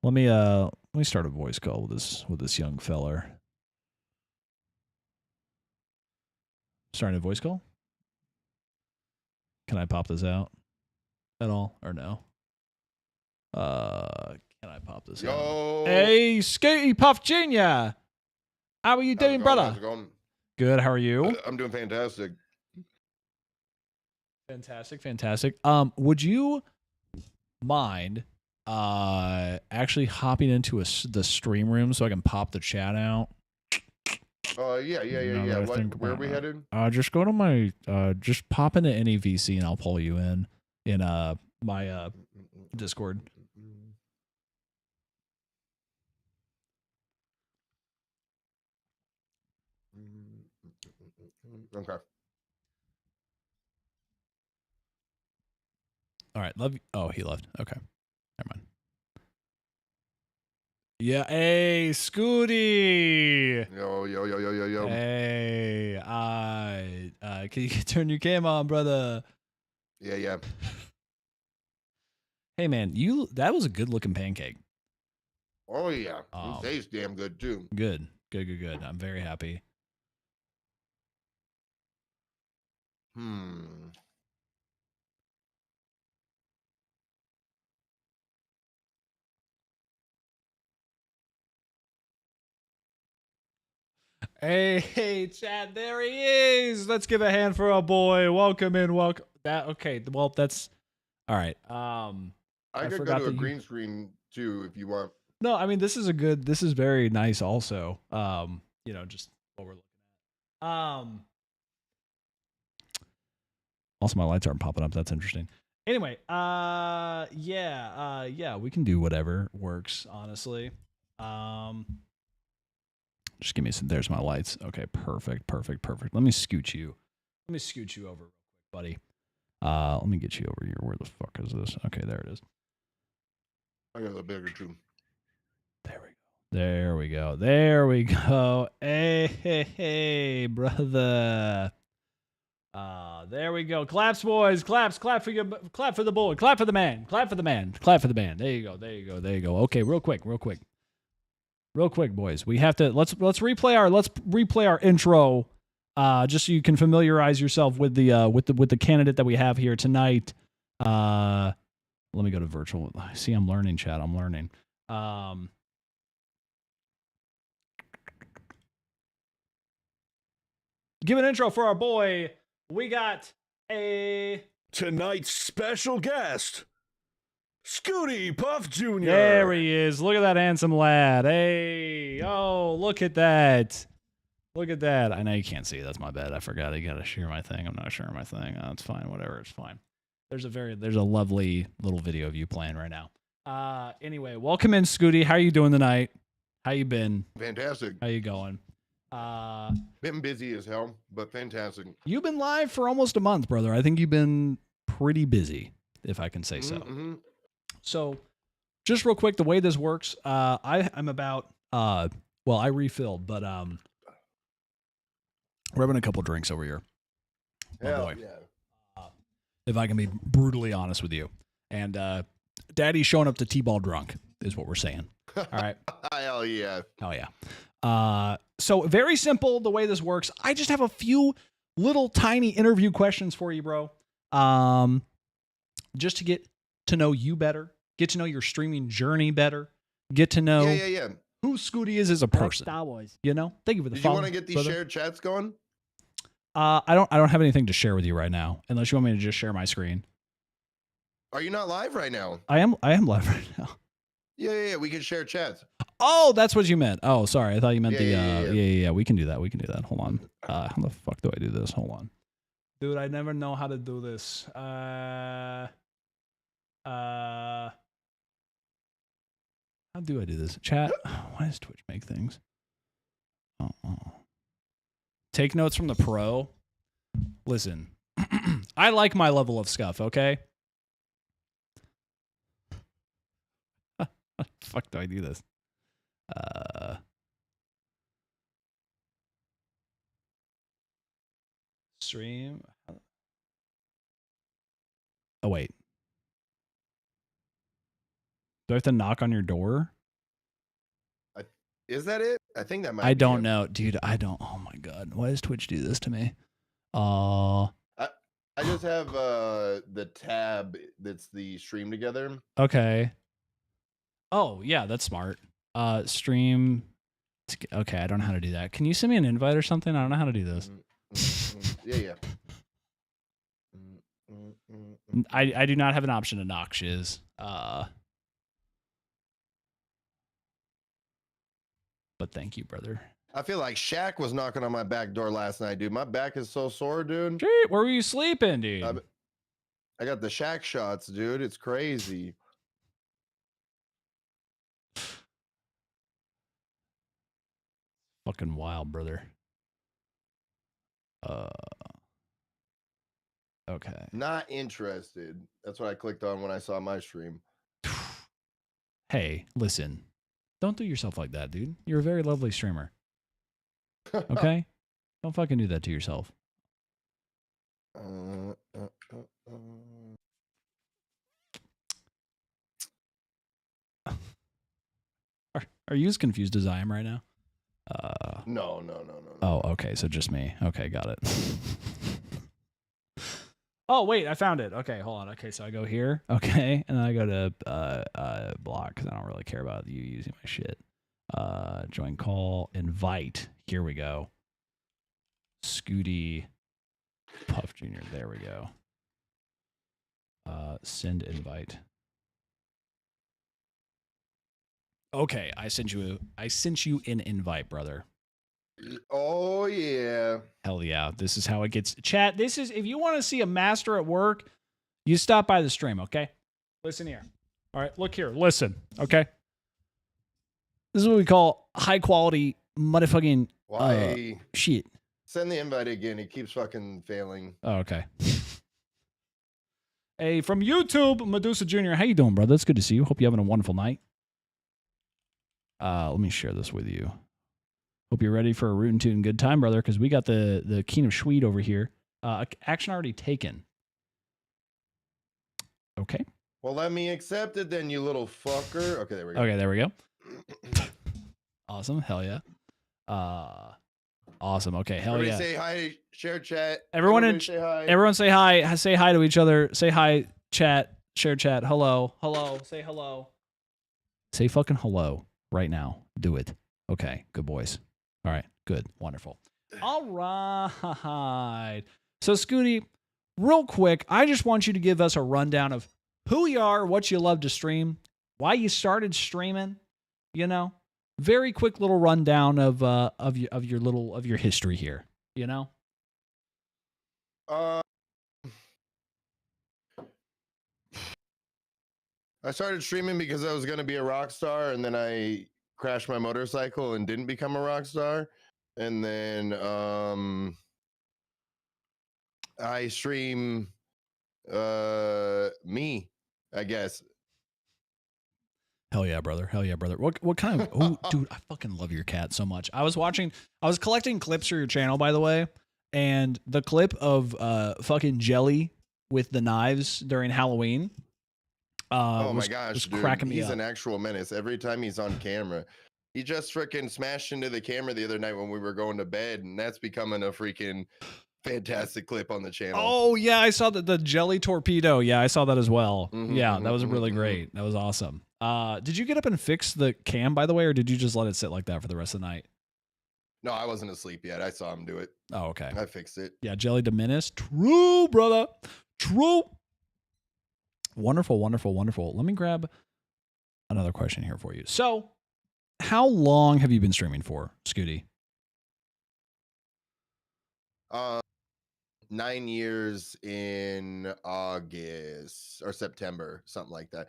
Let me start a voice call with this young feller. Starting a voice call? Can I pop this out at all or no? Can I pop this out? Hey, Skooty Puff Jr. How are you doing, brother? How's it going? Good. How are you? I'm doing fantastic. Fantastic. Would you mind actually hopping into the stream room so I can pop the chat out? Yeah. Where are we headed? Just go to my just pop into any VC and I'll pull you in my Discord. Okay. All right, love you. Oh, he left. Okay. Never mind. Yeah, hey, Skooty. Yo. Hey, can you turn your cam on, brother? Yeah. Hey, man, that was a good looking pancake. Oh yeah. It tastes damn good too. Good. I'm very happy. Hey, Chad, there he is. Let's give a hand for our boy. Welcome in. Okay, well, that's all right. I could go to a green screen too if you want. No, I mean this is very nice also. Just what we're looking at. Also my lights aren't popping up. That's interesting. Anyway, yeah, we can do whatever works, honestly. Just give me some. There's my lights. Okay, perfect. Let me scoot you over real quick, buddy. Let me get you over here. Where the fuck is this? Okay, there it is. I got a bigger too. There we go. Hey, brother. There we go. Claps, boys. Clap for the boy. Clap for the man. Clap for the man. There you go. Okay, real quick, boys. We have to let's replay our intro, just so you can familiarize yourself with the candidate that we have here tonight. Let me go to virtual. See, I'm learning, chat. I'm learning. Give an intro for our boy. We got tonight's special guest, Skooty Puff Jr. There he is. Look at that handsome lad. Hey, oh, look at that. I know you can't see. That's my bad. I forgot. I gotta share my thing. I'm not sharing my thing. Oh, it's fine. Whatever. It's fine. There's a lovely little video of you playing right now. Anyway, welcome in, Skooty. How are you doing tonight? How you been? Fantastic. How you going? Been busy as hell, but fantastic. You've been live for almost a month, brother. I think you've been pretty busy, if I can say so. Mm-hmm. So, just real quick, the way this works, I'm about I refilled, but we're having a couple drinks over here. Hell boy. Yeah. If I can be brutally honest with you, and Daddy's showing up to T-ball drunk is what we're saying. All right. Hell yeah. So very simple the way this works. I just have a few little tiny interview questions for you, bro. Just to get to know you better, get to know your streaming journey better, get to know who Skooty is as a person. Star Wars. You know? Thank you for the Did follow. you want to get these brother. shared chats going? I don't have anything to share with you right now, unless you want me to just share my screen. Are you not live right now? I am live right now. Yeah. We can share chats. Oh, that's what you meant. Oh, sorry. I thought you meant Yeah. We can do that. Hold on. How the fuck do I do this? Hold on. Dude, I never know how to do this. How How do I do this? Chat, why does Twitch make things? Take notes from the pro. Listen, I like my level of scuff, okay? How the fuck do I do this? Stream. Oh, wait. Do I have to knock on your door? Is that it? I think that might. I don't know, dude. I don't. Oh my god, why does Twitch do this to me? I just have the tab that's the stream together. Okay. Oh yeah, that's smart. Stream. Okay, I don't know how to do that. Can you send me an invite or something? I don't know how to do this. Yeah. I do not have an option to knock shiz. But thank you, brother. I feel like Shaq was knocking on my back door last night, dude. My back is so sore, dude. Gee, where were you sleeping, dude? I got the Shaq shots, dude. It's crazy. Fucking wild, brother. Okay. Not interested. That's what I clicked on when I saw my stream. Hey, listen. Don't do yourself like that, dude. You're a very lovely streamer. Okay? Don't fucking do that to yourself. Are you as confused as I am right now? No. Oh, okay. So just me. Okay, got it. Oh, wait, I found it. Okay, hold on. Okay, so I go here. Okay, and then I go to block because I don't really care about you using my shit. Join call, invite. Here we go. Skooty Puff Jr. There we go. Send invite. Okay, I sent you an invite, brother. Oh yeah. Hell yeah. This is how it gets. Chat, this is, if you want to see a master at work, you stop by the stream, okay? Listen here. All right, look here. Listen, okay? This is what we call high quality motherfucking shit. Send the invite again. It keeps fucking failing. Oh, okay. Hey, from YouTube, Medusa Jr. How you doing, brother? It's good to see you. Hope you're having a wonderful night. Let me share this with you. Hope you're ready for a rootin' tootin' good time, brother, because we got the King of Schweed over here. Action already taken. Okay. Well, let me accept it then, you little fucker. Okay, there we go. Okay, there we go. Awesome. Hell yeah. Awesome. Okay, hell Everybody yeah. say hi, share chat. Everyone say hi. Everyone say hi. Say hi to each other. Say hi, chat, share chat. Hello. Hello. Say hello. Say fucking hello right now. Do it. Okay, good boys. All right, good, wonderful. All right. So, Skooty, real quick, I just want you to give us a rundown of who you are, what you love to stream, why you started streaming. You know, very quick little rundown of your history here. You know. I started streaming because I was gonna be a rock star, and then I crashed my motorcycle and didn't become a rock star. And then I stream me, I guess. Hell yeah, brother. Hell yeah, brother. What kind of oh dude, I fucking love your cat so much. I was collecting clips for your channel, by the way, and the clip of fucking Jelly with the knives during Halloween. Oh my gosh, was dude. cracking me He's up. an actual menace. Every time he's on camera. He just freaking smashed into the camera the other night when we were going to bed, and that's becoming a freaking fantastic clip on the channel. Oh yeah, I saw the Jelly torpedo. Yeah, I saw that as well. Yeah, that was really great. That was awesome. Did you get up and fix the cam, by the way, or did you just let it sit like that for the rest of the night? No, I wasn't asleep yet. I saw him do it. Oh, okay. I fixed it. Yeah, Jelly diminished. True, brother. True. Wonderful, wonderful, wonderful. Let me grab another question here for you. So, how long have you been streaming for, Skooty? 9 years in August or September, something like that.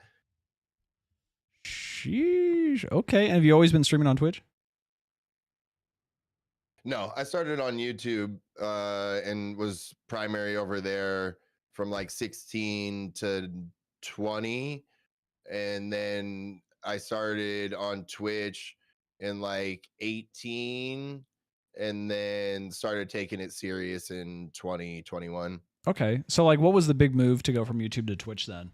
Sheesh. Okay. And have you always been streaming on Twitch? No, I started on YouTube and was primary over there from like 16 to 20. And then I started on Twitch in like 18 and then started taking it serious in 2021. Okay. So like what was the big move to go from YouTube to Twitch then?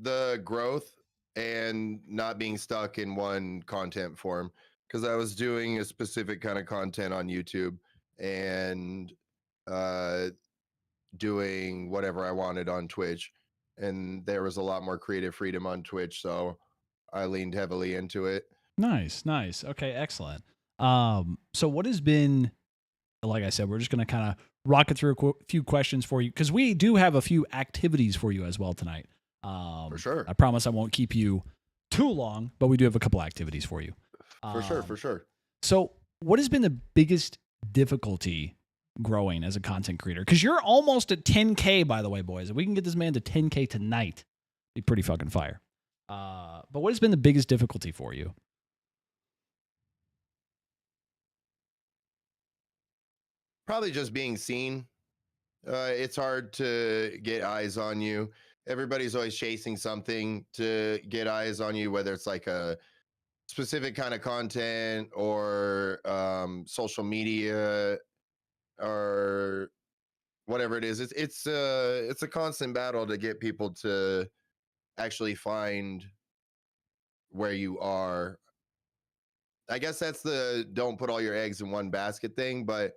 The growth and not being stuck in one content form, because I was doing a specific kind of content on YouTube and doing whatever I wanted on Twitch, and there was a lot more creative freedom on Twitch, so I leaned heavily into it. Nice. Okay, excellent. So what has been, like I said, we're just going to kind of rocket through a few questions for you because we do have a few activities for you as well tonight. For sure. I promise I won't keep you too long, but we do have a couple activities for you. For sure. So what has been the biggest difficulty growing as a content creator? Because you're almost at 10K, by the way, boys. If we can get this man to 10K tonight, be pretty fucking fire. But what has been the biggest difficulty for you? Probably just being seen. It's hard to get eyes on you. Everybody's always chasing something to get eyes on you, whether it's like a specific kind of content or social media or whatever it is. It's a constant battle to get people to actually find where you are. I guess that's the don't put all your eggs in one basket thing, but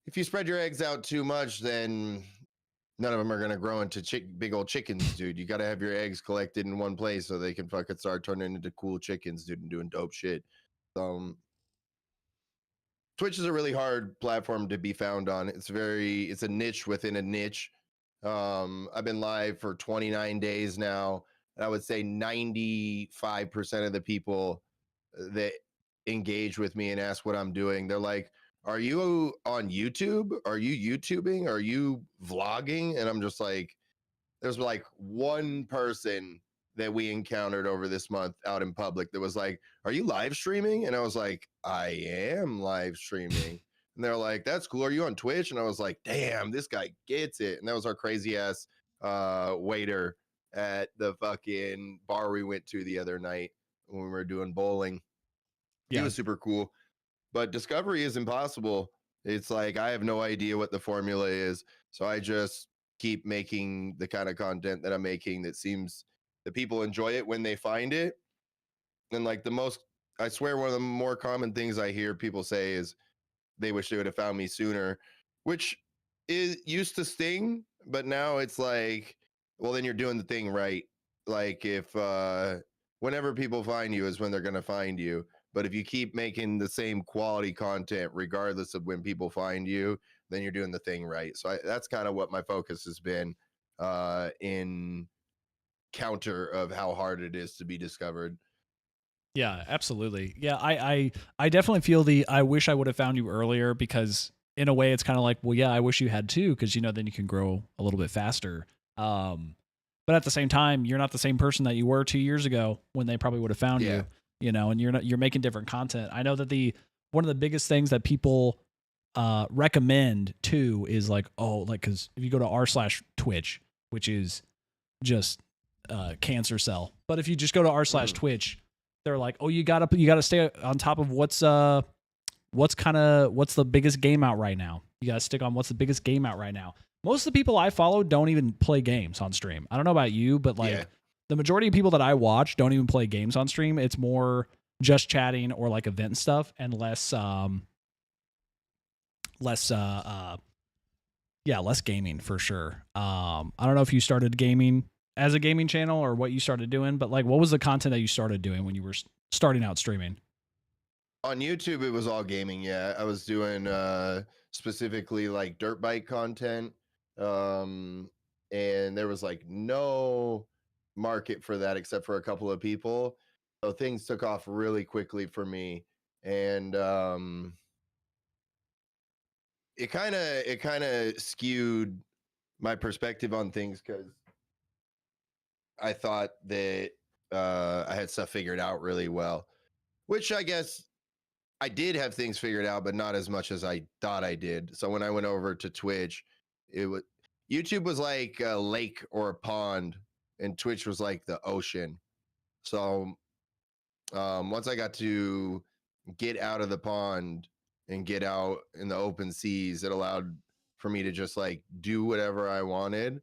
if you spread your eggs out too much, then none of them are going to grow into big old chickens, dude. You got to have your eggs collected in one place so they can fucking start turning into cool chickens, dude, and doing dope shit. Twitch is a really hard platform to be found on. It's a niche within a niche. I've been live for 29 days now. And I would say 95% of the people that engage with me and ask what I'm doing, they're like, are you on YouTube? Are you YouTubing? Are you vlogging? And I'm just like, there's like one person that we encountered over this month out in public that was like, are you live streaming? And I was like, I am live streaming. And they're like, that's cool. Are you on Twitch? And I was like, damn, this guy gets it. And that was our crazy ass waiter at the fucking bar we went to the other night when we were doing bowling. He was super cool. But discovery is impossible. It's like I have no idea what the formula is. So I just keep making the kind of content that I'm making that seems that people enjoy it when they find it. And like I swear one of the more common things I hear people say is they wish they would have found me sooner, which used to sting, but now it's like, well, then you're doing the thing right. Like if whenever people find you is when they're going to find you. But if you keep making the same quality content, regardless of when people find you, then you're doing the thing right. So that's kind of what my focus has been in counter of how hard it is to be discovered. Yeah, absolutely. Yeah, I definitely feel I wish I would have found you earlier because in a way it's kind of like, well, yeah, I wish you had too because, then you can grow a little bit faster. But at the same time, you're not the same person that you were 2 years ago when they probably would have found you. And you're making different content. I know that one of the biggest things that people recommend too is like, because if you go to r/Twitch, which is just cancer cell, but if you just go to r/Twitch, they're like, oh, you gotta stay on top of what's the biggest game out right now. You gotta stick on what's the biggest game out right now. Most of the people I follow don't even play games on stream. I don't know about you, but the majority of people that I watch don't even play games on stream. It's more just chatting or like event stuff and less gaming for sure. I don't know if you started gaming as a gaming channel or what you started doing, but like what was the content that you started doing when you were starting out streaming? On YouTube, it was all gaming. Yeah, I was doing specifically like dirt bike content. And there was like no market for that except for a couple of people, so things took off really quickly for me. And it kind of skewed my perspective on things because I thought that I had stuff figured out really well, which I guess I did have things figured out, but not as much as I thought I did. So when I went over to Twitch, it was YouTube was like a lake or a pond, and Twitch was like the ocean. So once I got to get out of the pond and get out in the open seas, it allowed for me to just like do whatever I wanted.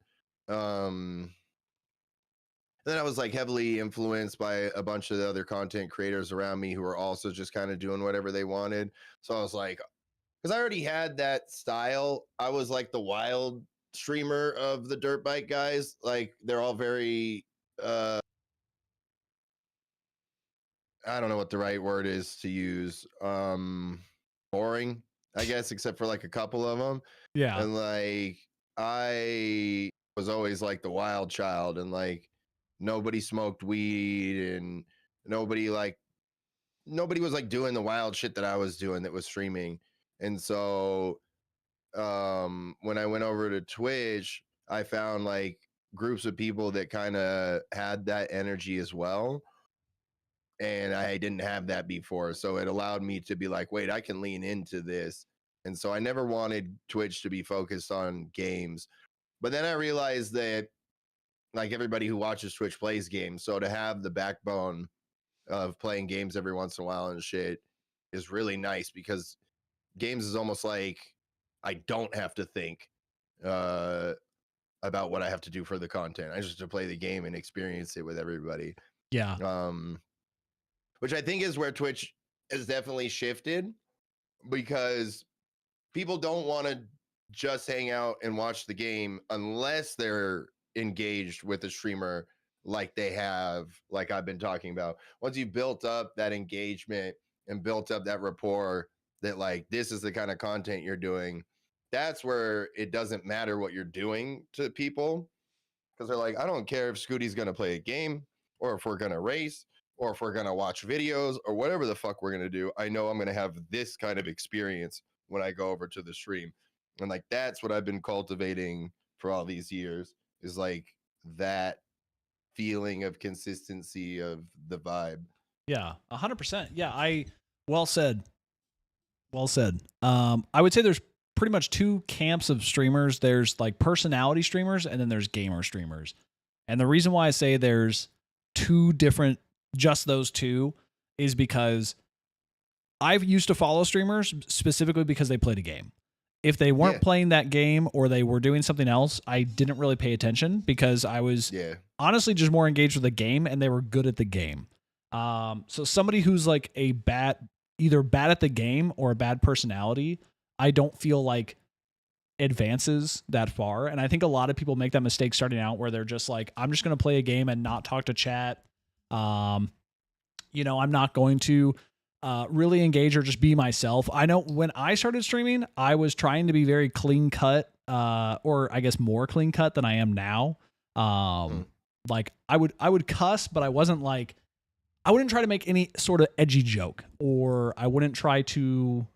Then I was like heavily influenced by a bunch of the other content creators around me who were also just kind of doing whatever they wanted. So I was like, because I already had that style. I was like the wild streamer of the dirt bike guys. Like they're all very I don't know what the right word is to use. Boring, I guess, except for like a couple of them. Yeah. And like I was always like the wild child, and like nobody smoked weed, and nobody was like doing the wild shit that I was doing that was streaming. And so when I went over to Twitch, I found like groups of people that kind of had that energy as well, and I didn't have that before. So it allowed me to be like, wait, I can lean into this. And so I never wanted Twitch to be focused on games. But then I realized that like everybody who watches Twitch plays games. So to have the backbone of playing games every once in a while and shit is really nice, because games is almost like I don't have to think about what I have to do for the content. I just have to play the game and experience it with everybody. Yeah. Which I think is where Twitch has definitely shifted, because people don't want to just hang out and watch the game unless they're engaged with a streamer like they have, like I've been talking about. Once you've built up that engagement and built up that rapport that like this is the kind of content you're doing, that's where it doesn't matter what you're doing to people, because they're like, I don't care if Scooty's going to play a game or if we're going to race or if we're going to watch videos or whatever the fuck we're going to do. I know I'm going to have this kind of experience when I go over to the stream. And like, that's what I've been cultivating for all these years, is like that feeling of consistency of the vibe. Yeah, 100%. Yeah, well said. Well said. I would say there's pretty much two camps of streamers. There's like personality streamers, and then there's gamer streamers. And the reason why I say there's two different, just those two, is because I've used to follow streamers specifically because they played a game. If they weren't playing that game or they were doing something else, I didn't really pay attention, because I was honestly just more engaged with the game and they were good at the game. So somebody who's like either bad at the game or a bad personality, I don't feel like advances that far. And I think a lot of people make that mistake starting out, where they're just like, I'm just going to play a game and not talk to chat. I'm not going to really engage or just be myself. I know when I started streaming, I was trying to be very clean cut, or I guess more clean cut than I am now. Like I would cuss, but I wouldn't try to make any sort of edgy joke, or I wouldn't try to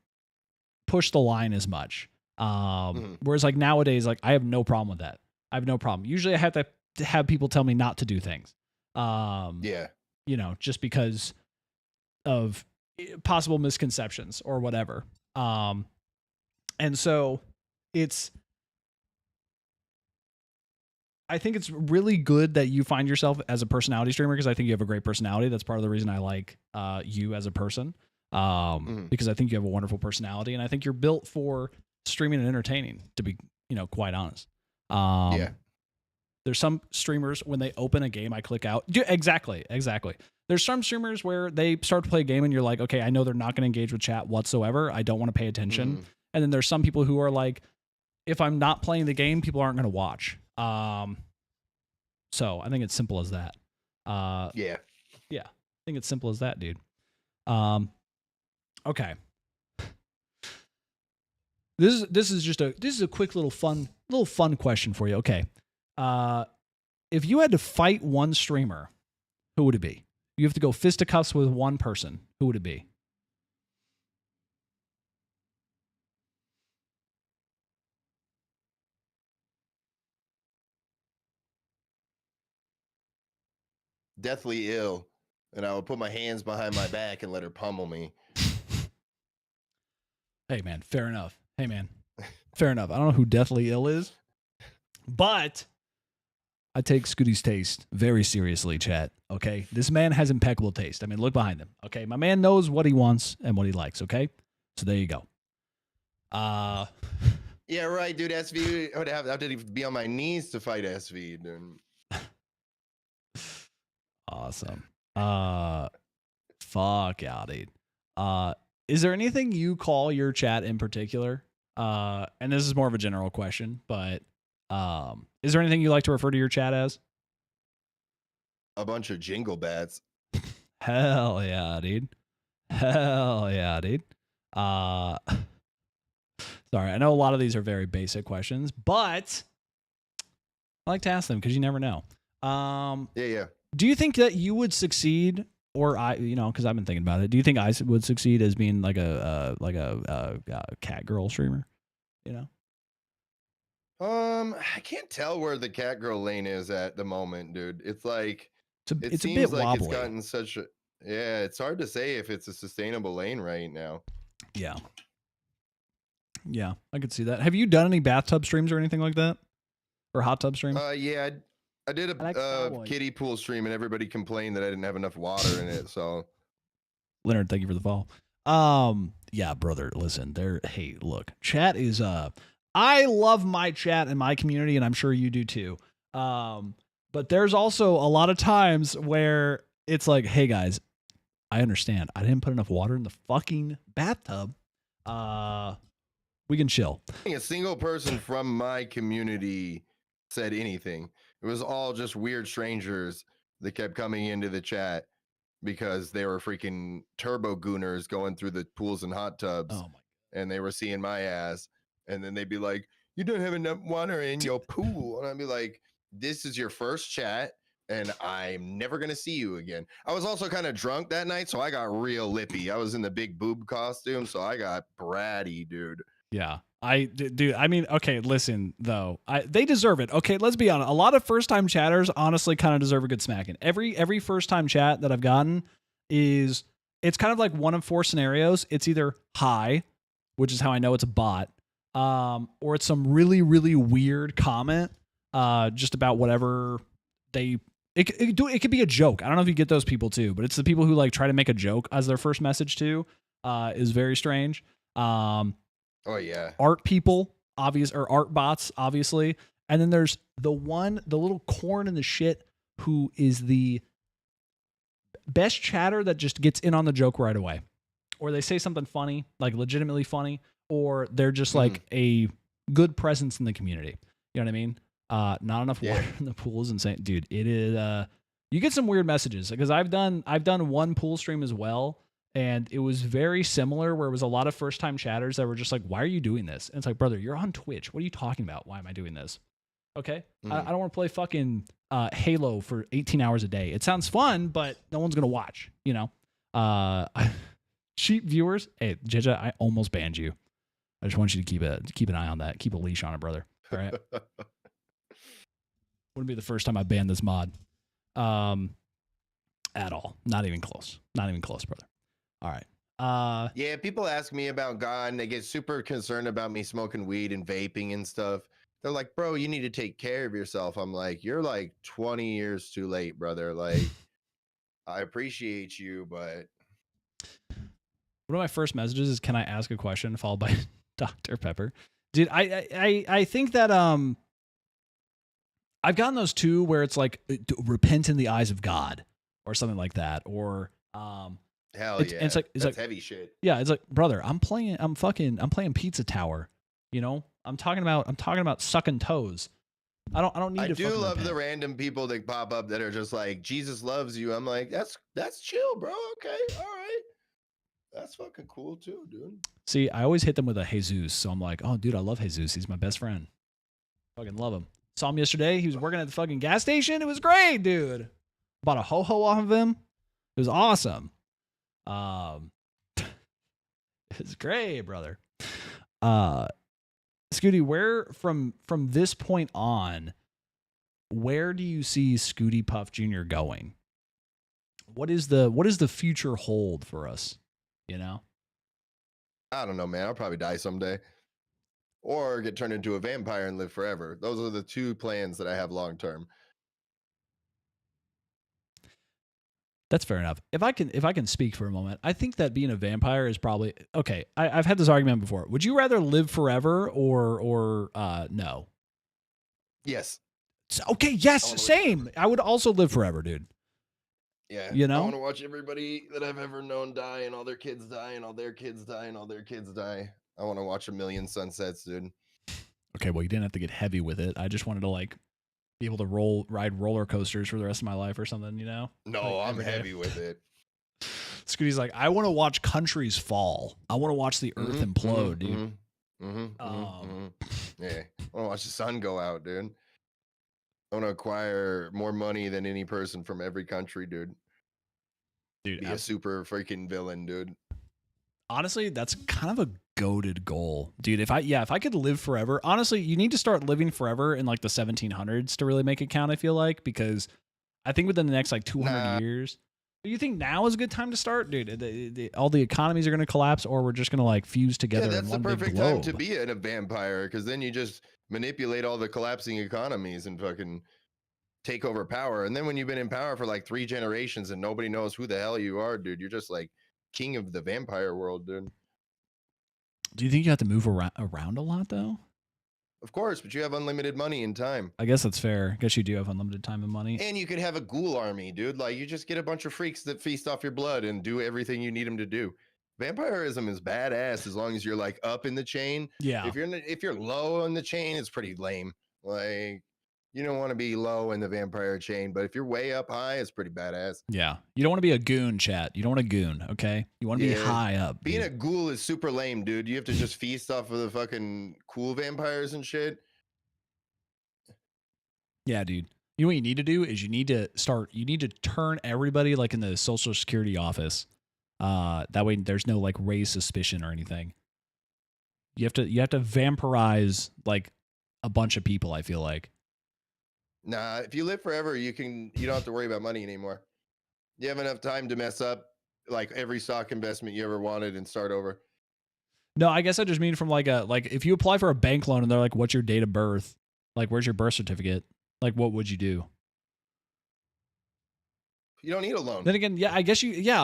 push the line as much. Whereas like nowadays, like I have no problem with that. I have no problem. Usually I have to have people tell me not to do things. Just because of possible misconceptions or whatever. And so I think it's really good that you find yourself as a personality streamer, because I think you have a great personality. That's part of the reason I like you as a person, because I think you have a wonderful personality, and I think you're built for streaming and entertaining, to be quite honest. There's some streamers, when they open a game, I click out. Exactly. There's some streamers where they start to play a game and you're like, okay, I know they're not going to engage with chat whatsoever. I don't want to pay attention. And then there's some people who are like, if I'm not playing the game, people aren't going to watch. So I think it's simple as that. Yeah. I think it's simple as that, dude. Okay. This is a quick little fun question for you. Okay. If you had to fight one streamer, who would it be? You have to go fisticuffs with one person. Who would it be? deathly ill, and I would put my hands behind my back and let her pummel me. Hey, man, fair enough. Hey, man, fair enough. I don't know who deathly ill is, but I take Scooty's taste very seriously, chat. Okay? This man has impeccable taste. I mean, look behind him. Okay? My man knows what he wants and what he likes. Okay? So there you go. Yeah, right, dude. SV, I would have to be on my knees to fight SV, dude. Awesome. Fuck out, dude. Is there anything you call your chat in particular? And this is more of a general question, but is there anything you like to refer to your chat as? A bunch of jingle bats. Hell yeah, dude. Hell yeah, dude. Sorry, I know a lot of these are very basic questions, but I like to ask them because you never know. Yeah. Do you think that you would succeed, or because I've been thinking about it. Do you think I would succeed as being like a cat girl streamer? You know. I can't tell where the cat girl lane is at the moment, dude. It's like it's seems a bit like wobbly. it's gotten such a it's hard to say if it's a sustainable lane right now. Yeah, I could see that. Have you done any bathtub streams or anything like that, or hot tub streams? Yeah, I did a kiddie pool stream, and everybody complained that I didn't have enough water in it. So, Leonard, thank you for the follow. Yeah, brother. Listen, hey, look, chat is I love my chat and my community, and I'm sure you do too. But there's also a lot of times where it's like, hey guys, I understand. I didn't put enough water in the fucking bathtub. We can chill. A single person from my community said anything. It was all just weird strangers that kept coming into the chat because they were freaking turbo gooners going through the pools and hot tubs. Oh my! And they were seeing my ass, and then they'd be like, "You don't have enough water in your pool," and I'd be like, "This is your first chat, and I'm never gonna see you again." I was also kind of drunk that night, so I got real lippy. I was in the big boob costume, so I got bratty, dude. Yeah, dude. I mean, okay, listen though, they deserve it. Okay, let's be honest. A lot of first time chatters honestly kind of deserve a good smacking. Every first time chat that I've gotten it's kind of like one of four scenarios. It's either hi, which is how I know it's a bot, or it's some really really weird comment, just about whatever they. It could be a joke. I don't know if you get those people too, but it's the people who like try to make a joke as their first message too. Is very strange. Oh yeah. Art people, or art bots, obviously. And then there's the little corn in the shit who is the best chatter that just gets in on the joke right away. Or they say something funny, like legitimately funny, or they're just like a good presence in the community. You know what I mean? Not enough water in the pool is insane. Dude, it is you get some weird messages because I've done one pool stream as well. And it was very similar where it was a lot of first time chatters that were just like, why are you doing this? And it's like, brother, you're on Twitch. What are you talking about? Why am I doing this? Okay. I don't want to play fucking Halo for 18 hours a day. It sounds fun, but no one's going to watch, you know? Cheap viewers. Hey, Jeja, I almost banned you. I just want you to keep an eye on that. Keep a leash on it, brother. All right. Wouldn't be the first time I banned this mod. At all. Not even close. Not even close, brother. All right. Yeah, people ask me about God and they get super concerned about me smoking weed and vaping and stuff. They're like, bro, you need to take care of yourself. I'm like, you're like 20 years too late, brother. Like, I appreciate you, but one of my first messages is, can I ask a question, followed by Dr. Pepper. Dude, I think that I've gotten those too where it's like repent in the eyes of God or something like that. Or hell yeah. It's like That's heavy shit. Yeah, it's like, brother, I'm playing Pizza Tower. You know? I'm talking about sucking toes. I don't need to. I do love the random people that pop up that are just like, Jesus loves you. I'm like, that's chill, bro. Okay, all right. That's fucking cool too, dude. See, I always hit them with a Jesus. So I'm like, oh dude, I love Jesus. He's my best friend. Fucking love him. Saw him yesterday. He was working at the fucking gas station. It was great, dude. Bought a ho-ho off of him. It was awesome. It's great, brother. Skooty, where from this point on, where do you see Skooty Puff Jr. going? what is the future hold for us? You know? I don't know, man. I'll probably die someday. Or get turned into a vampire and live forever. Those are the two plans that I have long term. That's fair enough. If I can speak for a moment, I think that being a vampire is probably okay. I've had this argument before. Would you rather live forever or no? Yes. Okay. Yes. Same. I would also live forever, dude. Yeah. You know? I want to watch everybody that I've ever known die, and all their kids die, and all their kids die, and all their kids die. I want to watch a million sunsets, dude. Okay. Well, you didn't have to get heavy with it. I just wanted to like be able to ride roller coasters for the rest of my life or something, you know? No, like, I'm heavy with it. Scooty's like, I want to watch countries fall. I want to watch the earth implode, dude. Yeah. I want to watch the sun go out, dude. I want to acquire more money than any person from every country, dude. Dude, be a super freaking villain, dude. Honestly, that's kind of a goated goal, dude. If I could live forever, honestly, you need to start living forever in like the 1700s to really make it count. I feel like, because I think within the next like 200 years, do you think now is a good time to start, dude? All the economies are going to collapse, or we're just going to like fuse together. Yeah, that's in the one big perfect time globe. to be a vampire, because then you just manipulate all the collapsing economies and fucking take over power. And then when you've been in power for like 3 generations and nobody knows who the hell you are, dude, you're just like king of the vampire world, dude. Do you think you have to move around a lot though? Of course, but you have unlimited money and time. I guess that's fair. I guess you do have unlimited time and money. And you could have a ghoul army, dude. Like, you just get a bunch of freaks that feast off your blood and do everything you need them to do. Vampirism is badass as long as you're like up in the chain. Yeah. If you're low in the chain, it's pretty lame. Like, you don't want to be low in the vampire chain, but if you're way up high, it's pretty badass. Yeah. You don't want to be a goon, chat. You don't want a goon, okay? You want to be high up. Being a ghoul is super lame, dude. You have to just feast off of the fucking cool vampires and shit. Yeah, dude. You know what you need to do is you need to turn everybody like in the Social Security office. That way there's no like race suspicion or anything. You have to vampirize like a bunch of people, I feel like. Nah, if you live forever, you don't have to worry about money anymore. You have enough time to mess up like every stock investment you ever wanted and start over. No, I guess I just mean from like if you apply for a bank loan and they're like, what's your date of birth? Like, where's your birth certificate? Like, what would you do? You don't need a loan. Then again, I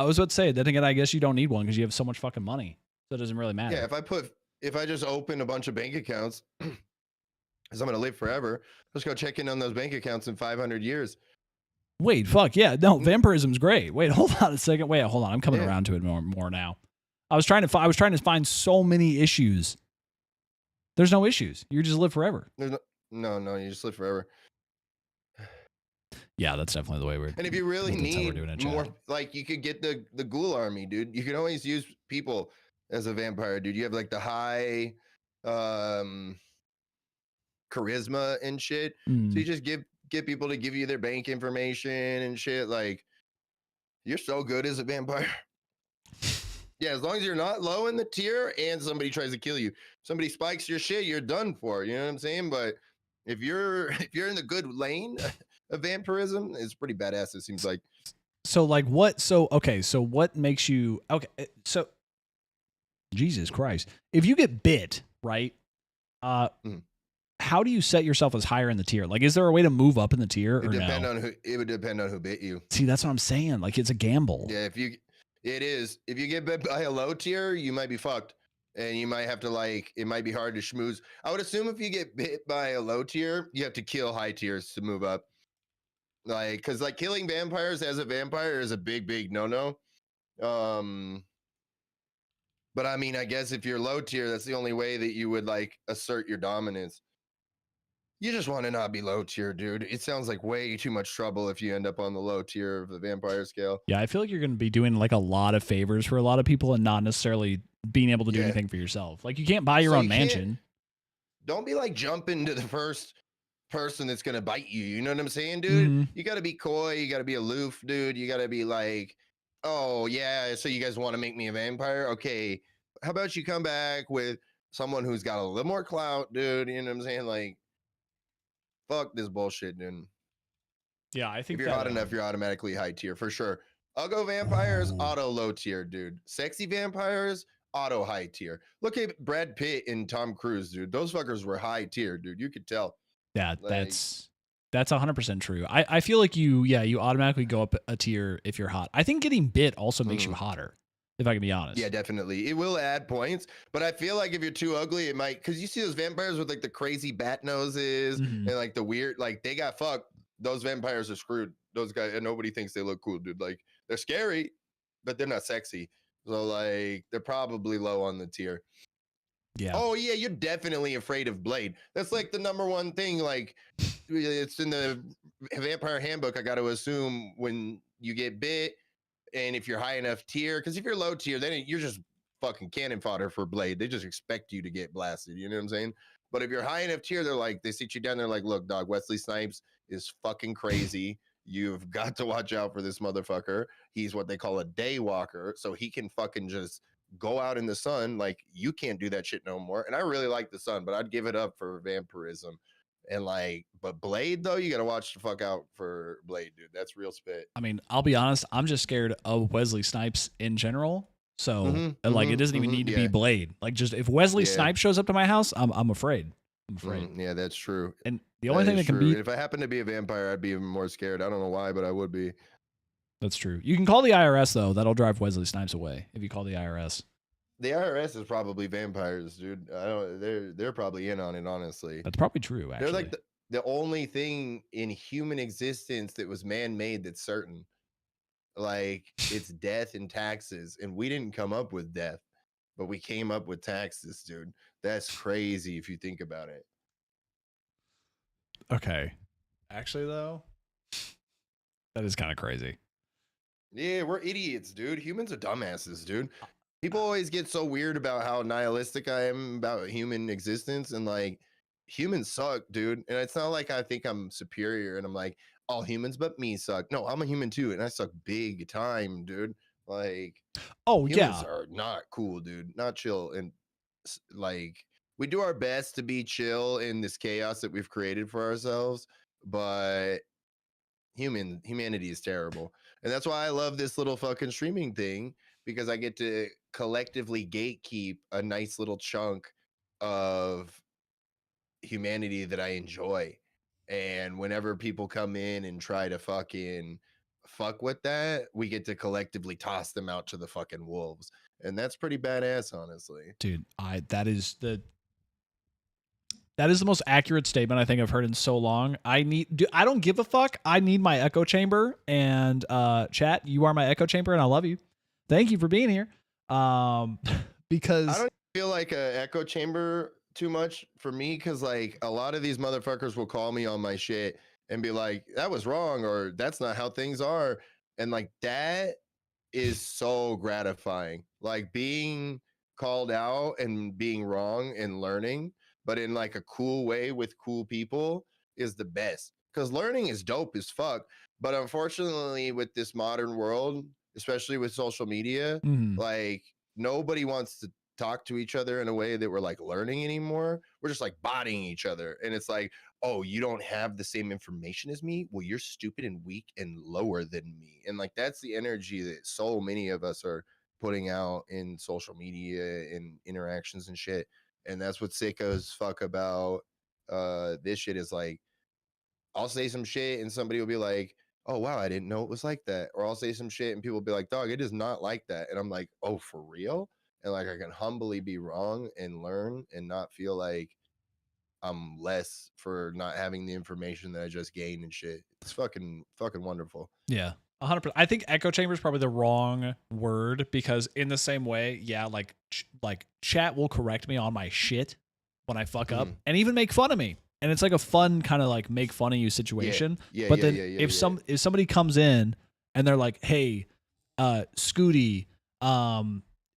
was about to say, then again, I guess you don't need one because you have so much fucking money. So it doesn't really matter. Yeah, if I just open a bunch of bank accounts, because I'm going to live forever, let's go check in on those bank accounts in 500 years. Wait, fuck, yeah. No, vampirism's great. Wait, hold on a second. Wait, hold on. I'm coming around to it more now. I was trying to find so many issues. There's no issues. You just live forever. There's no, you just live forever. Yeah, that's definitely the way we're. And if you really need more, like, you could get the ghoul army, dude. You can always use people as a vampire, dude. You have like the high charisma and shit. So you just get people to give you their bank information and shit. Like, you're so good as a vampire. Yeah, as long as you're not low in the tier and somebody tries to kill you. Somebody spikes your shit, you're done for. You know what I'm saying? But if you're in the good lane of vampirism, it's pretty badass, it seems like. So like what? So what makes you okay? So Jesus Christ, if you get bit, right? How do you set yourself as higher in the tier? Like, is there a way to move up in the tier? Or It would depend on who bit you. See, that's what I'm saying. Like, it's a gamble. Yeah, it is. If you get bit by a low tier, you might be fucked. And you might have to it might be hard to schmooze. I would assume if you get bit by a low tier, you have to kill high tiers to move up. Like, because like killing vampires as a vampire is a big no-no. But I mean, I guess if you're low tier, that's the only way that you would like assert your dominance. You just want to not be low tier, dude. It sounds like way too much trouble if you end up on the low tier of the vampire scale. Yeah, I feel like you're going to be doing like a lot of favors for a lot of people and not necessarily being able to do anything for yourself. Like, you can't buy your own mansion. Don't be like jumping to the first person that's going to bite you. You know what I'm saying, dude? You got to be coy. You got to be aloof, dude. You got to be like, oh, yeah, so you guys want to make me a vampire? Okay, how about you come back with someone who's got a little more clout, dude? You know what I'm saying? Like, fuck this bullshit, dude. Yeah, I think if you're hot enough, you're automatically high tier for sure. Uggo vampires, auto low tier, dude. Sexy vampires, auto high tier. Look at Brad Pitt and Tom Cruise, dude. Those fuckers were high tier, dude. You could tell. Yeah, Like, that's 100% true. I feel like you automatically go up a tier if you're hot. I think getting bit also makes you hotter, if I can be honest. yeah, definitely. It will add points, but I feel like if you're too ugly, it might, because you see those vampires with like the crazy bat noses and like the weird, like they got fucked. Those vampires are screwed. Those guys, and nobody thinks they look cool, dude. Like they're scary, but they're not sexy. So like they're probably low on the tier. Yeah. Oh yeah, you're definitely afraid of Blade. That's like the number one thing. Like it's in the Vampire Handbook. I got to assume when you get bit, and if you're high enough tier, because if you're low tier, then you're just fucking cannon fodder for Blade. They just expect you to get blasted. You know what I'm saying? But if you're high enough tier, they're like, they sit you down. They're like, look, dog, Wesley Snipes is fucking crazy. You've got to watch out for this motherfucker. He's what they call a day walker, so he can fucking just go out in the sun. Like you can't do that shit no more. And I really like the sun, but I'd give it up for vampirism. And like, but Blade though, you gotta watch the fuck out for Blade, dude. That's real spit. I mean, I'll be honest, I'm just scared of Wesley Snipes in general. So like it doesn't even need to be Blade. Like just if Wesley Snipes shows up to my house, I'm afraid. I'm afraid. Yeah, that's true. And the only thing that can beat, if I happen to be a vampire, I'd be even more scared. I don't know why, but I would be. That's true. You can call the IRS though. That'll drive Wesley Snipes away if you call the IRS. The IRS is probably vampires, dude. I don't. They're probably in on it. Honestly, that's probably true. Actually, they're like the only thing in human existence that was man-made that's certain. Like it's death and taxes, and we didn't come up with death, but we came up with taxes, dude. That's crazy if you think about it. Okay, actually though, that is kind of crazy. Yeah, we're idiots, dude. Humans are dumbasses, dude. People always get so weird about how nihilistic I am about human existence, and like humans suck, dude. And it's not like I think I'm superior and I'm like all humans but me suck. No, I'm a human too, and I suck big time, dude. Like, oh humans yeah, are not cool, dude. Not chill, and like we do our best to be chill in this chaos that we've created for ourselves, but humanity is terrible. And that's why I love this little fucking streaming thing, because I get to collectively gatekeep a nice little chunk of humanity that I enjoy. And whenever people come in and try to fucking fuck with that, we get to collectively toss them out to the fucking wolves. And that's pretty badass, honestly. Dude, that is the most accurate statement I think I've heard in so long. I don't give a fuck. I need my echo chamber, and chat, you are my echo chamber, and I love you. Thank you for being here. Because I don't feel like a echo chamber too much for me, because like a lot of these motherfuckers will call me on my shit and be like, that was wrong, or that's not how things are. And like that is so gratifying. Like being called out and being wrong and learning, but in like a cool way with cool people is the best. Because learning is dope as fuck. But unfortunately, with this modern world, especially with social media, like nobody wants to talk to each other in a way that we're like learning anymore. We're just like botting each other. And it's like, oh, you don't have the same information as me? Well, you're stupid and weak and lower than me. And like that's the energy that so many of us are putting out in social media and interactions and shit. And that's what sickos fuck about this shit is like, I'll say some shit and somebody will be like, oh wow, I didn't know it was like that. Or I'll say some shit and people will be like, dog, it is not like that. And I'm like, oh, for real? And like I can humbly be wrong and learn and not feel like I'm less for not having the information that I just gained and shit. It's fucking wonderful. Yeah, 100%. I think echo chamber is probably the wrong word, because in the same way, yeah, like chat will correct me on my shit when I fuck up and even make fun of me. And it's like a fun kind of like make fun of you situation. But then if somebody comes in and they're like, hey, Skooty,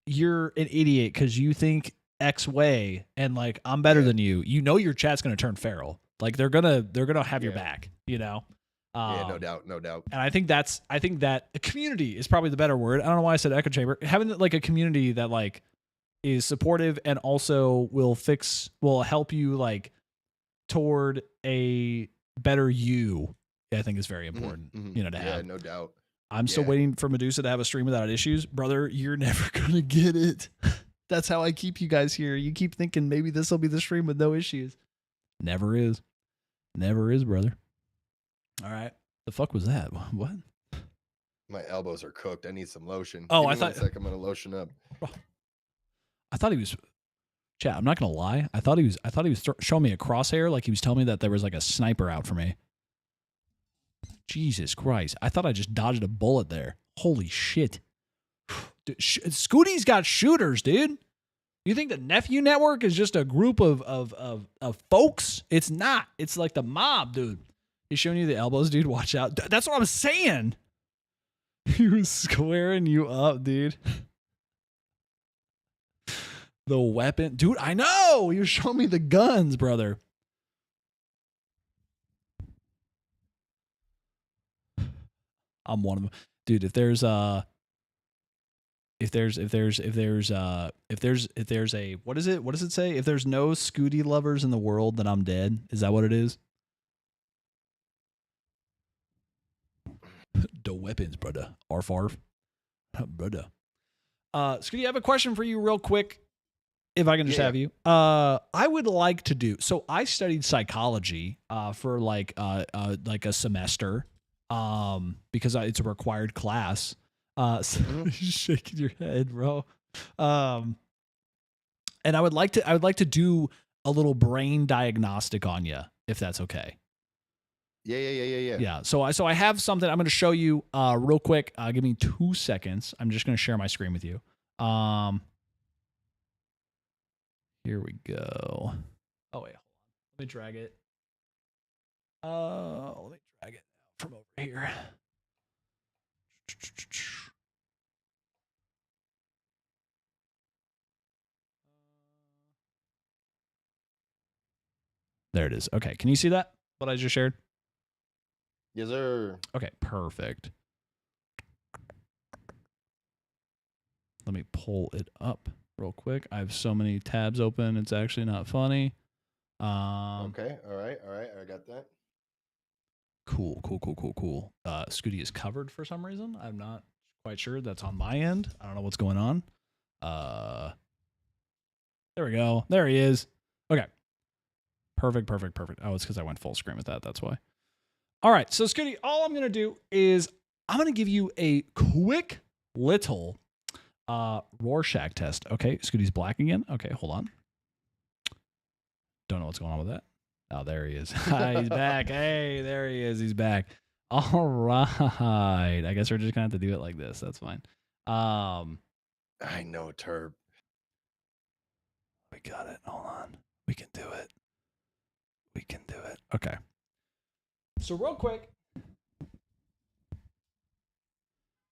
you're an idiot because you think X way, and like I'm better than you. You know your chat's gonna turn feral. Like they're gonna have your back. You know. Yeah, no doubt. And I think that a community is probably the better word. I don't know why I said echo chamber. Having like a community that like is supportive and also will help you like toward a better you, I think is very important. You know, to have. Yeah, no doubt. I'm still waiting for Medusa to have a stream without issues. Brother, you're never going to get it. That's how I keep you guys here. You keep thinking maybe this will be the stream with no issues. Never is. Never is, brother. All right. The fuck was that? What? My elbows are cooked. I need some lotion. Oh, Give me I thought. 1 sec, I'm gonna lotion up. I thought he was. Chat. I'm not gonna lie. I thought he was showing me a crosshair, like he was telling me that there was like a sniper out for me. Jesus Christ! I thought I just dodged a bullet there. Holy shit! Dude, Skooty's got shooters, dude. You think the Nephew Network is just a group of folks? It's not. It's like the mob, dude. He's showing you the elbows, dude. Watch out. That's what I'm saying. He was squaring you up, dude. The weapon. Dude, I know. He was showing me the guns, brother. I'm one of them. Dude, if there's a what is it? What does it say? If there's no Skooty lovers in the world, then I'm dead. Is that what it is? The weapons, brother. Arf arf. Brother. Skooty, I have a question for you real quick. If I can just have you. I would like to do, so I studied psychology for like a semester because it's a required class. So you're shaking your head, bro. And I would like to do a little brain diagnostic on you, if that's okay. Yeah. So I have something I'm going to show you real quick. Give me 2 seconds. I'm just going to share my screen with you. Here we go. Oh wait, hold on. Let me drag it. Let me drag it from over here. There it is. Okay, can you see that? What I just shared? Yes, sir. Okay, perfect. Let me pull it up real quick. I have so many tabs open. It's actually not funny. Okay. All right. I got that. Cool. Skooty is covered for some reason. I'm not quite sure. That's on my end. I don't know what's going on. There we go. There he is. Okay. Perfect. Oh, it's because I went full screen with that. That's why. All right. So Skooty, all I'm going to do is I'm going to give you a quick little Rorschach test. Okay. Skooty's black again. Okay. Hold on. Don't know what's going on with that. Oh, there he is. He's back. Hey, there he is. He's back. All right. I guess we're just going to have to do it like this. That's fine. I know, Turb. We got it. Hold on. We can do it. Okay. So real quick.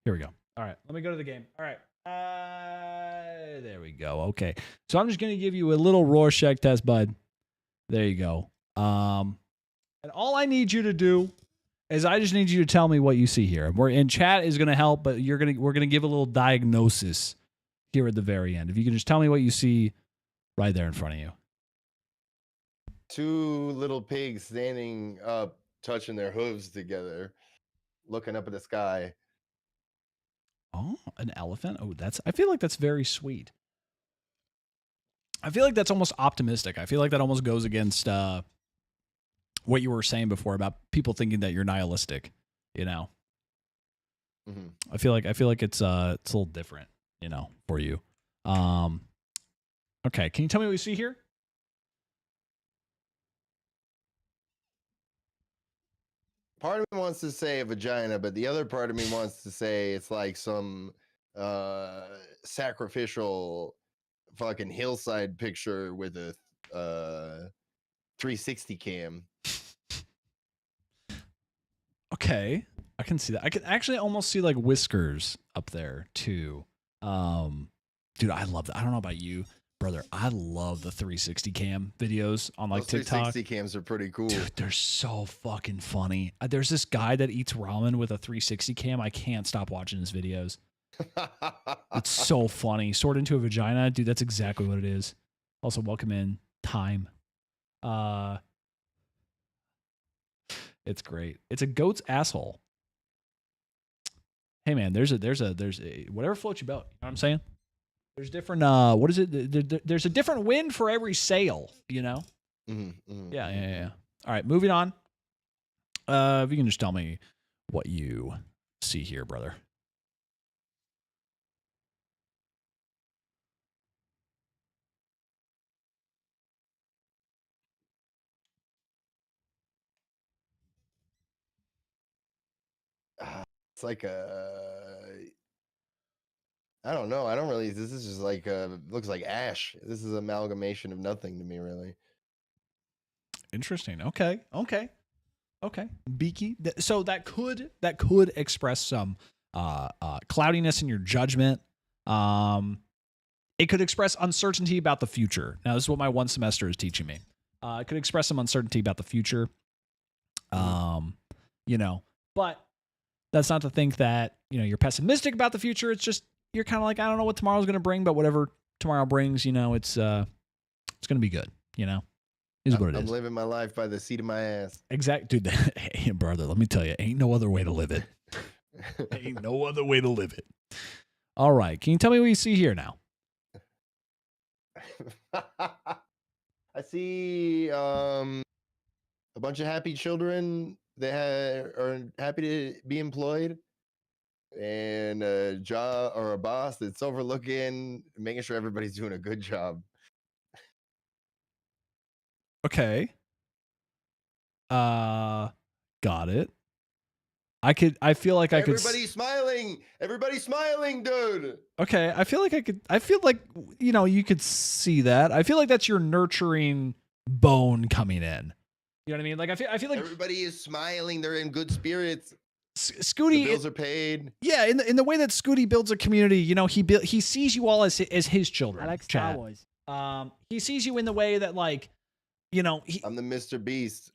Here we go. All right. Let me go to the game. All right. There we go. Okay. So I'm just going to give you a little Rorschach test, bud. There you go. And all I need you to do is I just need you to tell me what you see here. We're in chat is going to help, but we're going to give a little diagnosis here at the very end. If you can just tell me what you see right there in front of you. Two little pigs standing up, touching their hooves together, looking up at the sky. Oh, an elephant. Oh, I feel like that's very sweet. I feel like that's almost optimistic. I feel like that almost goes against what you were saying before about people thinking that you're nihilistic, you know. Mm-hmm. I feel like it's a little different, you know, for you. Okay, can you tell me what you see here? Part of me wants to say a vagina, but the other part of me wants to say it's like some sacrificial fucking hillside picture with a 360 cam. Okay, I can see that. I can actually almost see like whiskers up there too. Dude, I love that. I don't know about you, brother. I love the 360 cam videos on like Those TikTok. 360 cams are pretty cool. Dude, they're so fucking funny. There's this guy that eats ramen with a 360 cam. I can't stop watching his videos. It's so funny. Sort into a vagina. Dude, that's exactly what it is. Also, welcome in Time. It's great. It's a goat's asshole. Hey man, there's a whatever floats your boat. You know what I'm saying? There's different what is it? There's a different wind for every sail, you know? Yeah. All right, moving on. If you can just tell me what you see here, brother. It's like I don't know. I don't really. This is just like looks like ash. This is amalgamation of nothing to me, really. Interesting. Okay. Beaky. So that could express some cloudiness in your judgment. It could express uncertainty about the future. Now, this is what my one semester is teaching me. It could express some uncertainty about the future. You know, but that's not to think that, you know, you're pessimistic about the future. It's just you're kind of like, I don't know what tomorrow's going to bring, but whatever tomorrow brings, you know, it's going to be good, you know. Is what it is. I'm living my life by the seat of my ass. Exact, dude. Hey, brother, let me tell you, ain't no other way to live it. Ain't no other way to live it. All right, can you tell me what you see here now? I see a bunch of happy children that are happy to be employed, and a job or a boss that's overlooking, making sure everybody's doing a good job. Okay. Got it. I feel like I could. Everybody's smiling, dude. Okay, I feel like you know, you could see that. I feel like that's your nurturing bone coming in. You know what I mean? Like I feel like everybody is smiling. They're in good spirits. Scooty, the bills are paid. Yeah, in the way that Scooty builds a community, you know, he sees you all as his children. I like Star Wars. He sees you in the way that, like, you know, I'm the Mr. Beast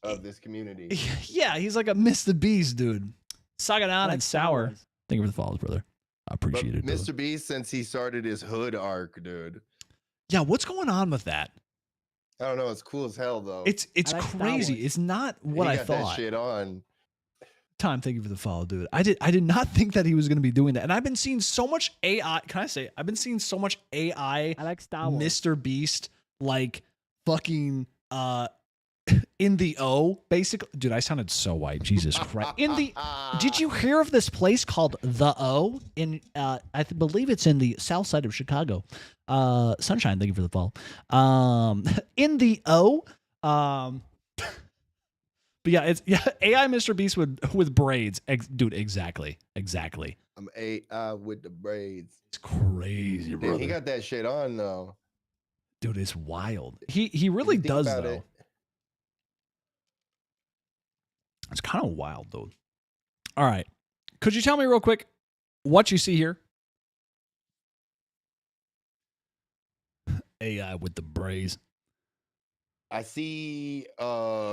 of this community. Yeah, he's like a Mr. Beast, dude. Sagadon and Sour. Thank you for the follows, brother. I appreciate it. Mr. Beast, since he started his hood arc, dude. Yeah, what's going on with that? I don't know. It's cool as hell, though. It's crazy. It's not what I thought. That shit on. Tom, thank you for the follow, dude. I did not think that he was going to be doing that. And I've been seeing so much AI. Can I say, I've been seeing so much AI. I like Star Wars. Mr. Beast, like fucking in the O, basically. Dude, I sounded so white. Jesus Christ. Did you hear of this place called The O? In I believe it's in the south side of Chicago. Sunshine, thank you for the follow. In the O. But yeah, it's AI Mr. Beast with braids. Dude, exactly. I'm AI with the braids. It's crazy, bro. Dude, he got that shit on though. Dude, it's wild. He really does though. It's kind of wild though. All right. Could you tell me real quick what you see here? AI with the braids. I see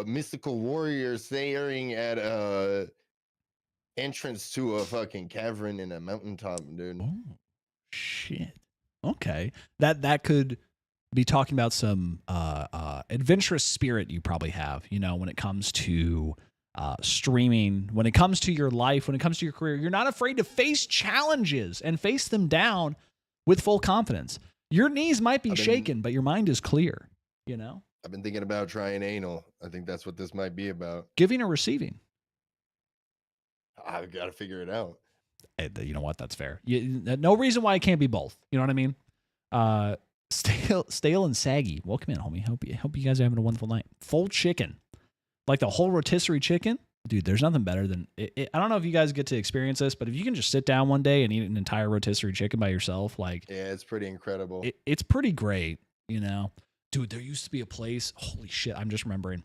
mystical warrior staring at a entrance to a fucking cavern in a mountaintop, dude. Oh, shit. Okay. That could be talking about some adventurous spirit you probably have, you know, when it comes to streaming, when it comes to your life, when it comes to your career. You're not afraid to face challenges and face them down with full confidence. Your knees might be shaken, but your mind is clear, you know? I've been thinking about trying anal. I think that's what this might be about. Giving or receiving? I've got to figure it out. You know what? That's fair. No reason why it can't be both. You know what I mean? Stale and saggy. Welcome in, homie. Hope you guys are having a wonderful night. Full chicken. Like the whole rotisserie chicken. Dude, there's nothing better than it. I don't know if you guys get to experience this, but if you can just sit down one day and eat an entire rotisserie chicken by yourself, like... Yeah, it's pretty incredible. It's pretty great, you know? Dude, there used to be a place. Holy shit, I'm just remembering.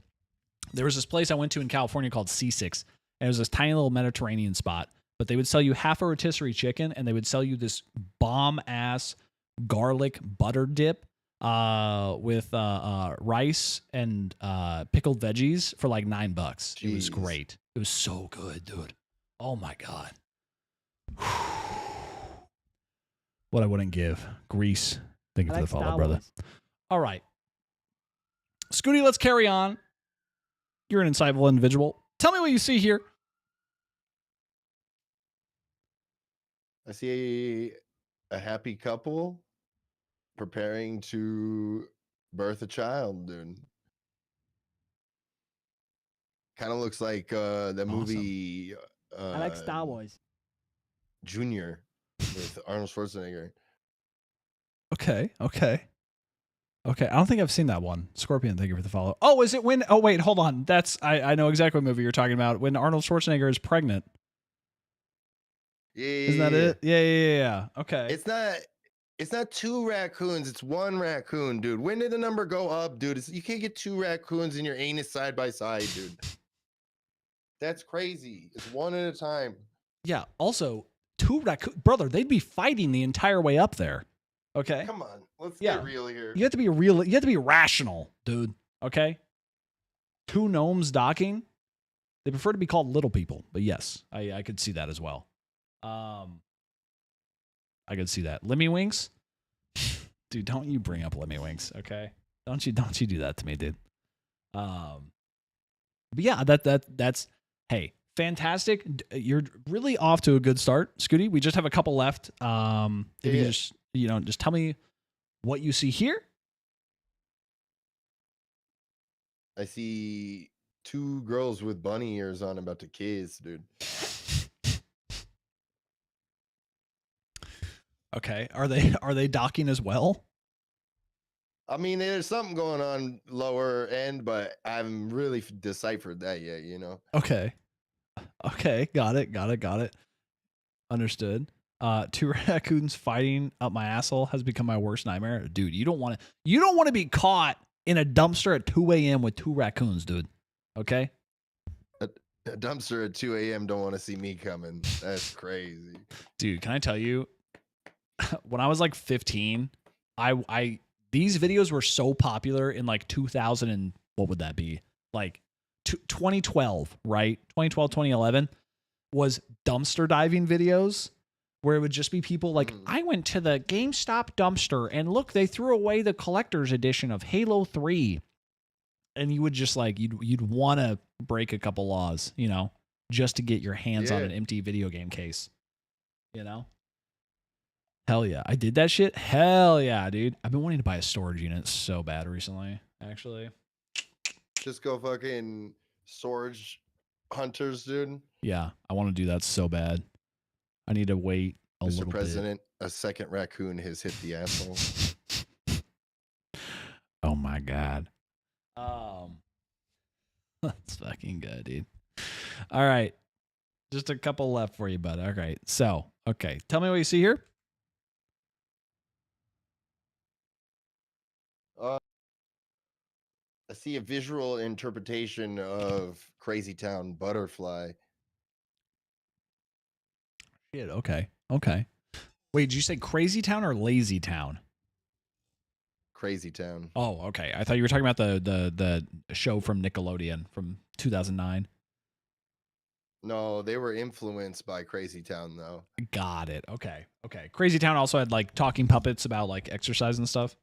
There was this place I went to in California called C6. And it was this tiny little Mediterranean spot. But they would sell you half a rotisserie chicken, and they would sell you this bomb-ass garlic butter dip with rice and pickled veggies for like $9. Jeez. It was great. It was so good, dude. Oh, my God. What I wouldn't give. Grease. Thank you for the follow, brother. All right. Scooty, let's carry on. You're an insightful individual. Tell me what you see here. I see a happy couple preparing to birth a child, dude. Kind of looks like the movie I like Star Wars. Junior with Arnold Schwarzenegger. Okay. I don't think I've seen that one. Scorpion, thank you for the follow. Oh, is it when? Oh, wait, hold on. I know exactly what movie you're talking about. When Arnold Schwarzenegger is pregnant. Yeah. Isn't that it? Yeah. Okay. It's not 2 raccoons. It's 1 raccoon, dude. When did the number go up, dude? You can't get 2 raccoons in your anus side by side, dude. That's crazy. It's 1 at a time. Yeah. Also, 2 raccoons, brother. They'd be fighting the entire way up there. Okay. Come on, let's get real here. You have to be real. You have to be rational, dude. Okay. 2 gnomes docking. They prefer to be called little people, but yes, I could see that as well. I could see that. Lemmy Winks, dude. Don't you bring up Lemmy Winks, okay? Don't you do that to me, dude. But yeah, that's hey, fantastic. You're really off to a good start, Skooty. We just have a couple left. If you just just tell me what you see here. I see 2 girls with bunny ears on about to kiss, dude. Okay, are they docking as well? I mean, there's something going on lower end, but I haven't really deciphered that yet, Okay, got it. Understood. 2 raccoons fighting up my asshole has become my worst nightmare, dude. You don't want to be caught in a dumpster at 2 a.m. with 2 raccoons, dude. Okay. A dumpster at 2 a.m. don't want to see me coming. That's crazy, dude. Can I tell you? When I was like 15, I these videos were so popular in like 2000 and what would that be? Like 2012, right? 2012, 2011 was dumpster diving videos where it would just be people like, I went to the GameStop dumpster and look, they threw away the collector's edition of Halo 3. And you would just like, you'd want to break a couple laws, just to get your hands on an empty video game case, Hell yeah. I did that shit. Hell yeah, dude. I've been wanting to buy a storage unit so bad recently, actually. Just go fucking storage hunters, dude. Yeah, I want to do that so bad. I need to wait a Mr. little President, a second raccoon has hit the asshole. Oh my God. That's fucking good, dude. All right. Just a couple left for you, bud. All right. So, okay. Tell me what you see here. I see a visual interpretation of Crazy Town Butterfly. Shit, okay. Wait, did you say Crazy Town or Lazy Town? Crazy Town. Oh, okay. I thought you were talking about the show from Nickelodeon from 2009. No, they were influenced by Crazy Town, though. Got it. Okay. Crazy Town also had like talking puppets about like exercise and stuff.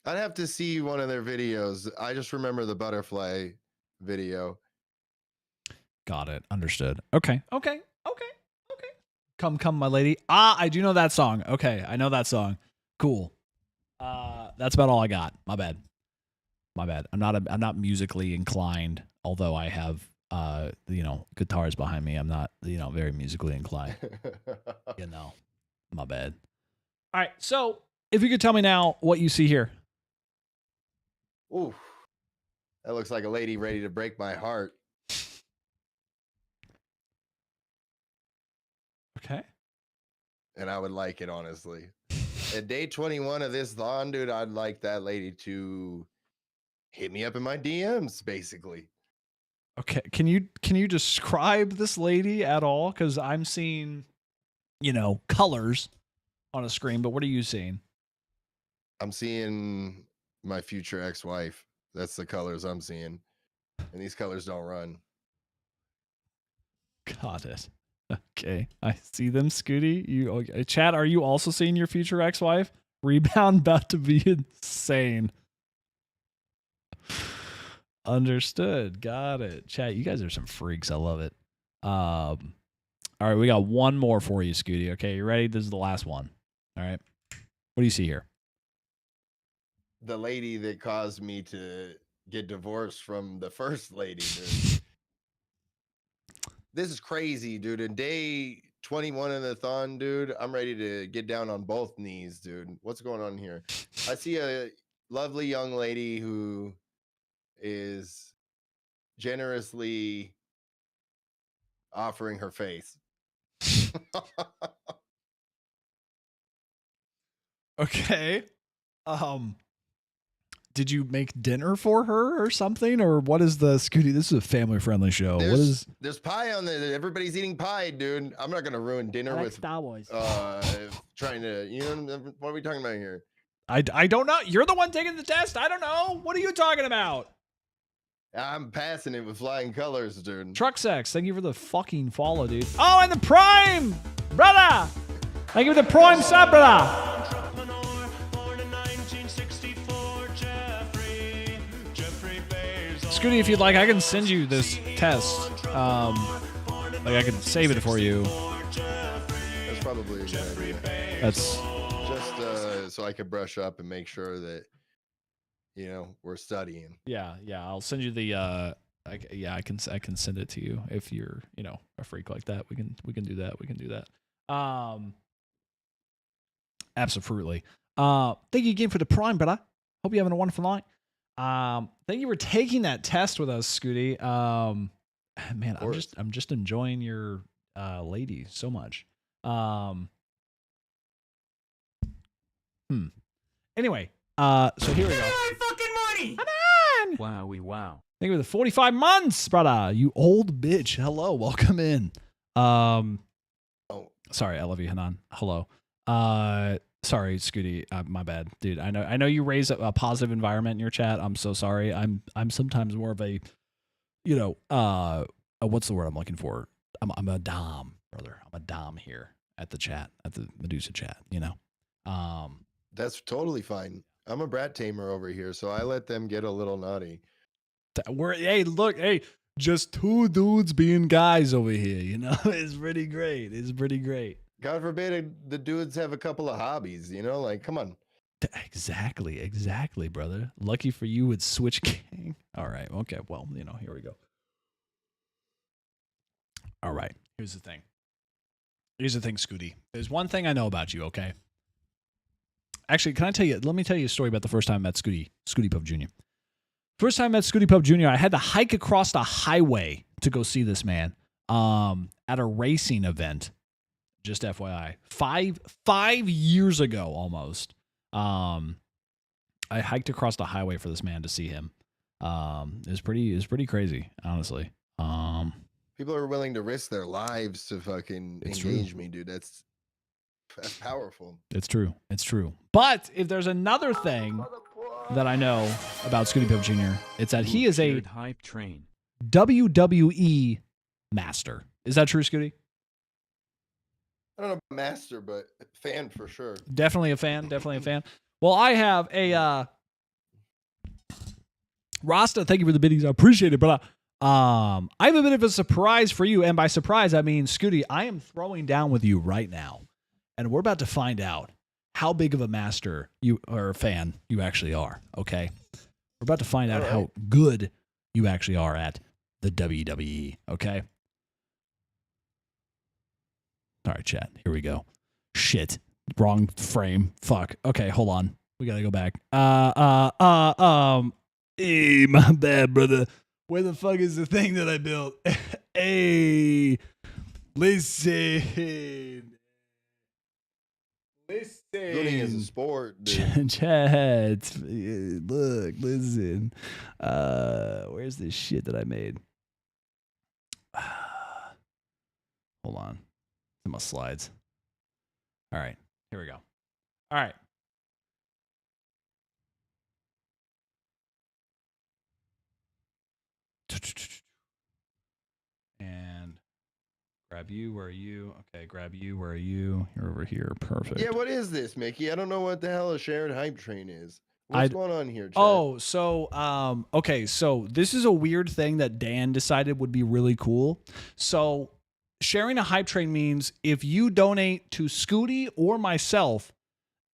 I'd have to see one of their videos. I just remember the butterfly video. Got it. Understood. Okay. Come, my lady. I do know that song. Okay, I know that song. Cool. That's about all I got. My bad. I'm not musically inclined, although I have guitars behind me. I'm not very musically inclined. My bad. All right. So if you could tell me now what you see here. Ooh, that looks like a lady ready to break my heart. Okay. And I would like it, honestly. At day 21 of this thon, dude, I'd like that lady to hit me up in my DMs, basically. Okay. Can you describe this lady at all? Because I'm seeing, colors on a screen, but what are you seeing? I'm seeing my future ex-wife. That's the colors I'm seeing. And these colors don't run. Got it. Okay. I see them, Skooty. Okay. Chat, are you also seeing your future ex-wife? Rebound about to be insane. Understood. Got it. Chat, you guys are some freaks. I love it. All right, we got one more for you, Skooty. Okay, you ready? This is the last one. All right. What do you see here? The lady that caused me to get divorced from the first lady, dude. This is crazy, dude. In day 21 in the thon, dude, I'm ready to get down on both knees, dude. What's going on here? I see a lovely young lady who is generously offering her face. Okay. Did you make dinner for her or something, or what is the Skooty? This is a family-friendly show. There's pie on there. Everybody's eating pie, dude. I'm not gonna ruin dinner with Star Wars. Trying to, what are we talking about here? I don't know. You're the one taking the test. I don't know. What are you talking about? I'm passing it with flying colors, dude. Truck sex. Thank you for the fucking follow, dude. Oh, and the Prime, brother. Thank you for the Prime sub, brother. Skooty, if you'd like, I can send you this test. Like I can save it for you. That's probably a good idea. That's just so I could brush up and make sure that we're studying. Yeah. I'll send you the. I can send it to you if you're a freak like that. We can do that. We can do that. Absolutely. Thank you again for the Prime, brother. Hope you're having a wonderful night. Thank you for taking that test with us, Skooty. Man, I'm just enjoying your lady so much. Anyway, so here we go. Fucking money. Come on. Wow. Thank you for the 45 months, brother. You old bitch. Hello, welcome in. Sorry, I love you, Hanan. Hello. Sorry, Skooty. My bad, dude. I know you raise a positive environment in your chat. I'm so sorry. I'm sometimes more of a, what's the word I'm looking for? I'm a dom, brother. I'm a dom here at the Medusa chat. That's totally fine. I'm a brat tamer over here, so I let them get a little naughty. Hey, just two dudes being guys over here. It's pretty great. God forbid the dudes have a couple of hobbies, like, come on. Exactly, brother. Lucky for you, it's Switch King. All right. Okay. Well, here we go. All right. Here's the thing, Skooty. There's one thing I know about you, okay? Actually, let me tell you a story about the first time I met Skooty Pup Jr. First time I met Skooty Pup Jr., I had to hike across the highway to go see this man at a racing event. Just FYI, 5 years ago almost. I hiked across the highway for this man to see him. It was pretty crazy, honestly. People are willing to risk their lives to fucking engage me, dude. That's powerful. It's true. But if there's another thing that I know about Skooty Pup Jr., it's that he is a hype train WWE master. Is that true, Skooty? I don't know about master, but fan for sure. Definitely a fan. Well, I have a Rasta. Thank you for the biddies. I appreciate it, brother. I have a bit of a surprise for you, and by surprise I mean, Skooty, I am throwing down with you right now, and we're about to find out how big of a master or a fan you actually are. Okay, we're about to find out how good you actually are at the WWE. Okay. All right, chat. Here we go. Shit. Wrong frame. Fuck. Okay, hold on. We gotta go back. Hey, my bad, brother. Where the fuck is the thing that I built? Hey, listen. Running is a sport, dude. Chat. Look, listen. Where's this shit that I made? Hold on. In my slides. All right, here we go. All right. And grab you. Where are you? Okay, grab you. Where are you? You're over here. Perfect. Yeah, what is this, Mickey? I don't know what the hell a shared hype train is. What's going on here, Chad? Oh, so okay, so this is a weird thing that Dan decided would be really cool. So sharing a hype train means if you donate to Skooty or myself,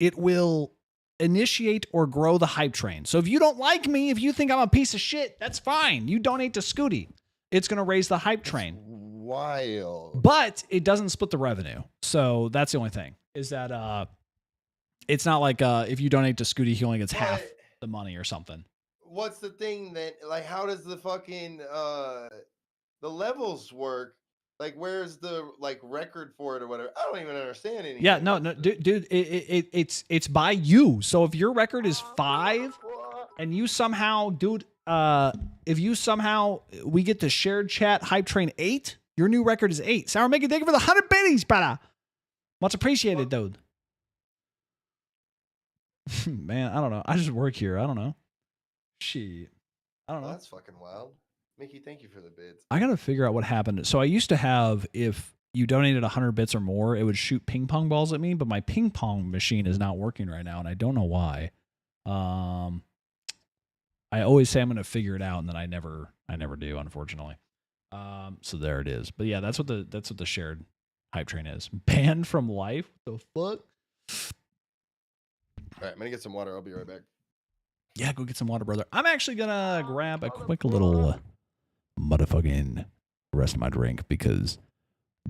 it will initiate or grow the hype train. So if you don't like me, if you think I'm a piece of shit, that's fine. You donate to Skooty. It's going to raise the hype train. Wild. But it doesn't split the revenue. So that's the only thing, is that it's not like if you donate to Skooty, he only gets half the money or something. What's the thing that, like, how does the fucking the levels work? Like, where's the like record for it or whatever? I don't even understand anything. Yeah, no, dude, it's by you. So if your record is 5 and you somehow, dude, if you somehow we get the shared chat hype train 8, your new record is 8. Sour Making, thank you for the 100 biddies, brother. Much appreciated, dude. Man, I don't know. I just work here. I don't know. Shit. I don't know. That's fucking wild. Mickey, thank you for the bids. I got to figure out what happened. So I used to have, if you donated 100 bits or more, it would shoot ping pong balls at me, but my ping pong machine is not working right now, and I don't know why. I always say I'm going to figure it out, and then I never do, unfortunately. So there it is. But yeah, that's what the shared hype train is. Banned from life? The fuck? All right, I'm going to get some water. I'll be right back. Yeah, go get some water, brother. I'm actually going to grab a quick little motherfucking rest of my drink because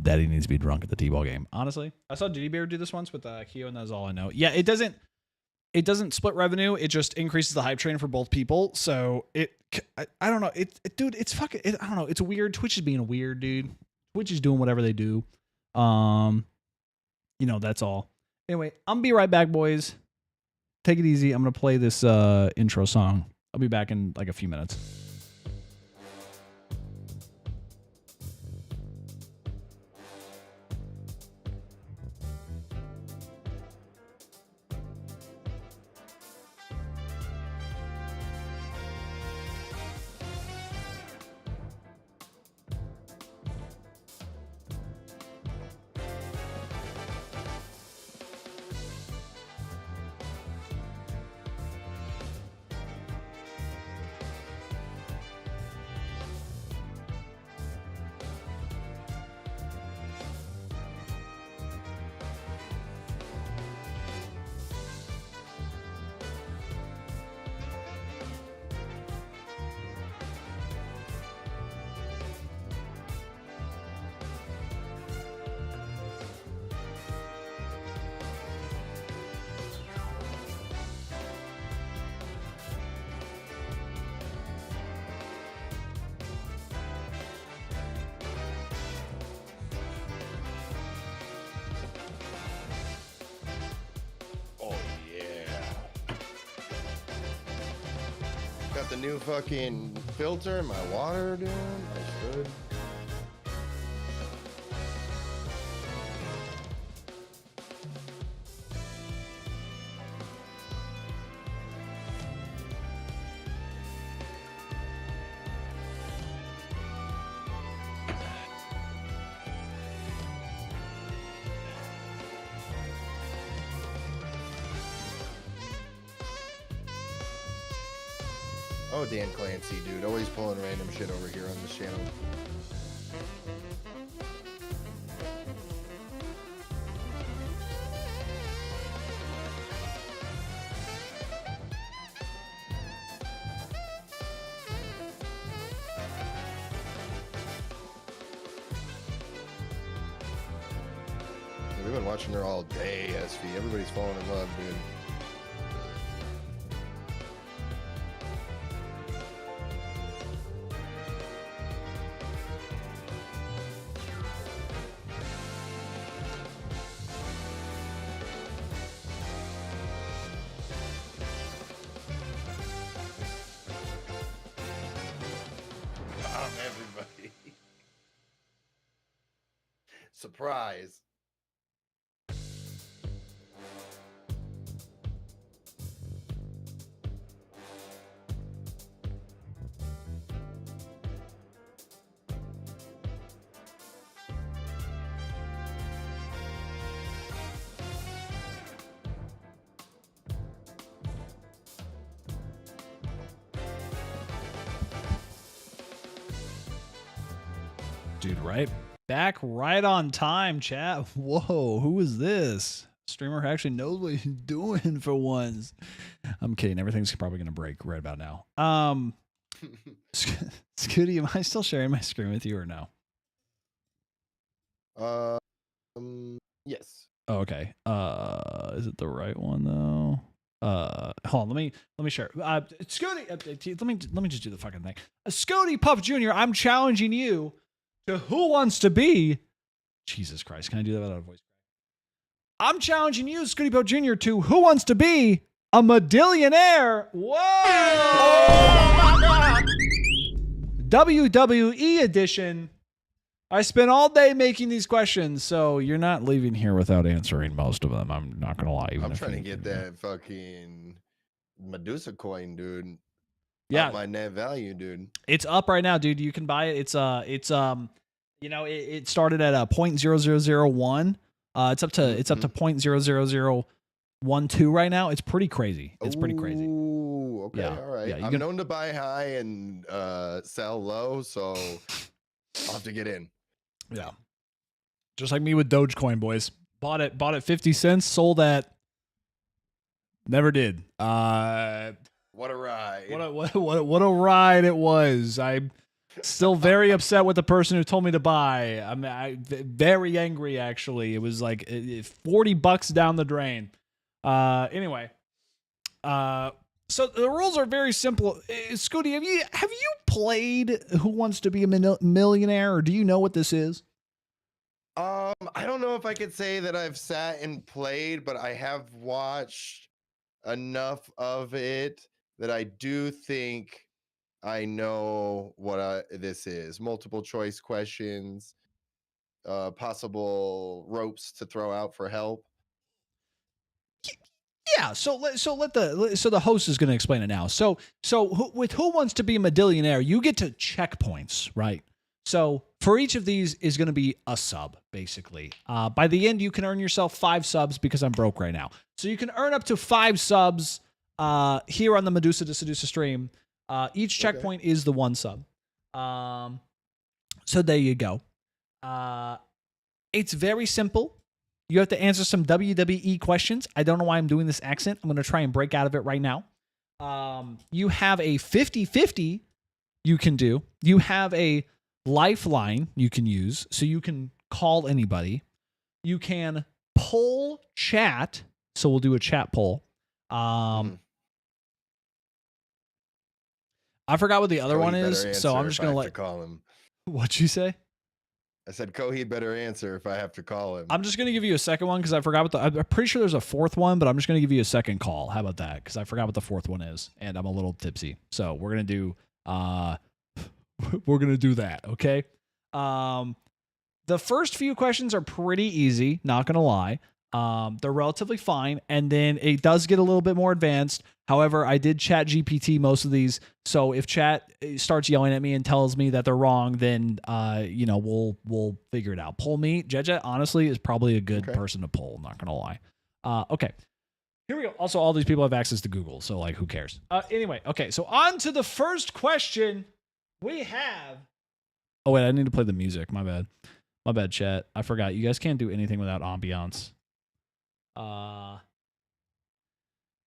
Daddy needs to be drunk at the T-ball game. Honestly, I saw Diddy Bear do this once with Keo, and that's all I know. Yeah, it doesn't split revenue. It just increases the hype train for both people. So I don't know. Dude, it's fucking. I don't know. It's weird. Twitch is being weird, dude. Twitch is doing whatever they do. That's all. Anyway, I'm gonna be right back, boys. Take it easy. I'm gonna play this intro song. I'll be back in like a few minutes. Got the new fucking filter in my water, dude. I should. Oh, Dan Clancy, dude. Always pulling random shit over here on this channel. We've been watching her all day, SV. Everybody's falling in love, dude. Everybody. Surprise. Dude, right back right on time, chat. Whoa, who is this? Streamer who actually knows what he's doing for once. I'm kidding. Everything's probably going to break right about now. Skooty, am I still sharing my screen with you or no? Yes. Oh, okay. Is it the right one though? Hold on. Let me share. Skooty, let me just do the fucking thing. Skooty Puff Jr., I'm challenging you to Who Wants to Be. Jesus Christ, can I do that without a voice? I'm challenging you, Skooty Puff Jr., to Who Wants to Be a Medillionaire. Whoa! Oh my God! WWE edition. I spent all day making these questions, so you're not leaving here without answering most of them. I'm not gonna lie. I'm trying to get that fucking Medusa coin, dude. Yeah, up my net value, dude. It's up right now, dude. You can buy it. It's you know, it started at a 0.0001. It's up to 0.00012 right now. It's pretty crazy. It's pretty crazy. Ooh, okay, Yeah. all right. Yeah, I'm known to buy high and sell low, so I'll have to get in. Yeah. Just like me with Dogecoin, boys. Bought it 50 cents, sold at never did. What a ride. What a ride it was. I'm still very upset with the person who told me to buy. I'm very angry actually. It was like $40 down the drain. Anyway. So the rules are very simple. Skooty, have you played Who Wants to Be a Millionaire, or do you know what this is? I don't know if I could say that I've sat and played, but I have watched enough of it that I do think I know what this is. Multiple choice questions, possible ropes to throw out for help. Yeah, so the host is going to explain it now. So with Who Wants to Be a Medillionaire, you get to checkpoints, right? So for each of these is going to be a sub, basically. By the end, you can earn yourself 5 subs because I'm broke right now. So you can earn up to 5 subs here on the Medusa to Sedusa stream. Each checkpoint is the 1 sub. So there you go. It's very simple. You have to answer some WWE questions. I don't know why I'm doing this accent. I'm going to try and break out of it right now. You have a 50-50 you can do. You have a lifeline you can use, so you can call anybody. You can poll chat, so we'll do a chat poll. I forgot what the other one is, so I'm just going to call him. What'd you say? I said Coheed better answer if I have to call him. I'm just going to give you a second one because I forgot what I'm pretty sure there's a 4th one, but I'm just going to give you a second call. How about that? Because I forgot what the 4th one is, and I'm a little tipsy. So we're going to do that, okay? The first few questions are pretty easy, not going to lie. They're relatively fine, and then it does get a little bit more advanced. However, I did chat GPT most of these, so if chat starts yelling at me and tells me that they're wrong, then we'll figure it out. Poll me. Jejet, honestly, is probably a good person to poll, not gonna lie. Okay. Here we go. Also, all these people have access to Google, so like, who cares? Anyway, okay, so on to the first question. We have... Oh, wait, I need to play the music. My bad. My bad, chat. I forgot. You guys can't do anything without ambiance.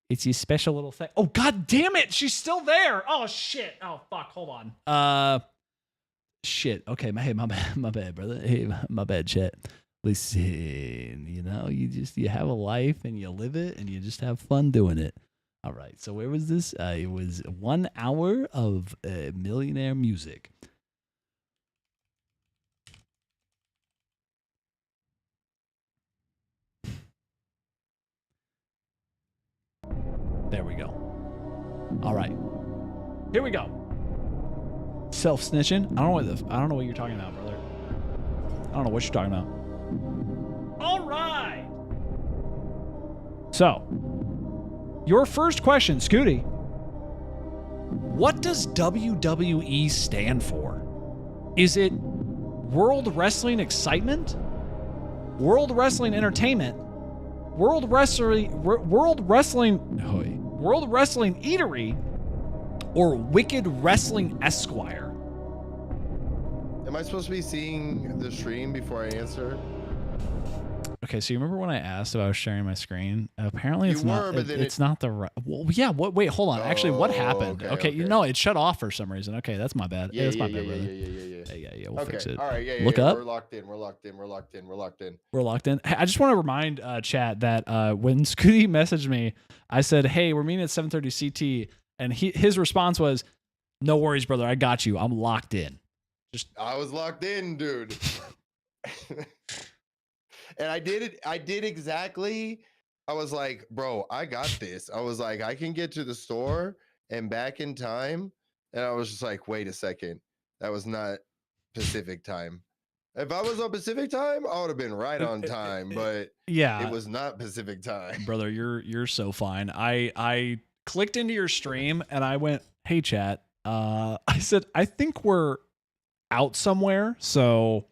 It's your special little thing. Oh, god damn it! She's still there! Oh, shit! Oh, fuck. Hold on. Shit. Okay, my bad, brother. Hey, my bad, chat. Listen, you have a life and you live it and you just have fun doing it. All right, so where was this? It was 1 hour of millionaire music. There we go. All right. Here we go. Self-snitching? I don't know what you're talking about, brother. I don't know what you're talking about. All right. So, your first question, Skooty. What does WWE stand for? Is it World Wrestling Excitement? World Wrestling Entertainment? World Wrestling Eatery, or Wicked Wrestling Esquire? Am I supposed to be seeing the stream before I answer? Okay, so you remember when I asked if I was sharing my screen? Apparently, it's You not. were, but then It's not the right. Well, yeah. What? Wait, hold on. Actually, what happened? Okay, you know, it shut off for some reason. Okay, that's my bad. Yeah, that's my yeah, bad, yeah, brother. yeah. We'll fix it. All right, yeah. Look up. We're locked in. We're locked in. We're locked in. We're locked in. We're locked in. Hey, I just want to remind chat that when Skooty messaged me, I said, "Hey, we're meeting at 7:30 CT," and his response was, "No worries, brother. I got you. I'm locked in." I was locked in, dude. And I did it. I did exactly. I was like, bro, I got this. I was like, I can get to the store and back in time. And I was just like, wait a second. That was not Pacific time. If I was on Pacific time, I would have been right on time. But yeah, it was not Pacific time. Brother, you're so fine. I clicked into your stream and I went, "Hey, chat." I said, "I think we're out somewhere, so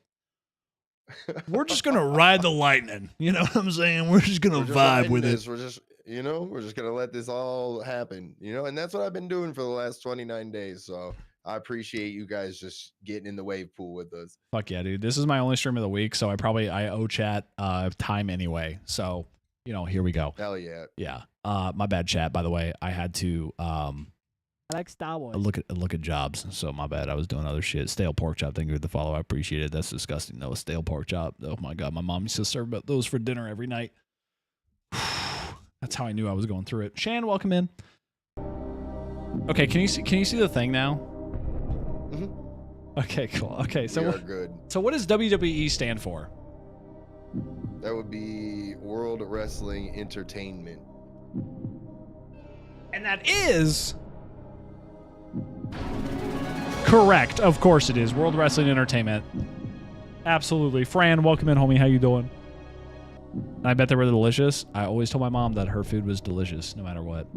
we're just gonna ride the lightning." You know what I'm saying? We're just gonna vibe with it. We're just, we're just gonna let this all happen, and that's what I've been doing for the last 29 days. So I appreciate you guys just getting in the wave pool with us. Fuck yeah, dude. This is my only stream of the week, so I owe chat time anyway. So, here we go. Hell yeah. Yeah. My bad, chat, by the way. I had to I like Star Wars. look at jobs. So my bad. I was doing other shit. Stale pork chop. Thank you for the follow. I appreciate it. That's disgusting though. A stale pork chop. Oh my god, my mom used to serve those for dinner every night. That's how I knew I was going through it. Shan, welcome in. Okay, can you see the thing now? Mm-hmm. Okay, cool. Okay, so we are good. So what does WWE stand for? That would be World Wrestling Entertainment. And that is correct. Of course it is. World Wrestling Entertainment. Absolutely. Fran, welcome in, homie. How you doing? I bet they were delicious. I always told my mom that her food was delicious no matter what.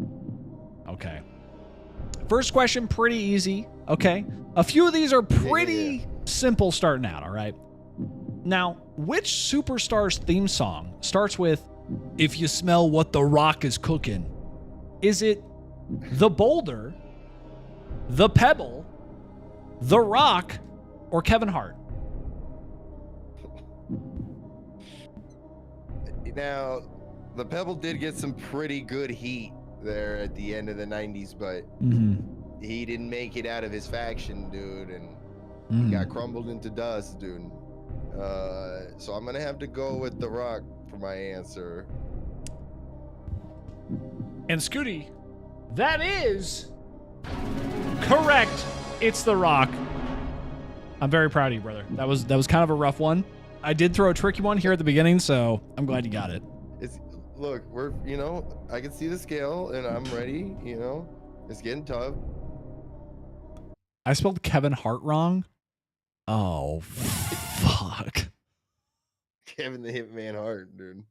Okay. First question, pretty easy. Okay. A few of these are pretty simple starting out, all right? Now, which superstar's theme song starts with, "If you smell what the Rock is cooking"? Is it The Boulder, The Pebble, The Rock, or Kevin Hart? Now, The Pebble did get some pretty good heat there at the end of the 90s, but he didn't make it out of his faction, dude, and he got crumbled into dust, dude. So I'm going to have to go with The Rock for my answer. And Skooty, that is correct. It's The Rock. I'm very proud of you, brother. That was kind of a rough one. I did throw a tricky one here at the beginning, so I'm glad you got it. Look, we're, I can see the scale and I'm ready, it's getting tough. I spelled Kevin Hart wrong. Oh, fuck. Kevin the Hitman Hart, dude.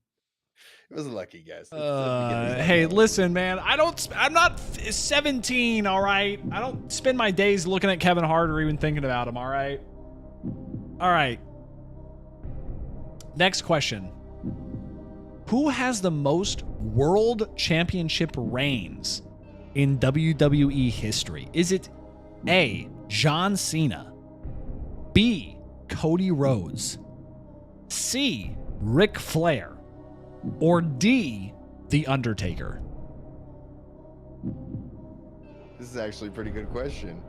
It was a lucky guess. Hey, listen, man. I'm not 17, all right? I don't spend my days looking at Kevin Hart or even thinking about him, all right? All right. Next question. Who has the most world championship reigns in WWE history? Is it A, John Cena, B, Cody Rhodes, C, Ric Flair, or D, The Undertaker? This is actually a pretty good question.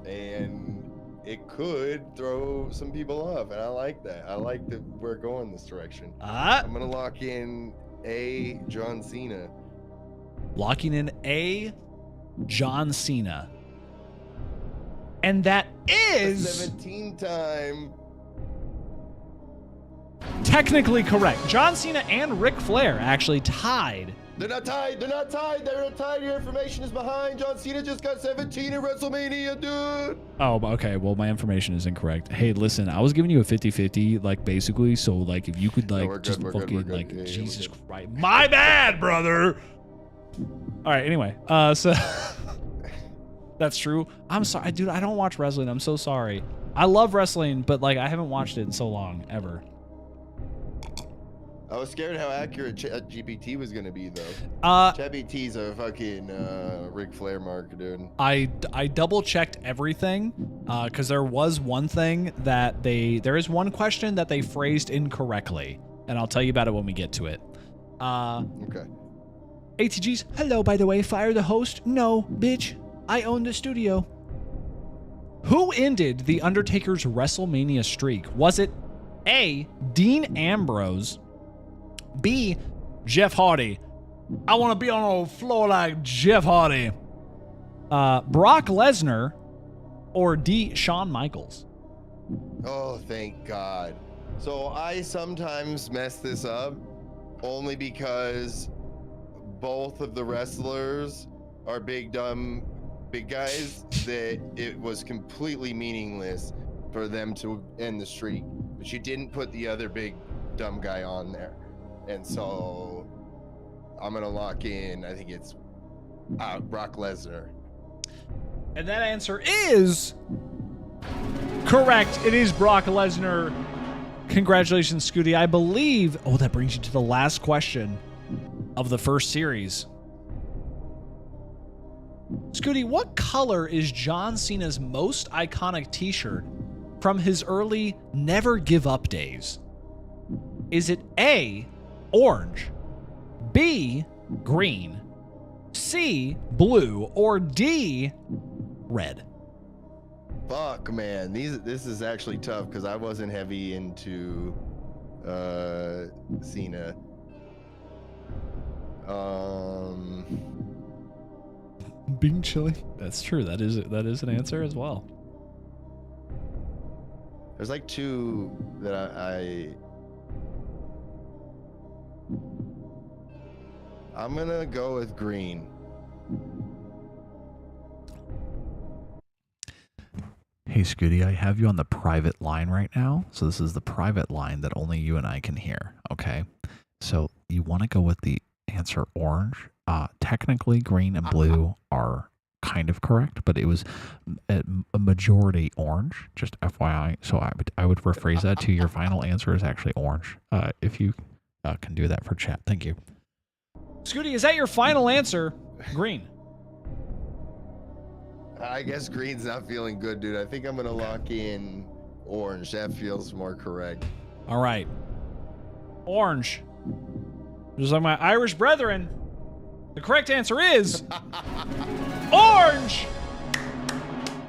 And it could throw some people off, and I like that. I like that we're going this direction. I'm going to lock in A, John Cena. Locking in A, John Cena. And that is 17 time. Technically correct. John Cena and Ric Flair actually tied. They're not tied. They're not tied. They're not tied. Your information is behind. John Cena just got 17 in WrestleMania, dude. Oh, okay. Well, my information is incorrect. Hey, listen, I was giving you a 50-50, like, basically. So, like, if you could, like, Jesus Christ. My bad, brother. All right, anyway. So, that's true. I'm sorry. Dude, I don't watch wrestling. I'm so sorry. I love wrestling, but, like, I haven't watched it in so long, ever. I was scared how accurate GPT was gonna be, though. ChatGPT's a fucking Ric Flair mark, dude. I double checked everything because there was one thing that there is one question that they phrased incorrectly, and I'll tell you about it when we get to it. Okay. ATGs, hello, by the way, fire the host. No, bitch, I own the studio. Who ended The Undertaker's WrestleMania streak? Was it A, Dean Ambrose, B, Jeff Hardy? I want to be on the floor like Jeff Hardy. Brock Lesnar, or D, Shawn Michaels? Oh, thank God. So I sometimes mess this up only because both of the wrestlers are big, dumb, big guys that it was completely meaningless for them to end the streak. But you didn't put the other big, dumb guy on there. And so I'm going to lock in, I think it's Brock Lesnar. And that answer is correct. It is Brock Lesnar. Congratulations, Skooty. I believe, that brings you to the last question of the first series. Skooty, what color is John Cena's most iconic t-shirt from his early Never Give Up days? Is it A, orange, B, green, C, blue, or D, red? Fuck, man. This is actually tough because I wasn't heavy into Cena. Being chilly. That's true. That is an answer as well. There's like two that I'm gonna go with green. Hey, Skooty, I have you on the private line right now. So this is the private line that only you and I can hear, okay? So you want to go with the answer orange. Technically, green and blue are kind of correct, but it was a majority orange, just FYI. So I would rephrase that to your final answer is actually orange. If you can do that for chat. Thank you. Skooty, is that your final answer? Green. I guess green's not feeling good, dude. I think I'm gonna lock in orange. That feels more correct. All right. Orange. Just like my Irish brethren, the correct answer is orange.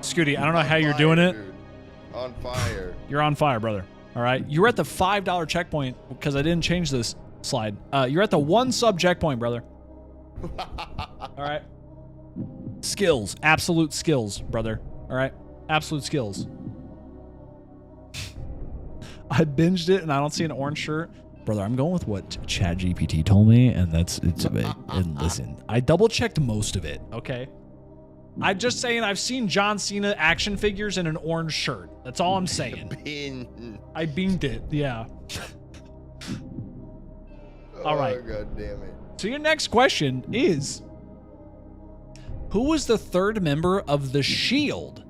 Scooty, I don't know how you're doing it. Dude. On fire. You're on fire, brother. All right. You're at the $5 checkpoint because I didn't change this slide. You're at the 1 sub checkpoint, brother. All right. Skills. Absolute skills, brother. All right. Absolute skills. I binged it and I don't see an orange shirt. Brother, I'm going with what ChatGPT told me, and and listen, I double checked most of it, okay? I'm just saying I've seen John Cena action figures in an orange shirt. That's all I'm saying. I beamed it, yeah. All right. Oh, God damn it. So your next question is, who was the third member of The Shield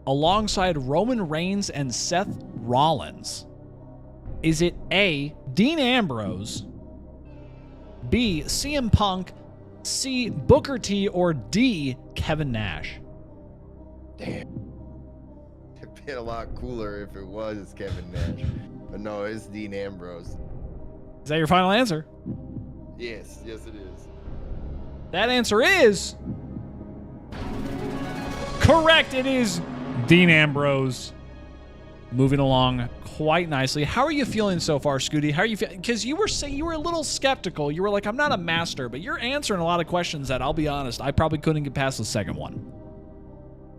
alongside Roman Reigns and Seth Rollins? Is it A, Dean Ambrose, B, CM Punk, C, Booker T, or D, Kevin Nash? Damn. It'd been a lot cooler if it was Kevin Nash. But no, it's Dean Ambrose. Is that your final answer? Yes, it is. That answer is correct. It is Dean Ambrose. Moving along quite nicely. How are you feeling so far, Scooty? How are you feeling? Because you were saying you were a little skeptical. You were like, I'm not a master, but you're answering a lot of questions that, I'll be honest, I probably couldn't get past the second one.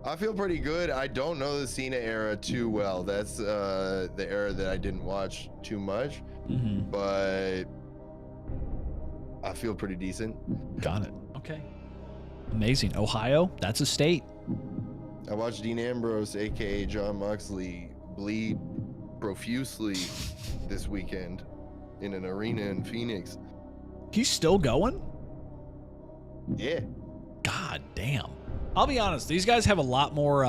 I feel pretty good. I don't know the Cena era too well. That's the era that I didn't watch too much. Mm-hmm. But I feel pretty decent. Got it. Okay. Amazing. Ohio, that's a state. I watched Dean Ambrose, a.k.a. John Moxley, bleed profusely this weekend in an arena in Phoenix. He's still going? Yeah. God damn. I'll be honest, these guys have a lot more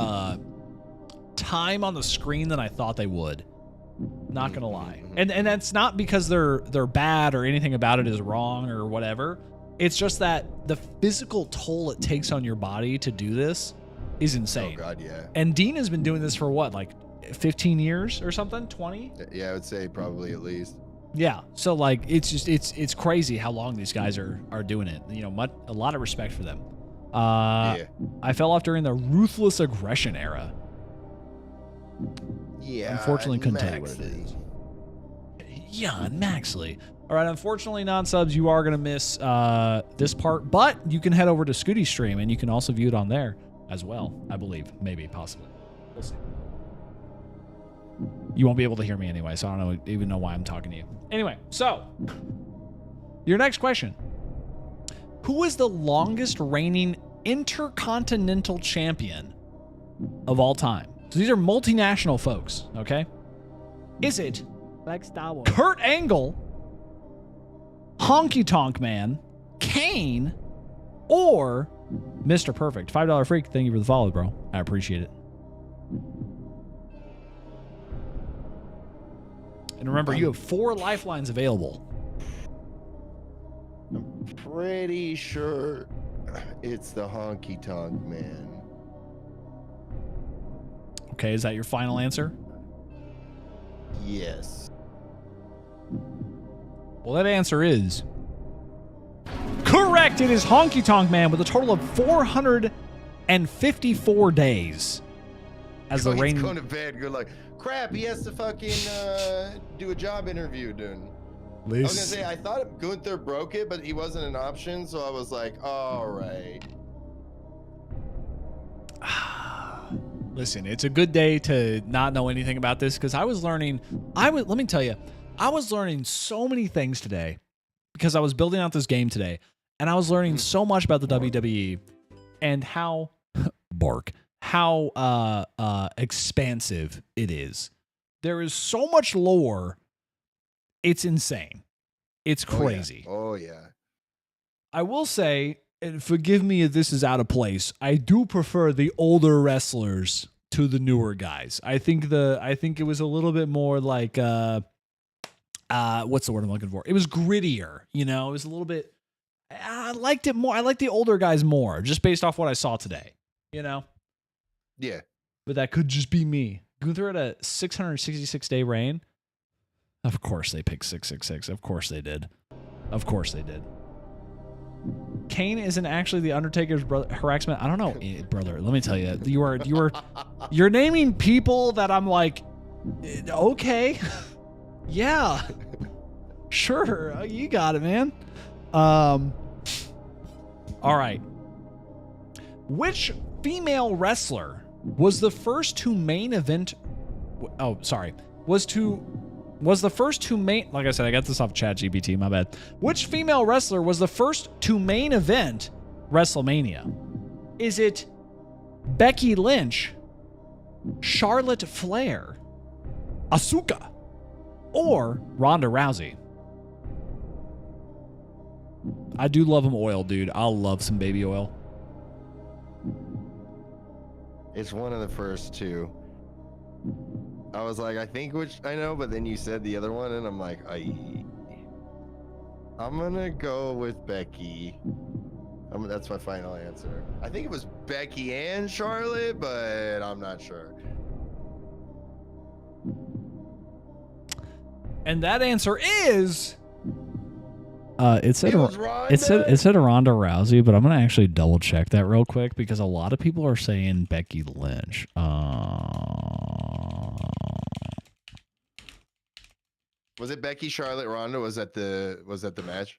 time on the screen than I thought they would. Not gonna lie. And that's not because they're bad or anything about it is wrong or whatever. It's just that the physical toll it takes on your body to do this is insane. Oh God, yeah. And Dean has been doing this for what, like 15 years or something? 20? Yeah, I would say probably at least. Yeah. So like it's just it's crazy how long these guys are doing it. You know, a lot of respect for them. I fell off during the ruthless aggression era. Yeah. Unfortunately, couldn't tell you what it is. Yeah, Maxley. All right, unfortunately, non-subs, you are going to miss this part, but you can head over to Skooty's stream, and you can also view it on there as well, I believe. Maybe, possibly. We'll see. You won't be able to hear me anyway, so I don't even know why I'm talking to you. Anyway, so, your next question. Who is the longest reigning intercontinental champion of all time? So these are multinational folks, okay? Is it like Star Wars. Kurt Angle, Honky Tonk Man, Kane, or Mr. Perfect? $5 freak. Thank you for the follow, bro. I appreciate it. And remember, you have 4 lifelines available. I'm pretty sure it's the Honky Tonk Man. Okay, is that your final answer? Yes. Well, that answer is correct. It is Honky Tonk Man with a total of 454 days as the reigning. He's going to bed. You're like, crap. He has to fucking do a job interview, dude. I was gonna say I thought Gunther broke it, but he wasn't an option, so I was like, all right. Listen, it's a good day to not know anything about this because I was learning. Let me tell you, I was learning so many things today because I was building out this game today, and I was learning so much about the WWE and how expansive it is. There is so much lore. It's insane. It's crazy. Oh yeah. I will say, and forgive me if this is out of place, I do prefer the older wrestlers to the newer guys. I think it was a little bit more like what's the word I'm looking for? It was grittier, you know. It was a little bit. I liked it more. I like the older guys more, just based off what I saw today, you know. Yeah. But that could just be me. Gunther had a 666-day reign. Of course they picked 666. Of course they did. Of course they did. Kane isn't actually the Undertaker's brother. Harassment. I don't know, brother. Let me tell you, you're naming people that I'm like, okay, yeah, sure, you got it, man. All right. Which female wrestler was the first to main event? Oh, sorry. Was the first to main, like I said, I got this off ChatGPT, my bad. Which female wrestler was the first to main event WrestleMania? Is it Becky Lynch, Charlotte Flair, Asuka, or Ronda Rousey? I do love them oil, dude. I'll love some baby oil. It's one of the first two. I was like, I think which I know, but then you said the other one, and I'm like, I'm gonna go with Becky. That's my final answer. I think it was Becky and Charlotte, but I'm not sure. And that answer is. It said Ronda Rousey, but I'm gonna actually double check that real quick because a lot of people are saying Becky Lynch. Was it Becky, Charlotte, Ronda? Was that the match?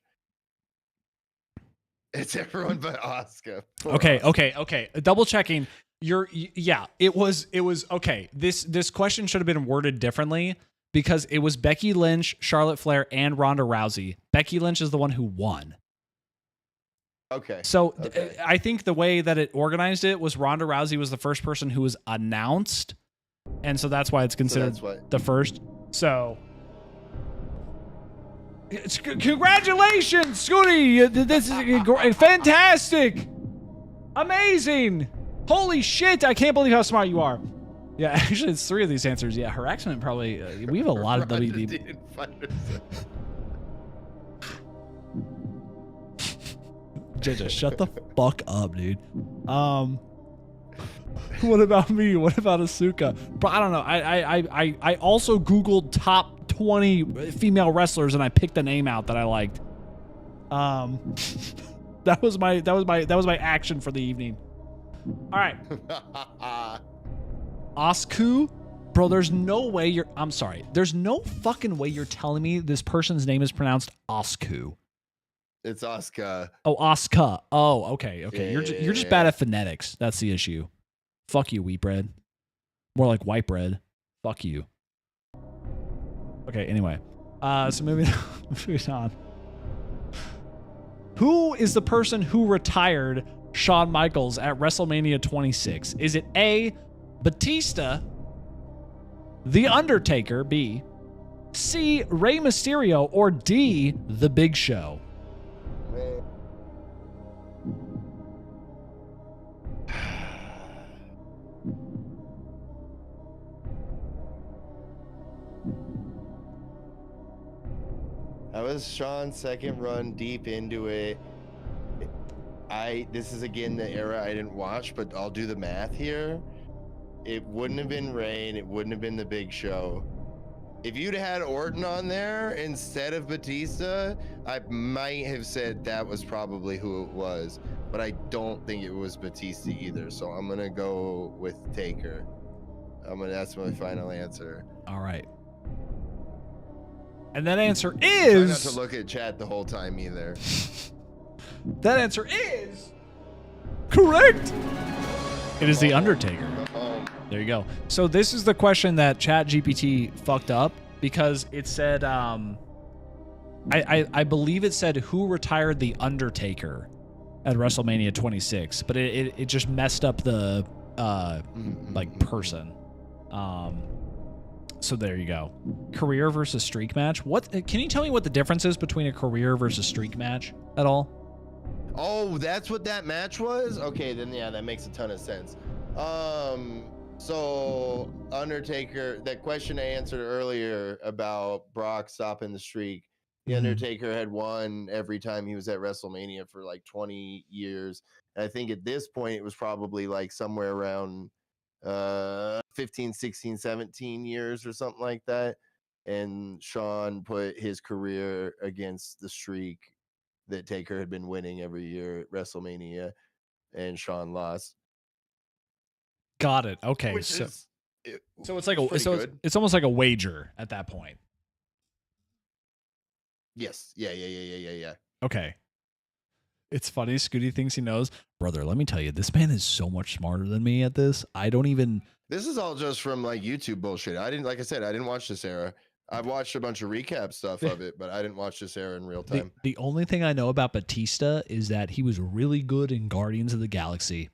It's everyone but Asuka. Okay. Double checking. It was okay. This question should have been worded differently because it was Becky Lynch, Charlotte Flair, and Ronda Rousey. Becky Lynch is the one who won. Okay. So I think the way that it organized it was Ronda Rousey was the first person who was announced, and so that's why it's considered the first. So. Congratulations, Skooty! This is fantastic! Amazing! Holy shit, I can't believe how smart you are. Yeah, actually, it's 3 of these answers. Yeah, harassment probably. We have a lot of WD. JJ, shut the fuck up, dude. What about me? What about Asuka? Bro, I don't know. I also Googled top 20 female wrestlers and I picked a name out that I liked. That was my action for the evening. All right. Asku? Bro, there's no way you're... I'm sorry. There's no fucking way you're telling me this person's name is pronounced Asku. It's Asuka. Oh, Asuka. Oh, okay. Okay. Yeah, You're just bad at phonetics. That's the issue. Fuck you, wheat bread. More like white bread. Fuck you. Okay, anyway. So moving on. Who is the person who retired Shawn Michaels at WrestleMania 26? Is it A, Batista, The Undertaker, B, C, Rey Mysterio, or D, The Big Show? That was Sean's second run deep into it. This is again the era I didn't watch, but I'll do the math here. It wouldn't have been Rain. It wouldn't have been the Big Show. If you'd had Orton on there instead of Batista, I might have said that was probably who it was, but I don't think it was Batista either. So I'm gonna go with Taker. That's my final answer. All right. And that answer is... Try not to look at chat the whole time either. That answer is... correct! It is The Undertaker. There you go. So this is the question that ChatGPT fucked up because it said... I believe it said who retired The Undertaker at WrestleMania 26, but it just messed up the person. So there you go. Career versus streak match. What? Can you tell me what the difference is between a career versus streak match at all? Oh, that's what that match was? Okay, then yeah, that makes a ton of sense. So Undertaker, that question I answered earlier about Brock stopping the streak, the Undertaker had won every time he was at WrestleMania for like 20 years. And I think at this point it was probably like somewhere around 15, 16, 17 years or something like that. And Sean put his career against the streak that Taker had been winning every year at WrestleMania, and Sean lost. Got it. Okay. So it's like it's almost like a wager at that point. Yes. Yeah. Okay. It's funny. Skooty thinks he knows. Brother, let me tell you, this man is so much smarter than me at this. I don't even... This is all just from like YouTube bullshit. Like I said, I didn't watch this era. I've watched a bunch of recap stuff of it, but I didn't watch this era in real time. The only thing I know about Batista is that he was really good in Guardians of the Galaxy.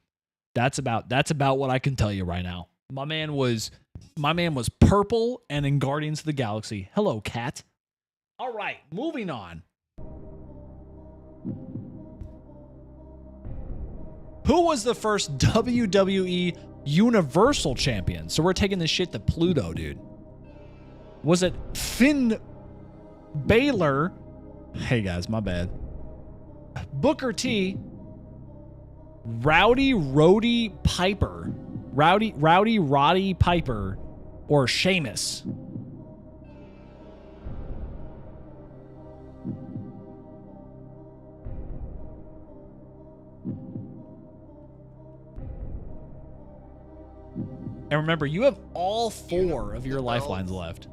That's about what I can tell you right now. My man was purple and in Guardians of the Galaxy. Hello, cat. All right, moving on. Who was the first WWE Universal Champion? So we're taking this shit to Pluto, dude. Was it Finn Balor? Hey guys, my bad. Booker T, Roddy Piper, or Sheamus? And remember, you have all 4 of your lifelines left.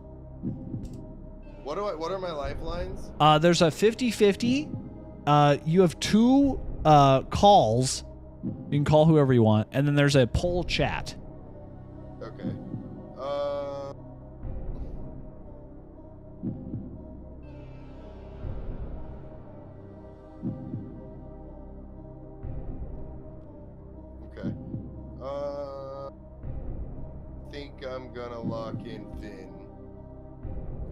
What are my lifelines? There's a 50-50. You have 2 calls. You can call whoever you want, and then there's a poll chat. Okay. Okay. I think I'm gonna lock in Finn.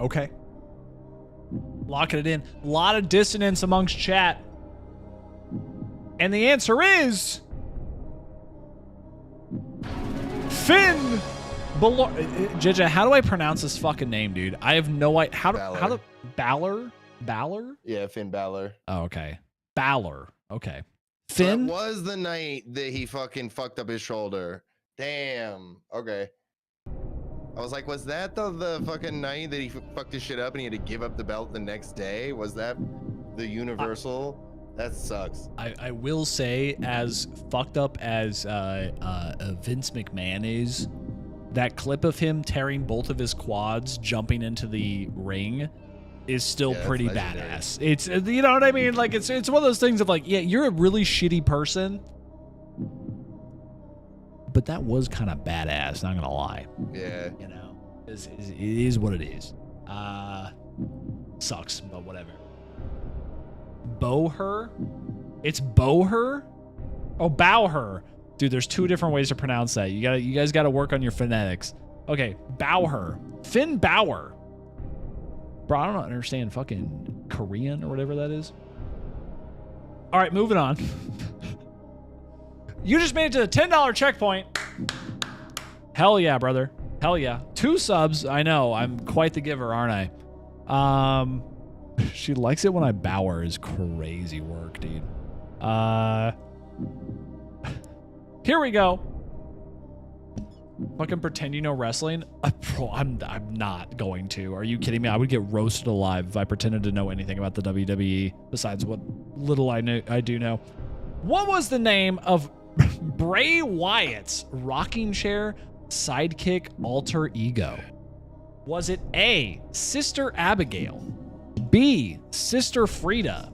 Okay. Locking it in. A lot of dissonance amongst chat. And the answer is... Finn JJ, how do I pronounce this fucking name, dude? I have no idea. How do Balor? Balor? Yeah, Finn Balor. Oh, okay. Balor. Okay. Finn? That was the night that he fucking fucked up his shoulder. Damn. Okay. I was like, was that the fucking night that he fucked his shit up and he had to give up the belt the next day? Was that the Universal? That sucks. I will say, as fucked up as Vince McMahon is, that clip of him tearing both of his quads jumping into the ring is still pretty badass. It's, you know what I mean? Like, it's one of those things of like, yeah, you're a really shitty person, but that was kind of badass, not gonna lie. Yeah. You know, it is what it is. Sucks, but whatever. Bow-her? It's Bow-her? Oh, Bow-her. Dude, there's two different ways to pronounce that. You guys gotta work on your phonetics. Okay, Bow-her. Finn Balor. Bro, I don't understand fucking Korean or whatever that is. All right, moving on. You just made it to the $10 checkpoint. Hell yeah, brother. Hell yeah. 2 subs. I know. I'm quite the giver, aren't I? She likes it when I bow her is crazy work, dude. Here we go. Fucking pretend you know wrestling? Bro, I'm not going to. Are you kidding me? I would get roasted alive if I pretended to know anything about the WWE besides what little I do know. What was the name of Bray Wyatt's rocking chair sidekick alter ego? Was it A, Sister Abigail, B, Sister Frida,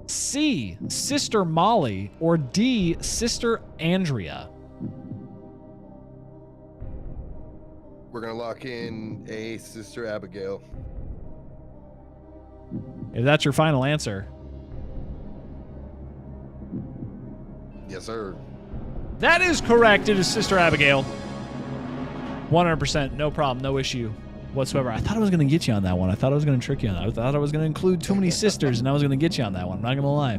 C, Sister Molly, or D, Sister Andrea? We're gonna lock in A, Sister Abigail. If that's your final answer. Yes, sir. That is correct. It is Sister Abigail. 100%. No problem. No issue whatsoever. I thought I was going to get you on that one. I thought I was going to trick you on that. I thought I was going to include too many sisters, and I was going to get you on that one. I'm not going to lie.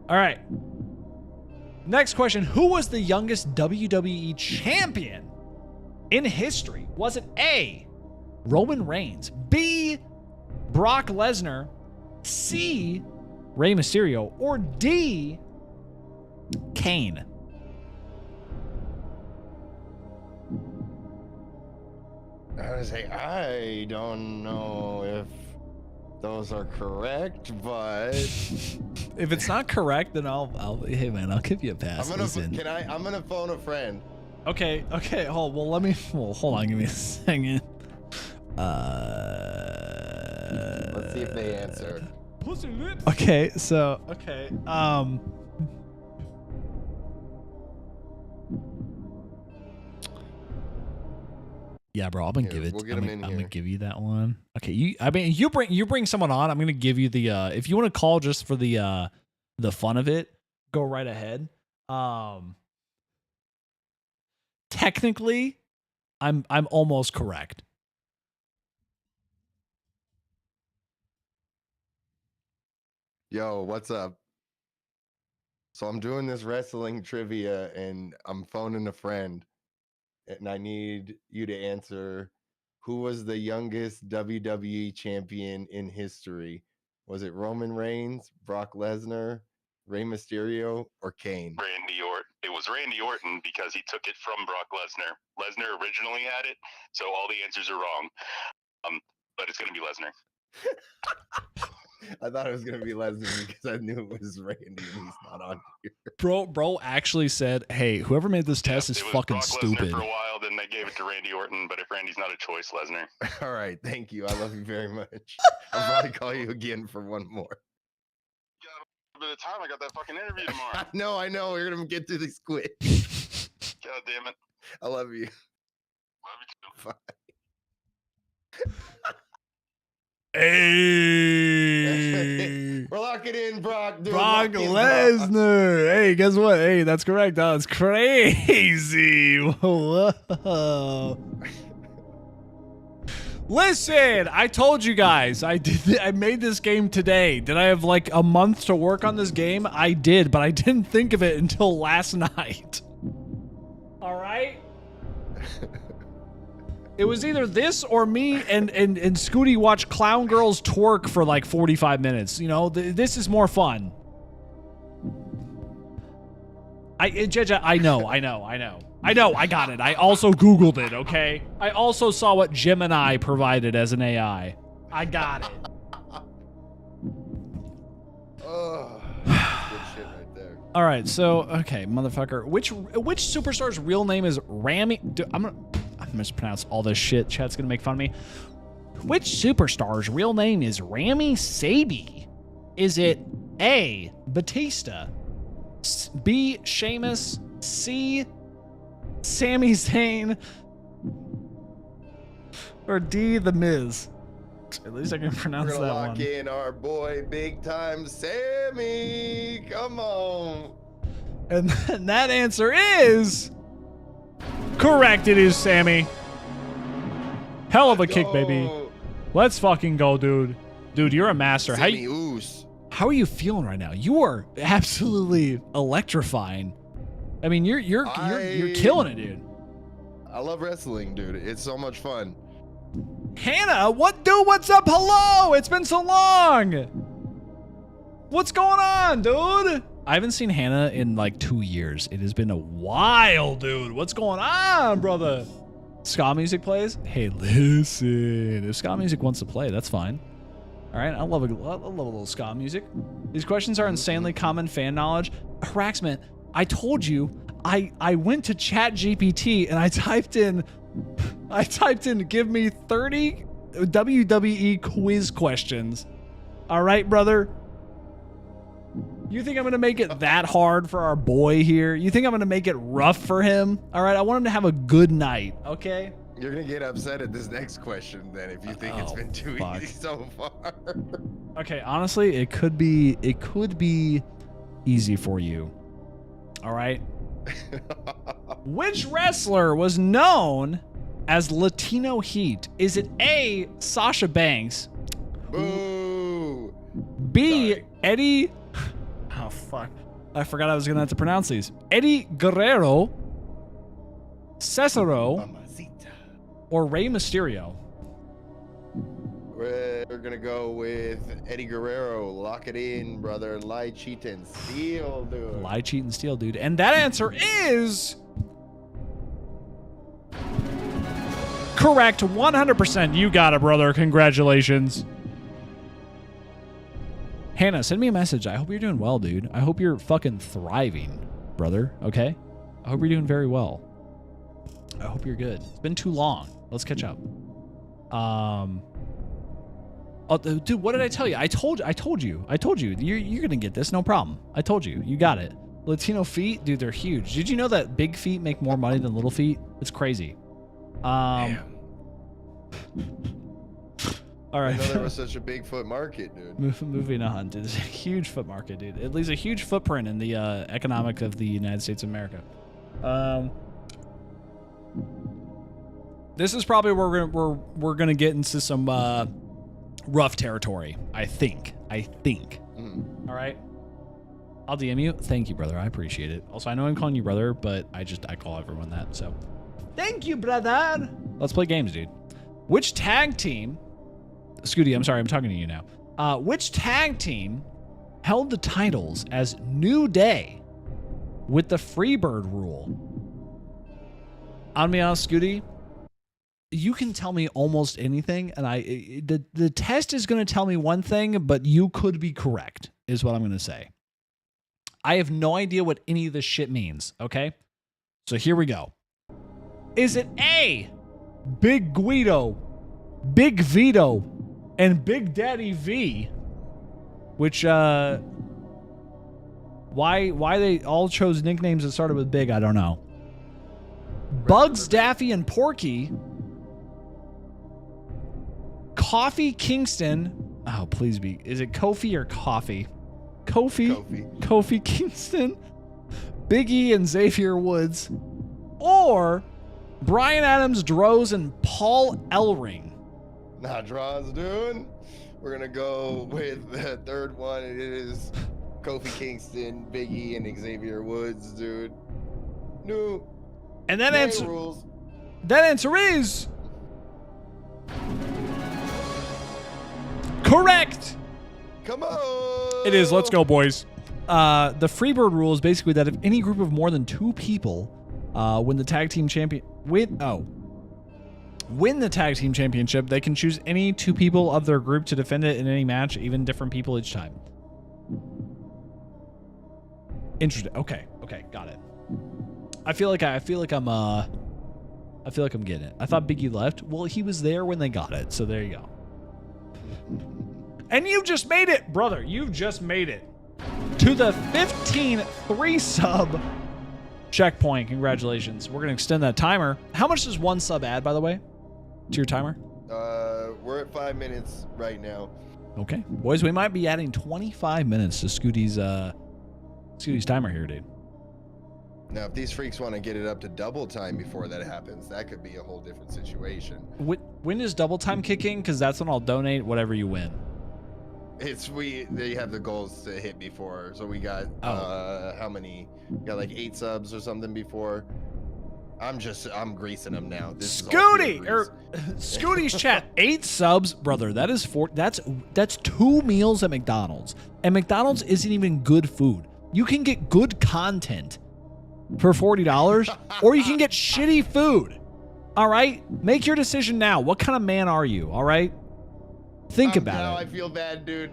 All right. Next question. Who was the youngest WWE champion in history? Was it A, Roman Reigns, B, Brock Lesnar, C, Rey Mysterio, or D, Kane? I was say I don't know if those are correct, but if it's not correct, then I'll hey man, I'll give you a pass. I'm gonna phone a friend. Okay. Hold on, give me a second. Let's see if they answer. Okay, so yeah, bro, I'm gonna give it. I'm gonna give you that one. Okay, you bring someone on. I'm gonna give you the if you want to call just for the fun of it, go right ahead. Technically, I'm almost correct. Yo, what's up? So I'm doing this wrestling trivia and I'm phoning a friend and I need you to answer who was the youngest WWE champion in history? Was it Roman Reigns, Brock Lesnar, Rey Mysterio, or Kane? Randy Orton. It was Randy Orton because he took it from Brock Lesnar. Lesnar originally had it, so all the answers are wrong. But it's going to be Lesnar. I thought it was gonna be Lesnar because I knew it was Randy and he's not on here. Bro actually said, "Hey, whoever made this test is fucking Brock stupid." Lesnar for a while, then they gave it to Randy Orton. But if Randy's not a choice, Lesnar. All right, thank you. I love you very much. I'll probably call you again for one more. By the time I got that fucking interview tomorrow. I know. We're gonna get through this quick. God damn it. I love you. Love you too. Bye. Hey, we're locking in Brock Lesnar. Hey, guess what? Hey, that's correct. That was crazy. Whoa. Listen, I told you guys, I made this game today. Did I have like a month to work on this game? I did, but I didn't think of it until last night. All right? It was either this or me and Skooty watch clown girls twerk for like 45 minutes. You know, this is more fun. Jeja, I know. I got it. I also Googled it, okay? I also saw what Gemini provided as an AI. I got it. Oh, good shit right there. All right, so okay, motherfucker. Which superstar's real name is Rami? Dude, I'm gonna mispronounce all this shit. Chat's gonna make fun of me. Which superstar's real name is Rami Sabi? Is it A, Batista, B, Sheamus, C, Sami Zayn, or D, The Miz? At least I can pronounce We're gonna that lock one. in our boy, big time Sammy. Come on. And that answer is correct. It is Sammy. Hell of a kick, baby. Let's fucking go, dude. Dude, you're a master. How are you feeling right now? You are absolutely electrifying. I mean, you're killing it, dude. I love wrestling, dude. It's so much fun. Hannah, what's up? Hello, it's been so long. What's going on, dude? I haven't seen Hannah in like 2 years. It has been a while, dude. What's going on, brother? Ska music plays? Hey, listen. If ska music wants to play, that's fine. All right, I love a little ska music. These questions are insanely common fan knowledge. Harassment. I told you, I went to ChatGPT and I typed in give me 30 WWE quiz questions. All right, brother? You think I'm going to make it that hard for our boy here? You think I'm going to make it rough for him? All right, I want him to have a good night, okay? You're going to get upset at this next question then if you think it's been too easy so far. Okay, honestly, it could be easy for you. All right? Which wrestler was known as Latino Heat? Is it A, Sasha Banks? Boo. B, Eddie... Oh, fuck. I forgot I was going to have to pronounce these. Eddie Guerrero, Cesaro, or Rey Mysterio? We're going to go with Eddie Guerrero. Lock it in, brother. Lie, cheat, and steal, dude. Lie, cheat, and steal, dude. And that answer is... correct. 100%. You got it, brother. Congratulations. Hannah, send me a message. I hope you're doing well, dude. I hope you're fucking thriving, brother. Okay? I hope you're doing very well. I hope you're good. It's been too long. Let's catch up. Oh, dude, what did I tell you? I told you. You're gonna get this, no problem. I told you. You got it. Latino feet, dude, they're huge. Did you know that big feet make more money than little feet? It's crazy. Damn. All right. I know there was such a big foot market, dude. Moving on, dude. It's a huge foot market, dude. It leaves a huge footprint in the economic of the United States of America. This is probably where we're gonna get into some rough territory. I think. All right. I'll DM you. Thank you, brother. I appreciate it. Also, I know I'm calling you brother, but I call everyone that. So, thank you, brother. Let's play games, dude. Which tag team? Skooty, I'm sorry, I'm talking to you now. Which tag team held the titles as New Day with the Freebird rule? On me, Skooty, you can tell me almost anything, and the test is going to tell me one thing, but you could be correct, is what I'm going to say. I have no idea what any of this shit means, okay? So here we go. Is it A, Big Guido, Big Vito, and Big Daddy V? Which, why they all chose nicknames that started with Big, I don't know. Bugs, Daffy, and Porky. Coffee Kingston. Oh, please be. Is it Kofi or Coffee? Kofi Kingston. Big E and Xavier Woods. Or Brian Adams, Droz, and Paul Ellering. Nah, Droz, dude. We're going to go with the third one. It is Kofi Kingston, Big E, and Xavier Woods, dude. No. And that answer is Correct. Come on. It is. Let's go, boys. The Freebird rule is basically that if any group of more than 2 people win the tag team championship, they can choose any 2 people of their group to defend it in any match, even different people each time. Interesting. Okay, got it. I feel like I'm getting it. I thought Biggie left. Well, he was there when they got it, so there you go. And you just made it, brother. You've just made it to the 15-3 sub checkpoint. Congratulations. We're gonna extend that timer. How much does 1 sub add, by the way, to your timer? We're at 5 minutes right now. Okay, boys, we might be adding 25 minutes to Scooty's timer here, dude. Now, if these freaks want to get it up to double time before that happens, that could be a whole different situation. When does double time kick in? Because that's when I'll donate whatever you win. They have the goals to hit before, so we got how many? We got like 8 subs or something before. I'm greasing them now. This Scooty's chat 8 subs, brother. That is that's 2 meals at McDonald's, and McDonald's isn't even good food. You can get good content for $40, or you can get shitty food. All right, make your decision now. What kind of man are you? All right, think about it. I feel bad, dude.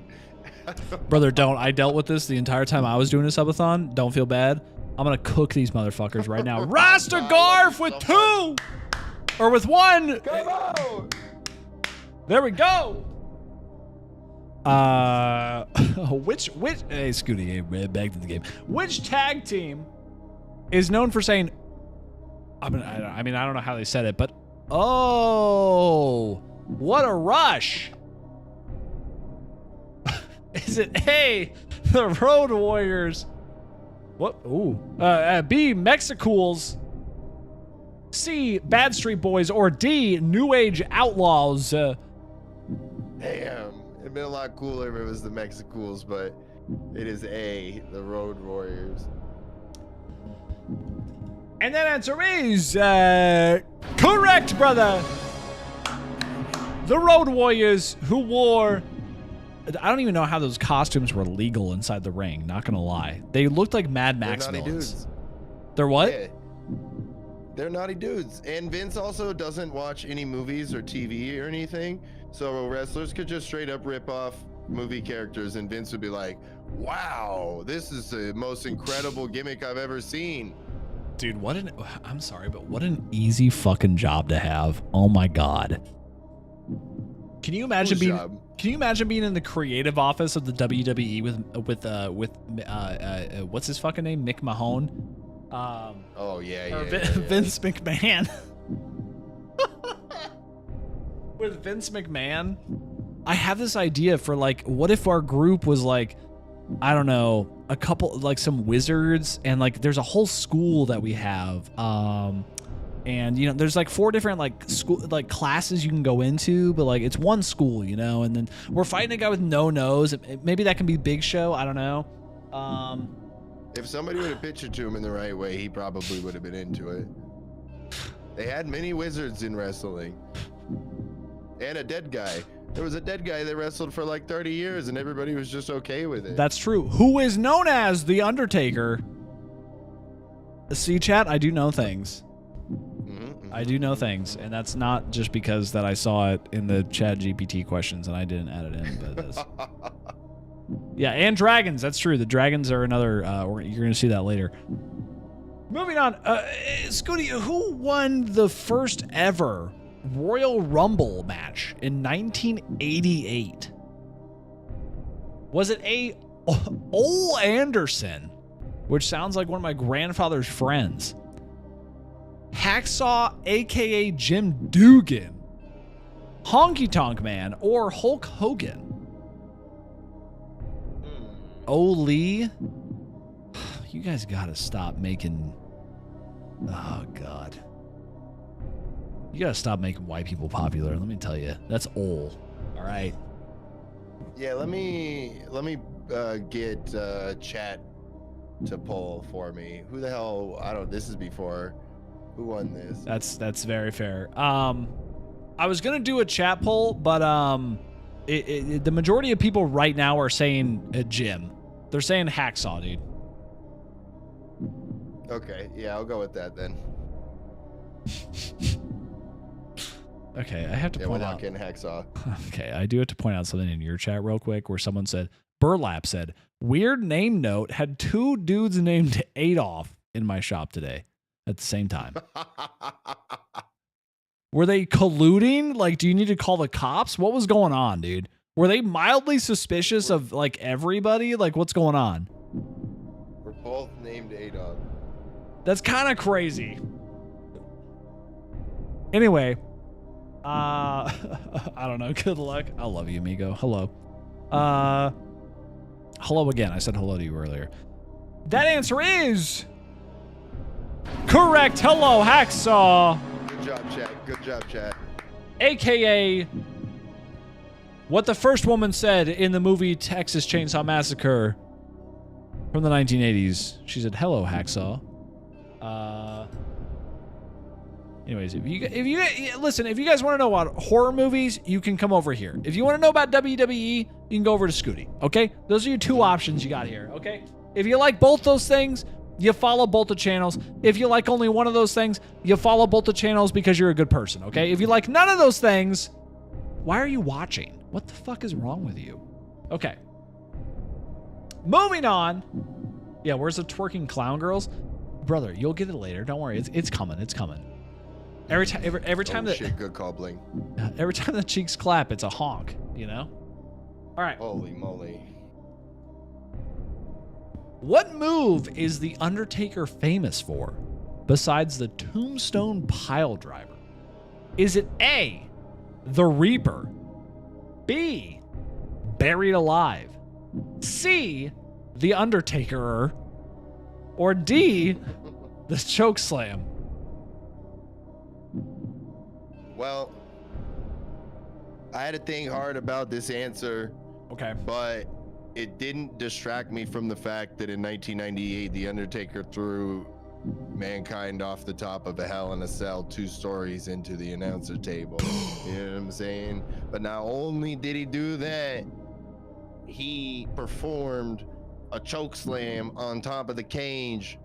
Brother, don't. I dealt with this the entire time I was doing a subathon. Don't feel bad. I'm gonna cook these motherfuckers right now. Rasta Garf with 2 or with 1. Come on. There we go. Which hey Scooty, hey, back to the game. Which tag team is known for saying, I mean, I don't know how they said it, but oh, what a rush. Is it A, the Road Warriors? What? Ooh. B, Mexicools. C, Bad Street Boys, or D, New Age Outlaws. Damn, it'd been a lot cooler if it was the Mexicools, but it is A, the Road Warriors. And that answer is correct, brother. The Road Warriors, who wore, I don't even know how those costumes were legal inside the ring, not gonna lie. They looked like Mad Max naughty villains. Dudes. They're what? Yeah. They're naughty dudes. And Vince also doesn't watch any movies or TV or anything, so wrestlers could just straight up rip off movie characters, and Vince would be like, wow, this is the most incredible gimmick I've ever seen. Dude, I'm sorry, but what an easy fucking job to have. Oh my God. Can you imagine being in the creative office of the WWE with what's his fucking name? Mick Mahone? Vince McMahon. With Vince McMahon? I have this idea for like, what if our group was like, I don't know, a couple, like some wizards, and like there's a whole school that we have, and you know there's like 4 different like school like classes you can go into, but like it's one school, you know, and then we're fighting a guy with no nose. Maybe that can be Big Show, I don't know. If somebody would have pitched it to him in the right way, he probably would have been into it. They had many wizards in wrestling, and a dead guy. There was a dead guy that wrestled for like 30 years, and everybody was just okay with it. That's true. Who is known as The Undertaker. See, chat, I do know things. I do know things, and that's not just because that I saw it in the Chat GPT questions and I didn't add it in. But that's... Yeah, and dragons. That's true. The dragons are another. You're going to see that later. Moving on. Scooty, who won the first ever Royal Rumble match in 1988? Was it A, Ole Anderson, which sounds like one of my grandfather's friends, Hacksaw, aka Jim Dugan, Honky Tonk Man, or Hulk Hogan? Ole, you guys gotta stop making, oh God. You gotta stop making white people popular. Let me tell you, that's old. All right. Yeah, let me get chat to poll for me. Who the hell? I don't. This is before. Who won this? That's very fair. I was gonna do a chat poll, but the majority of people right now are saying Jim. They're saying Hacksaw, dude. Okay, yeah, I'll go with that then. Okay, I have to point we're out. not getting Hacksaw. Okay, I do have to point out something in your chat real quick where someone said, Burlap said, weird name note, had 2 dudes named Adolf in my shop today at the same time. Were they colluding? Like, do you need to call the cops? What was going on, dude? Were they mildly suspicious of, like, everybody? Like, what's going on? We're both named Adolf. That's kind of crazy. Anyway, I don't know. Good luck. I love you, amigo. Hello. Hello again. I said hello to you earlier. That answer is correct. Hello, Hacksaw. Good job, chat. Good job, chat. AKA what the first woman said in the movie Texas Chainsaw Massacre from the 1980s. She said, hello, Hacksaw. Anyways, if you listen, if you guys want to know about horror movies, you can come over here. If you want to know about WWE, you can go over to Skooty. Okay, those are your 2 options you got here. Okay, if you like both those things, you follow both the channels. If you like only one of those things, you follow both the channels because you're a good person. Okay, if you like none of those things, why are you watching? What the fuck is wrong with you? Okay, moving on. Yeah, where's the twerking clown girls? Brother, you'll get it later. Don't worry, it's coming. It's coming. Every time that shit, good call, Bling. Every time the cheeks clap, it's a honk, you know? All right. Holy moly. What move is The Undertaker famous for besides the Tombstone Pile Driver? Is it A, the Reaper, B, Buried Alive, C, the Undertaker, or D, the Choke Slam? Well, I had to think hard about this answer. Okay. But it didn't distract me from the fact that in 1998, The Undertaker threw Mankind off the top of a Hell in a Cell 2 stories into the announcer table. You know what I'm saying? But not only did he do that, he performed a choke slam on top of the cage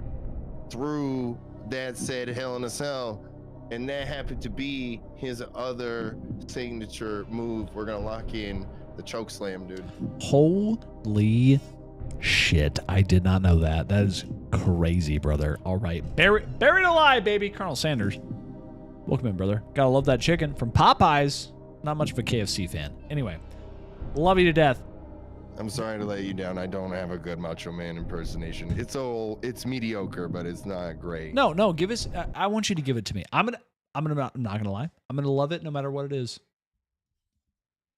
through that said Hell in a Cell. And that happened to be his other signature move. We're going to lock in the choke slam, dude. Holy shit. I did not know that. That is crazy, brother. All right. Buried Alive, baby. Colonel Sanders. Welcome in, brother. Gotta love that chicken from Popeyes. Not much of a KFC fan. Anyway, love you to death. I'm sorry to let you down. I don't have a good Macho Man impersonation. It's mediocre, but it's not great. No, give us. I want you to give it to me. I'm not gonna lie. I'm gonna love it no matter what it is.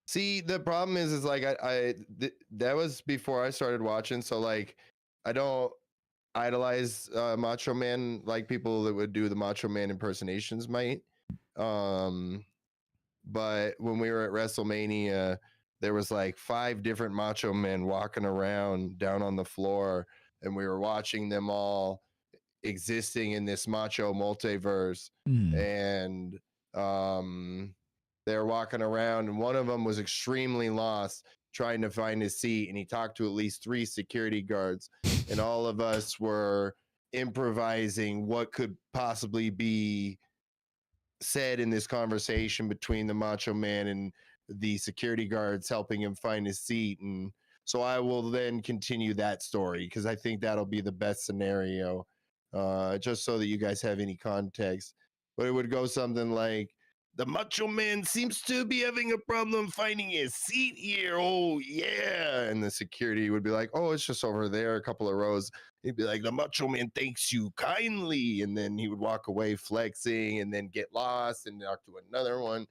See, the problem is like that was before I started watching, so like I don't idolize Macho Man like people that would do the Macho Man impersonations might. But when we were at WrestleMania, there was like 5 different Macho Men walking around down on the floor, and we were watching them all existing in this macho multiverse. And they're walking around, and one of them was extremely lost trying to find his seat, and he talked to at least 3 security guards, and all of us were improvising what could possibly be said in this conversation between the Macho Man and the security guards helping him find his seat. And so I will then continue that story because I think that'll be the best scenario, just so that you guys have any context. But it would go something like, the Macho Man seems to be having a problem finding his seat here. Oh, yeah. And the security would be like, oh, it's just over there, a couple of rows. He'd be like, the Macho Man thanks you kindly. And then he would walk away flexing and then get lost and talk to another one.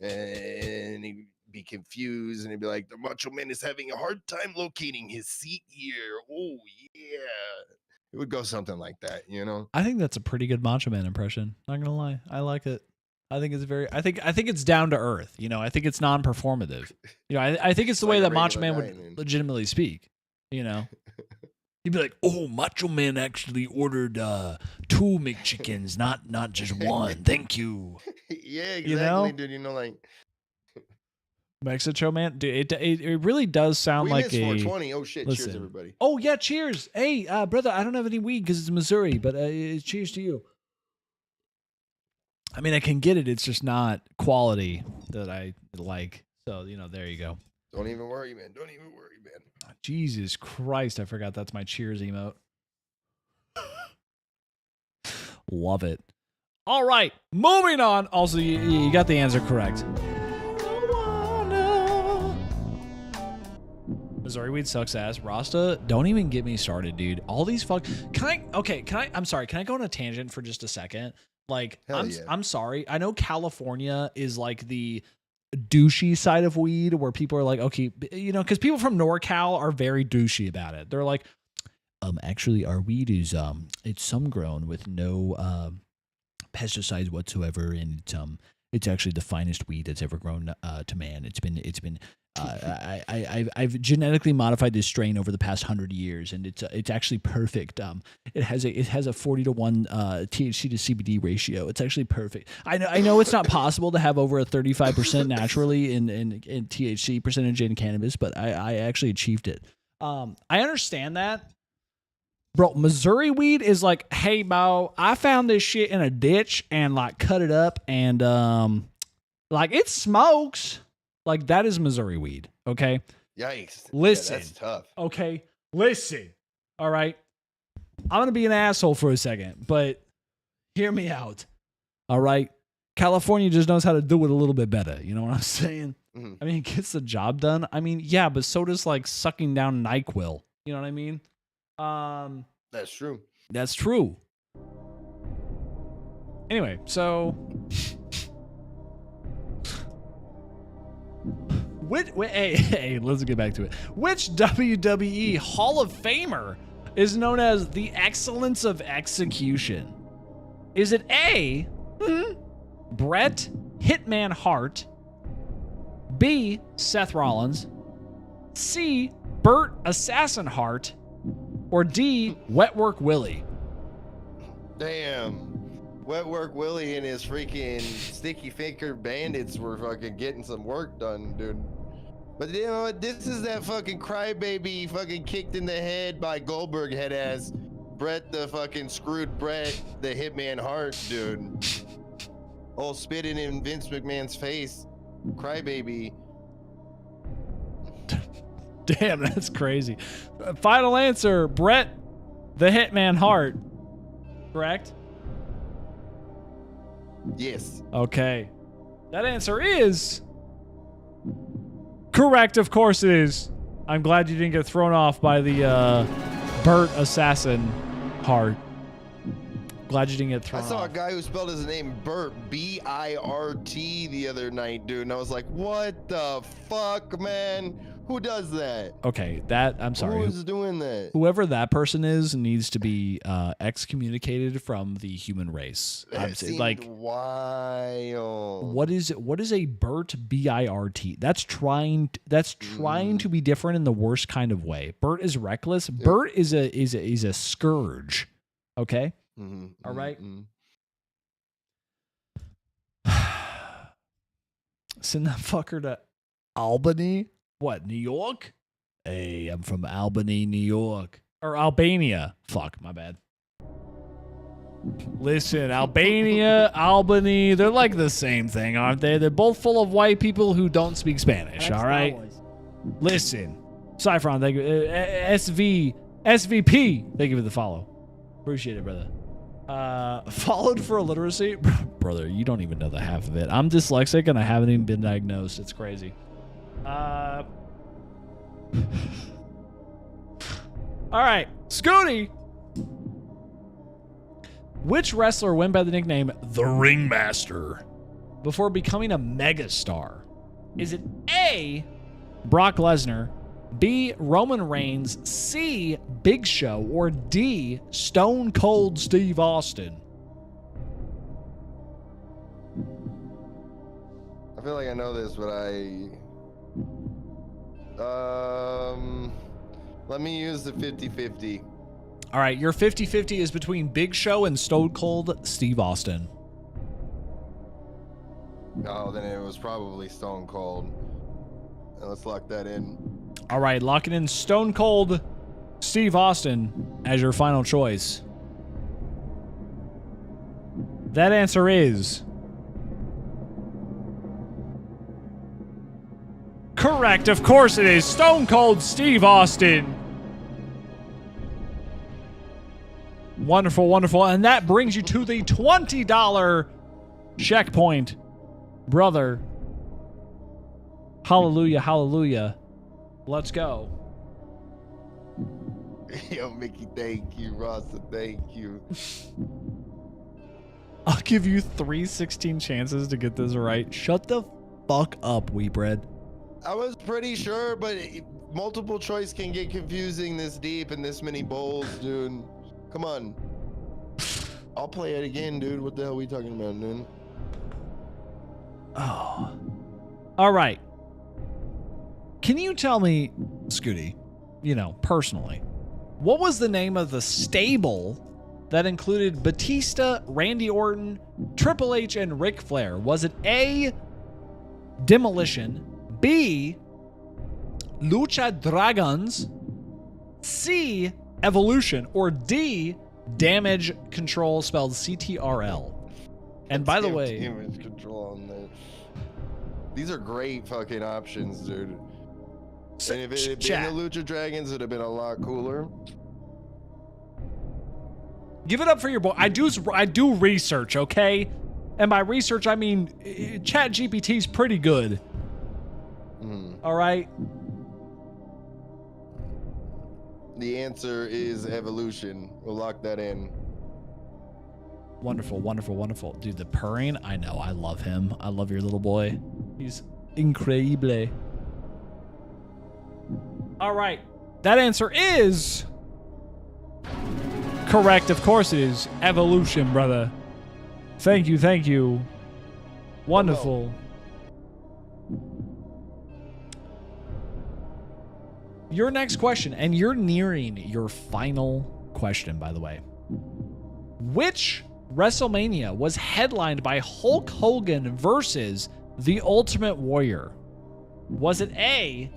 And he'd be confused. And he'd be like, the Macho Man is having a hard time locating his seat here. Oh, yeah. It would go something like that, you know? I think that's a pretty good Macho Man impression. Not gonna lie. I like it. I think it's very. I think it's down to earth. You know, I think it's non-performative. You know, I think it's the way that Macho Man would legitimately speak. You know, he'd be like, "Oh, Macho Man actually ordered 2 McChickens, not just one. Thank you." Yeah, exactly, you know? dude. You know, like Mexico, man. Dude, it really does sound We like missed a 420. Oh shit! Listen. Cheers, everybody. Oh yeah, cheers. Hey, brother, I don't have any weed because it's Missouri, but cheers to you. I mean, I can get it. It's just not quality that I like. So, there you go. Don't even worry, man. Don't even worry, man. Jesus Christ, I forgot that's my cheers emote. Love it. All right, moving on. Also, you got the answer correct. Missouri weed sucks ass. Rasta, don't even get me started, dude. All these I'm sorry, can I go on a tangent for just a second? Like, I'm sorry. I know California is like the douchey side of weed where people are like, okay, because people from NorCal are very douchey about it. They're like, actually our weed is it's some grown with no pesticides whatsoever, and it's actually the finest weed that's ever grown to man. It's been I've genetically modified this strain over the past 100 years, and it's actually perfect. It has a 40 to 1 THC to CBD ratio. It's actually perfect. I know it's not possible to have over a 35% naturally in THC percentage in cannabis, but I actually achieved it. I understand that. Bro, Missouri weed is like, hey, Mo, I found this shit in a ditch and like cut it up and like it smokes. Like that is Missouri weed, okay? Yikes. Listen. Yeah, that's tough. Okay, listen. All right. I'm going to be an asshole for a second, but hear me out. All right? California just knows how to do it a little bit better. You know what I'm saying? Mm-hmm. I mean, it gets the job done. I mean, yeah, but so does like sucking down NyQuil. You know what I mean? That's true. That's true. Anyway, so hey, let's get back to it. Which WWE Hall of Famer is known as the excellence of execution? Is it A, Bret Hitman Hart, B, Seth Rollins, C, Burt Assassin Hart, or D, Wetwork Willie? Damn. Wetwork Willie and his freaking sticky finger bandits were fucking getting some work done, dude. But you know what? This is that fucking crybaby fucking kicked in the head by Goldberg head ass. Bret the fucking screwed Bret the Hitman Hart, dude. All spitting in Vince McMahon's face. Crybaby. Damn, that's crazy. Final answer, Bret the Hitman Hart. Correct? Yes. Okay. That answer is correct. Of course it is. I'm glad you didn't get thrown off by the Burt Assassin Hart. Glad you didn't get thrown off. I saw a guy who spelled his name Burt, B-I-R-T, the other night, dude. And I was like, what the fuck, man? Who does that? Okay, I'm sorry. Who is doing that? Whoever that person is needs to be excommunicated from the human race. That seemed like wild. What is a Burt, B-I-R-T? That's trying to be different in the worst kind of way. Burt is reckless. Yep. Burt is a scourge. Okay? Mm-hmm. All right. Send that fucker to Albany. What, New York? Hey, I'm from Albany, New York. Or Albania. Fuck, my bad. Listen, Albania, Albany, they're like the same thing, aren't they? They're both full of white people who don't speak Spanish, all right? Listen. Cyphron, thank you. SVP, thank you for the follow. Appreciate it, brother. Followed for illiteracy? Brother, you don't even know the half of it. I'm dyslexic and I haven't even been diagnosed. It's crazy. All right, Skooty. Which wrestler went by the nickname The Ringmaster before becoming a megastar? Is it A, Brock Lesnar, B, Roman Reigns, C, Big Show, or D, Stone Cold Steve Austin? I feel like I know this, but let me use the 50-50. All right, your 50-50 is between Big Show and Stone Cold Steve Austin. Oh, then it was probably Stone Cold. Let's lock that in. All right, locking in Stone Cold Steve Austin as your final choice. That answer is correct. Of course it is. Stone Cold Steve Austin. Wonderful, wonderful. And that brings you to the $20 checkpoint, brother. Hallelujah, hallelujah. Let's go. Yo, Mickey, thank you. Rasta, thank you. I'll give you 316 chances to get this right. Shut the fuck up, Weebread. I was pretty sure, but multiple choice can get confusing this deep and this many bowls, dude. Come on. I'll play it again, dude. What the hell are we talking about, dude? Oh. All right. Can you tell me, Skooty, personally, what was the name of the stable that included Batista, Randy Orton, Triple H, and Ric Flair? Was it A, Demolition, B, Lucha Dragons, C, Evolution, or D, Damage Control, spelled CTRL? And by the way, Damage Control on there. These are great fucking options, dude. And if it had been the Lucha Dragons, it would have been a lot cooler. Give it up for your boy. I do research, okay? And by research, I mean ChatGPT's pretty good. All right? The answer is Evolution. We'll lock that in. Wonderful, wonderful, wonderful. Dude, the purring, I know. I love him. I love your little boy. He's increíble. All right. That answer is correct. Of course it is. Evolution, brother. Thank you, thank you. Wonderful. Your next question, and you're nearing your final question, by the way. Which WrestleMania was headlined by Hulk Hogan versus The Ultimate Warrior? Was it A,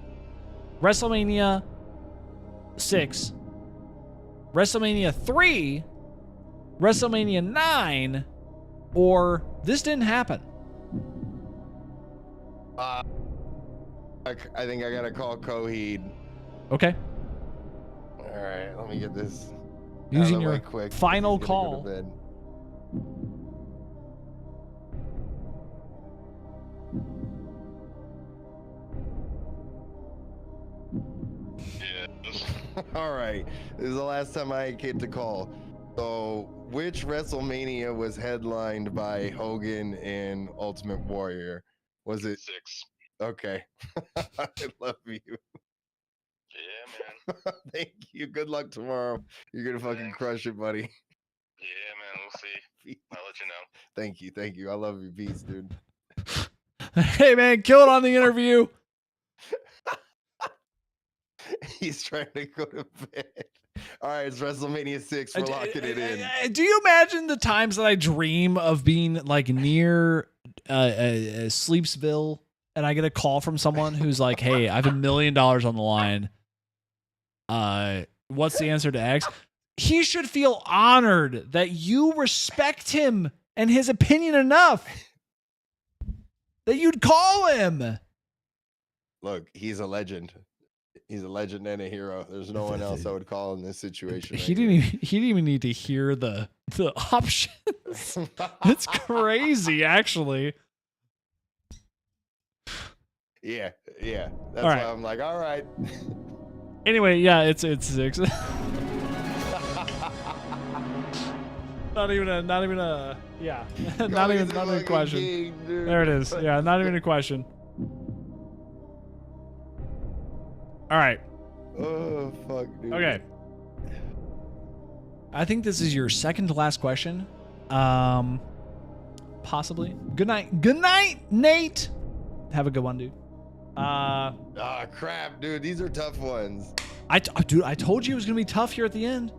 WrestleMania 6, WrestleMania 3, WrestleMania 9, or this didn't happen? I think I gotta call Coheed. Okay. All right, let me get this Using your quick. final He's gonna call. go to bed. All right, this is the last time I get to call. So, which WrestleMania was headlined by Hogan and Ultimate Warrior? Was it 6? Okay. I love you. Yeah, man. Thank you. Good luck tomorrow. You're gonna fucking crush it, buddy. Yeah, man. We'll see. I'll let you know. Thank you. Thank you. I love you. Peace, dude. Hey, man, kill it on the interview. He's trying to go to bed. All right, it's WrestleMania 6. We're locking it in. Do you imagine the times that I dream of being like near Sleepsville and I get a call from someone who's like, hey, I have $1 million on the line. What's the answer to X? He should feel honored that you respect him and his opinion enough that you'd call him. Look, he's a legend. He's a legend and a hero. There's no one else I would call in this situation. He didn't even need to hear the options. It's crazy, actually. Yeah. That's All right. why I'm like, all right. Anyway, yeah, it's 6. Not even a yeah. not even a question. Game, there it is. Yeah, not even a question. All right. Oh fuck, dude. Okay. I think this is your second to last question. Possibly. Good night. Good night, Nate. Have a good one, dude. Crap, dude. These are tough ones. Dude, I told you it was gonna be tough here at the end.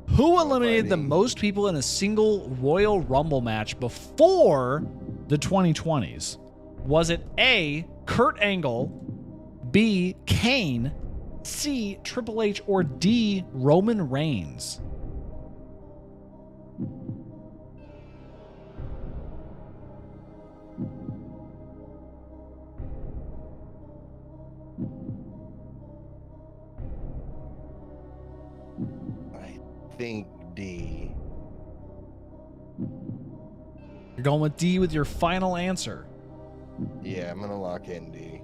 Who eliminated the most people in a single Royal Rumble match before the 2020s? Was it A, Kurt Angle, B, Kane, C, Triple H, or D, Roman Reigns? I think D. You're going with D with your final answer. Yeah, I'm gonna lock in D.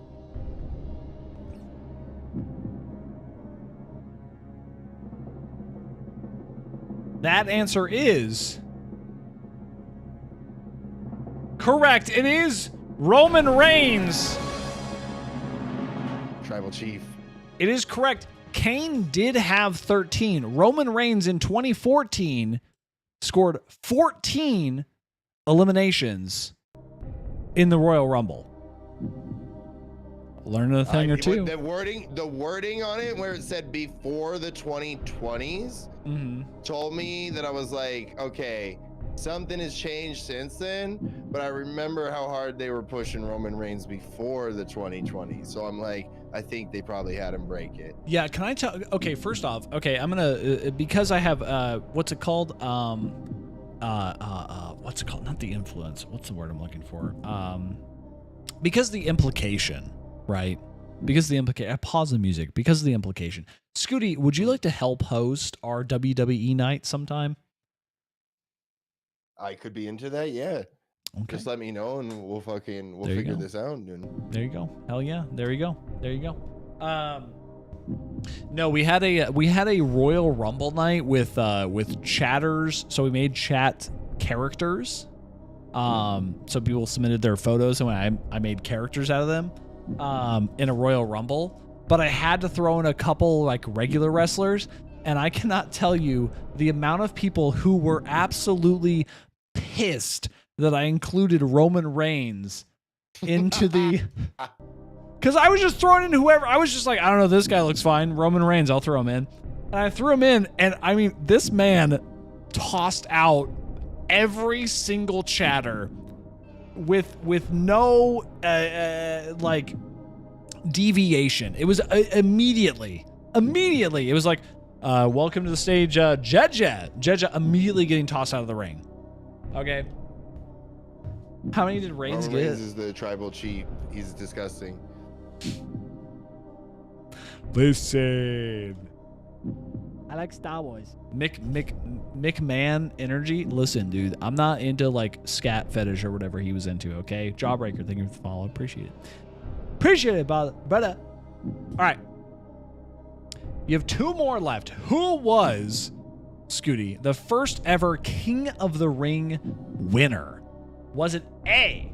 That answer is correct. It is Roman Reigns. Tribal Chief. It is correct. Kane did have 13. Roman Reigns in 2014 scored 14 eliminations in the Royal Rumble. Learning a thing or two. The wording on it, where it said before the 2020s, told me that I was like, okay, something has changed since then. But I remember how hard they were pushing Roman Reigns before the 2020s. So I'm like, I think they probably had him break it. Yeah, can I tell? Okay, first off, okay, I'm gonna because I have what's it called? What's it called? Not the influence. What's the word I'm looking for? Because the implication, right? Because the implication. I pause the music because of the implication. Skooty, would you like to help host our WWE night sometime? I could be into that, yeah. Okay. Just let me know and we'll figure this out. And there you go. Hell yeah. There you go. There you go. No, we had a Royal Rumble night with chatters. So we made chat characters. So people submitted their photos and I made characters out of them in a Royal Rumble. But I had to throw in a couple like regular wrestlers, and I cannot tell you the amount of people who were absolutely pissed that I included Roman Reigns into the... Because I was just throwing in whoever. I was just like, I don't know, this guy looks fine. Roman Reigns, I'll throw him in. And I threw him in, and I mean, this man tossed out every single chatter with no like deviation. It was immediately. It was like, welcome to the stage, Jeja immediately getting tossed out of the ring. Okay. How many did Reigns get? Reigns is the tribal chief. He's disgusting. Listen. I like Star Wars. McMahon energy. Listen, dude, I'm not into like scat fetish or whatever he was into, okay? Jawbreaker, thank you for the follow. Appreciate it. Appreciate it, brother. All right. You have two more left. Who was, Skooty, the first ever King of the Ring winner? Was it A,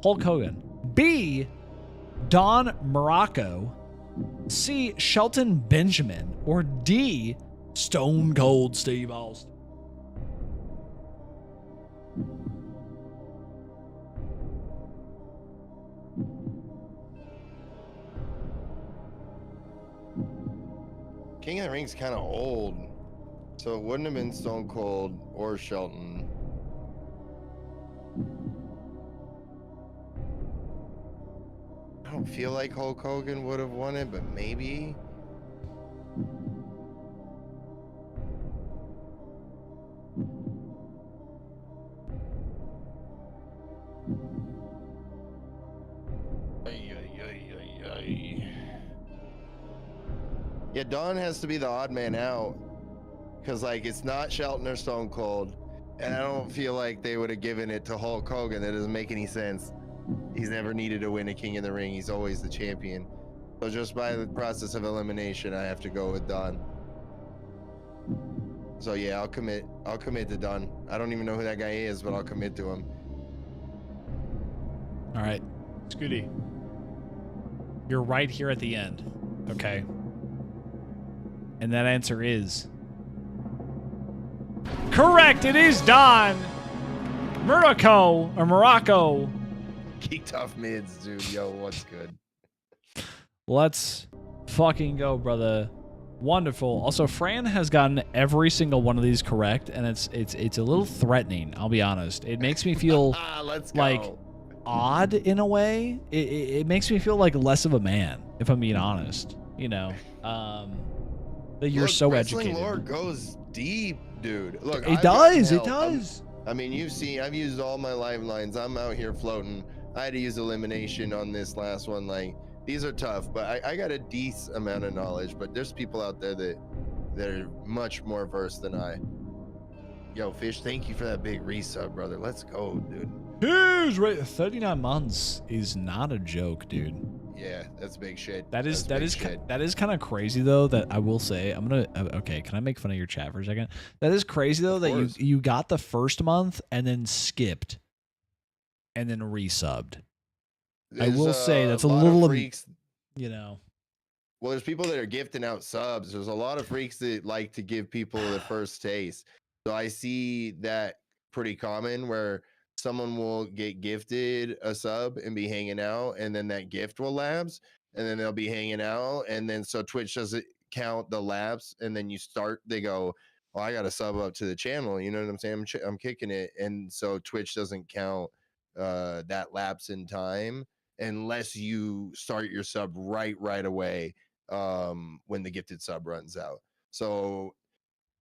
Hulk Hogan, B, Don Morocco, C, Shelton Benjamin, or D, Stone Cold Steve Austin? King of the Ring's kind of old, so it wouldn't have been Stone Cold or Shelton. I don't feel like Hulk Hogan would have won it, but maybe. Yeah, Don has to be the odd man out, because like it's not Shelton or Stone Cold, and I don't feel like they would have given it to Hulk Hogan. That doesn't make any sense. He's never needed to win a King of the Ring. He's always the champion. So just by the process of elimination, I have to go with Don. So yeah, I'll commit to Don. I don't even know who that guy is, but I'll commit to him. All right, Skooty, you're right here at the end, okay? And that answer is correct. It is Don Morocco. Geeked off mids, dude. Yo, what's good? Let's fucking go, brother. Wonderful. Also, Fran has gotten every single one of these correct, and it's a little threatening. I'll be honest. It makes me feel Let's like go. odd in a way. It makes me feel like less of a man, if I'm being honest. You know, that you're so wrestling educated. lore goes deep, dude. Look, It does. It does. I mean, I've used all my lifelines. I'm out here floating. I had to use elimination on this last one. Like, these are tough, but I got a decent amount of knowledge. But there's people out there that are much more versed than I. Yo, Fish, thank you for that big resub, brother. Let's go, dude. Dude, right, 39 months is not a joke, dude. Yeah, that's big shit. That is kind of crazy though. That I will say, I'm gonna okay. Can I make fun of your chat for a second? That is crazy though that you got the first month and then skipped, and then resubbed. I will say that's a little, freaks, you know. Well, there's people that are gifting out subs. There's a lot of freaks that like to give people the first taste. So I see that pretty common where someone will get gifted a sub and be hanging out, and then that gift will lapse, and then they'll be hanging out, and then so Twitch doesn't count the lapse, and then they go, well, I got a sub up to the channel, you know what I'm saying? I'm kicking it, and so Twitch doesn't count that lapse in time unless you start your sub right away when the gifted sub runs out. So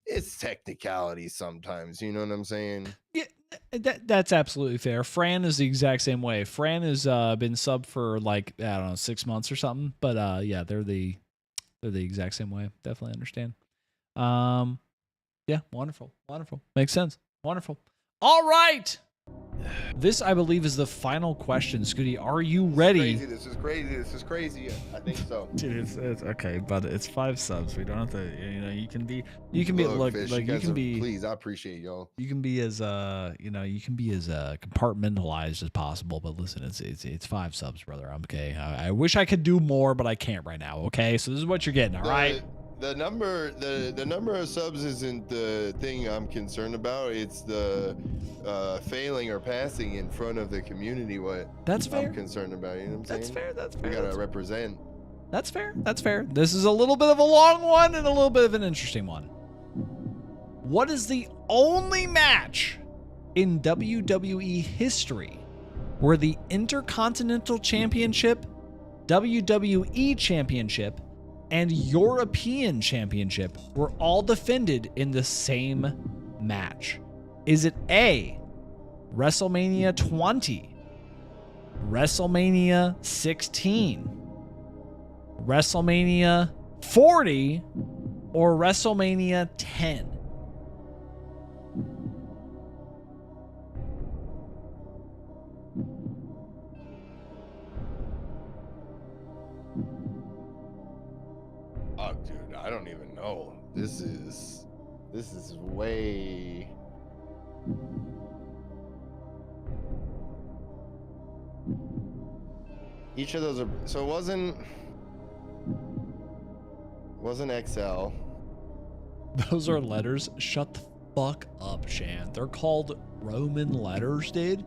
it's technicality sometimes, you know what I'm saying? Yeah, that's absolutely fair. Fran is the exact same way. Fran has been subbed for like, I don't know, 6 months or something. But yeah, they're the exact same way. Definitely understand. Yeah, wonderful. Makes sense. Wonderful. All right. This, I believe, is the final question. Scooty, are you ready? This is crazy. I think so. Dude, it's okay, but it's 5 subs. We don't have to, you know, you can be Fish, please, I appreciate y'all. You can be as compartmentalized as possible, but listen, it's 5 subs, brother. I'm okay. I wish I could do more, but I can't right now. Okay, so this is what you're getting. All right. The number of subs isn't the thing I'm concerned about. It's the failing or passing in front of the community. That's fair. I'm concerned about. You know what I'm saying? That's fair. We gotta represent. That's fair. This is a little bit of a long one and a little bit of an interesting one. What is the only match in WWE history where the Intercontinental Championship, WWE Championship, and European Championship were all defended in the same match? Is it A, WrestleMania 20, WrestleMania 16, WrestleMania 40, or WrestleMania 10? Oh, dude, I don't even know. This is way. Each of those are so it wasn't XL. Those are letters. Shut the fuck up, Shan. They're called Roman letters, dude.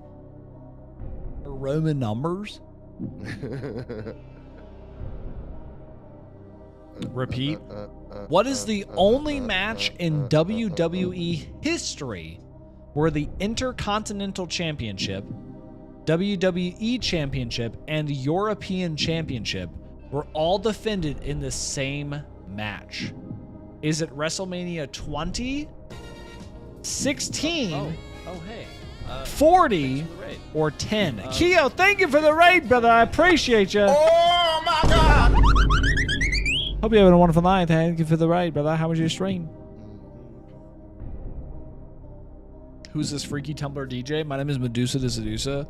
Or Roman numbers. Repeat. What is the only match in WWE history where the Intercontinental Championship, WWE Championship, and European Championship were all defended in the same match? Is it WrestleMania 20, 16, 40, or 10? Keo, thank you for the raid, brother. I appreciate you. Oh my God! Hope you're having a wonderful night. Thank you for the raid, brother. How was your stream? Who's this freaky Tumblr DJ? My name is Medusa the Sedusa.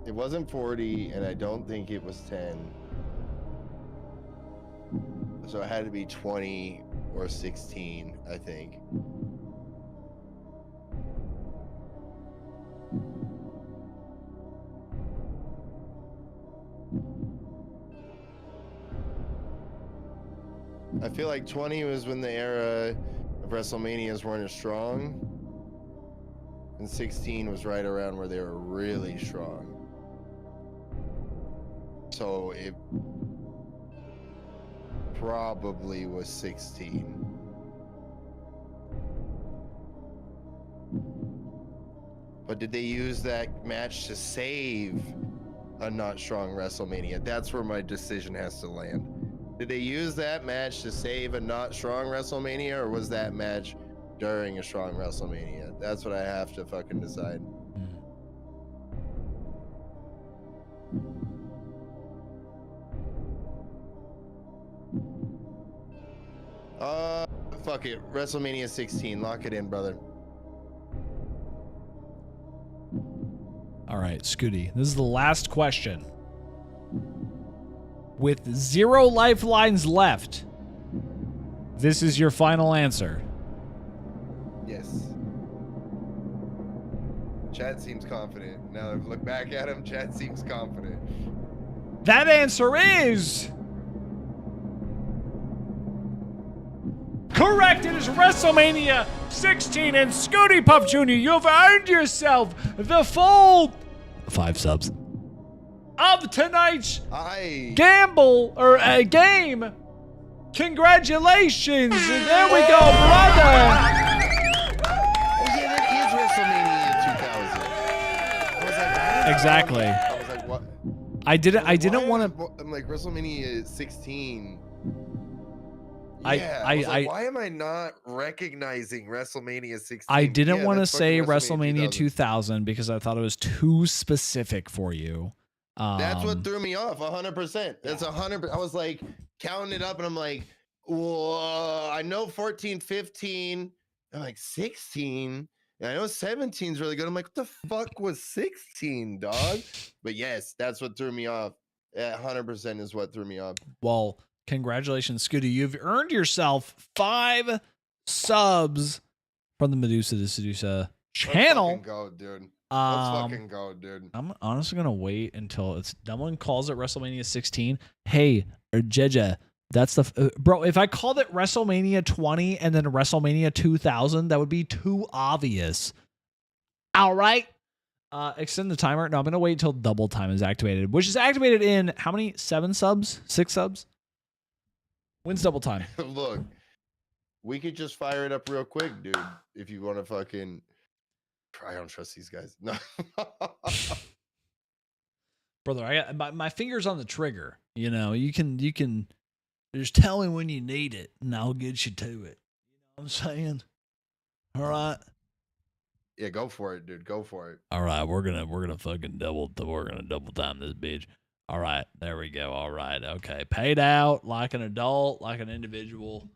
It wasn't 40, and I don't think it was 10. So it had to be 20 or 16, I think. I feel like 20 was when the era of WrestleManias weren't as strong, and 16 was right around where they were really strong. So it probably was 16. but did they use that match to save a not strong WrestleMania? That's where my decision has to land. Did they use that match to save a not strong WrestleMania, or was that match during a strong WrestleMania? That's what I have to fucking decide. Fuck it. WrestleMania 16. Lock it in, brother. All right, Skooty. This is the last question. With 0 lifelines left, this is your final answer. Yes. Chad seems confident. Now that I look back at him, Chad seems confident. That answer is correct. It is WrestleMania 16, and Skooty Puff Jr., you've earned yourself the full 5 subs of tonight's gamble or game. Congratulations. There we go, brother. Exactly. I was like, what? I didn't want to. I'm like, WrestleMania 16. I was like, why am I not recognizing WrestleMania 16? I didn't want to that's say fucking WrestleMania 2000 because I thought it was too specific for you. That's what threw me off 100%. That's 100%. I was like counting it up and I'm like, well, I know 14, 15. I'm like 16. And I know 17 is really good. I'm like, what the fuck was 16, dog? But yes, that's what threw me off. 100% is what threw me off. Well, congratulations, Skooty. You've earned yourself 5 subs from the Medusa to Sedusa channel. Let's fucking go, dude. Let's fucking go, dude. I'm honestly gonna wait until it's no one calls it WrestleMania 16. Hey, or Jeja, that's the bro. If I called it WrestleMania 20 and then WrestleMania 2000, that would be too obvious. All right. Extend the timer. No, I'm gonna wait until double time is activated, which is activated in how many? 7 subs? 6 subs? When's double time? Look, we could just fire it up real quick, dude. If you want to fucking. I don't trust these guys. No. Brother, I got my fingers on the trigger. You know, you can just tell me when you need it and I'll get you to it. You know what I'm saying? All right. Yeah, go for it, dude. Go for it. All right, we're gonna fucking double time this bitch. All right, there we go. All right, okay. Paid out like an adult, like an individual.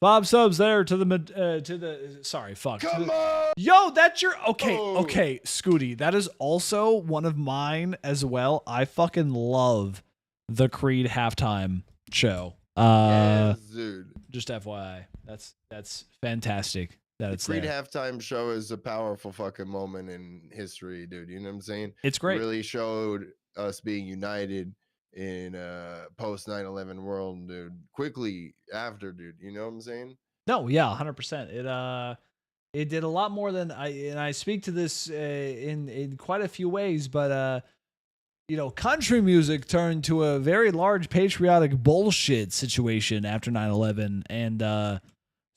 5 subs there to the sorry, fuck. Come on! Yo, that's your okay, Skooty. That is also one of mine as well. I fucking love the Creed halftime show. Yes, dude. Just FYI. That's fantastic. That it's Creed there. halftime show is a powerful fucking moment in history, dude. You know what I'm saying? It's great. It really showed us being united in post 9/11 world, dude. Quickly after, dude. You know what I'm saying? No, yeah, 100%. It did a lot more than I speak to this in quite a few ways, but you know, country music turned to a very large patriotic bullshit situation after 9/11, and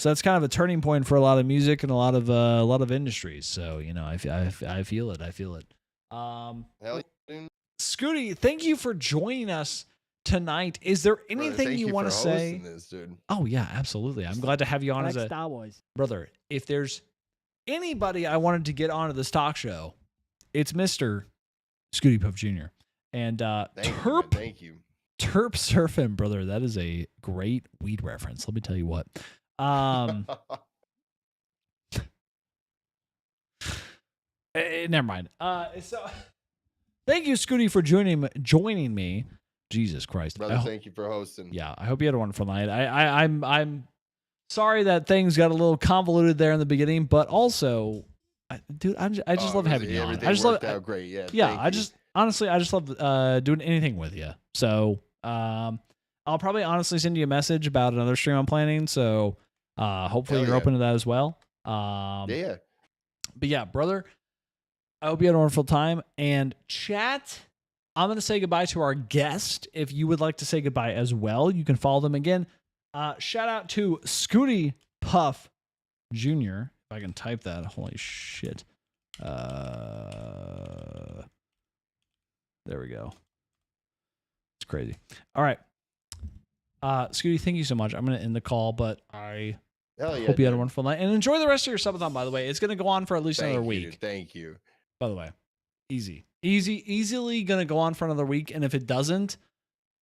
so that's kind of a turning point for a lot of music and a lot of industries. So, you know, I feel it. I feel it. Hell yeah, dude. Scooty, thank you for joining us tonight. Is there anything you want to say? This, dude. Oh yeah, absolutely. I'm glad to have you on I as like a Star Wars. brother. If there's anybody I wanted to get onto this talk show, it's Mr. Skooty Puff Jr. And thank you. Terp Surfing, brother. That is a great weed reference. Let me tell you what. Never mind. So thank you, Skooty, for joining me. Jesus Christ, brother. Thank you for hosting. Yeah, I hope you had a wonderful night. I'm sorry that things got a little convoluted there in the beginning, but also, dude, I just love having you on. I just worked out great. Yeah. Yeah. Honestly, I just love doing anything with you. So I'll probably honestly send you a message about another stream I'm planning. So hopefully you're open to that as well. Yeah. But yeah, brother, I hope you had a wonderful time. And chat, I'm going to say goodbye to our guest. If you would like to say goodbye as well, you can follow them again. Shout out to Skooty Puff Jr., I can type that. Holy shit. There we go. It's crazy. All right. Skooty, thank you so much. I'm going to end the call, but I hope you had a wonderful night. And enjoy the rest of your subathon, by the way. It's going to go on for at least another week. Dude, thank you. By the way. Easily going to go on for another week. And if it doesn't,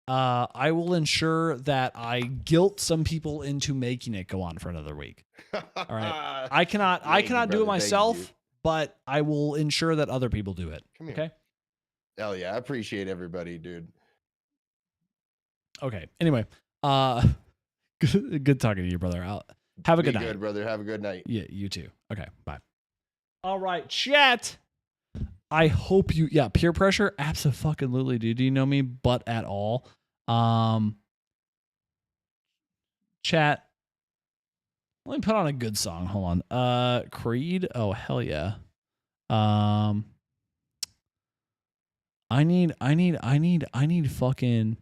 I will ensure that I guilt some people into making it go on for another week. All right. I cannot do it myself, but I will ensure that other people do it. Okay. Hell yeah. I appreciate everybody, dude. Okay. Anyway, good talking to you, brother. Have a good night. Good, brother. Have a good night. Yeah, you too. Okay. Bye. All right, chat. I hope you, peer pressure. Absolutely, dude. Do you know me? But at all. Chat. Let me put on a good song. Hold on. Creed. Oh, hell yeah. I need fucking.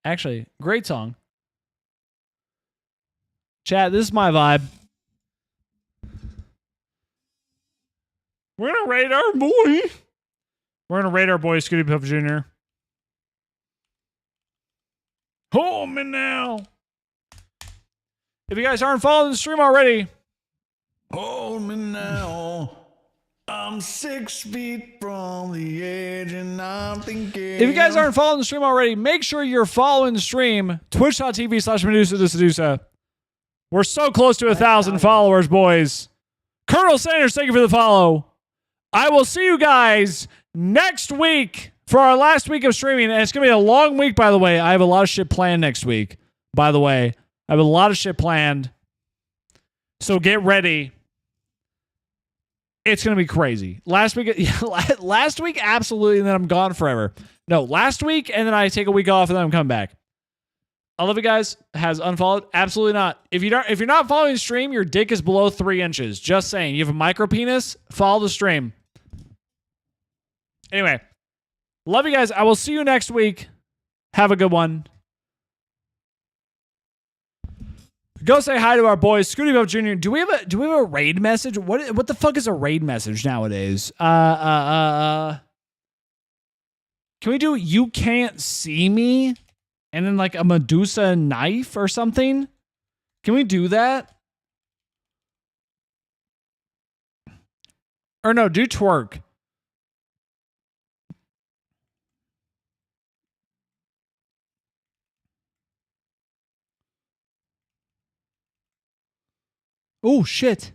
Actually, great song. Chat, this is my vibe. We're gonna raid our boy. We're gonna raid our boy, Skooty Puff Jr. Hold me now. If you guys aren't following the stream already, hold me now. I'm 6 feet from the edge and I'm thinking. If you guys aren't following the stream already, make sure you're following the stream. Twitch.tv/Medusa. We're so close to 1,000 followers, boys. Colonel Sanders, thank you for the follow. I will see you guys next week for our last week of streaming. And it's going to be a long week, by the way. I have a lot of shit planned next week, by the way. I have a lot of shit planned. So get ready. It's going to be crazy. Last week, absolutely, and then I'm gone forever. No, last week, and then I take a week off, and then I'm coming back. I love you guys. Has unfollowed? Absolutely not. If you're not following the stream, your dick is below 3 inches. Just saying. You have a micro penis? Follow the stream. Anyway, love you guys. I will see you next week. Have a good one. Go say hi to our boys, Skooty Puff Jr. Do we have a raid message? What the fuck is a raid message nowadays? Can we do you can't see me? And then like a Medusa knife or something? Can we do that? Or no, do twerk. Oh, shit.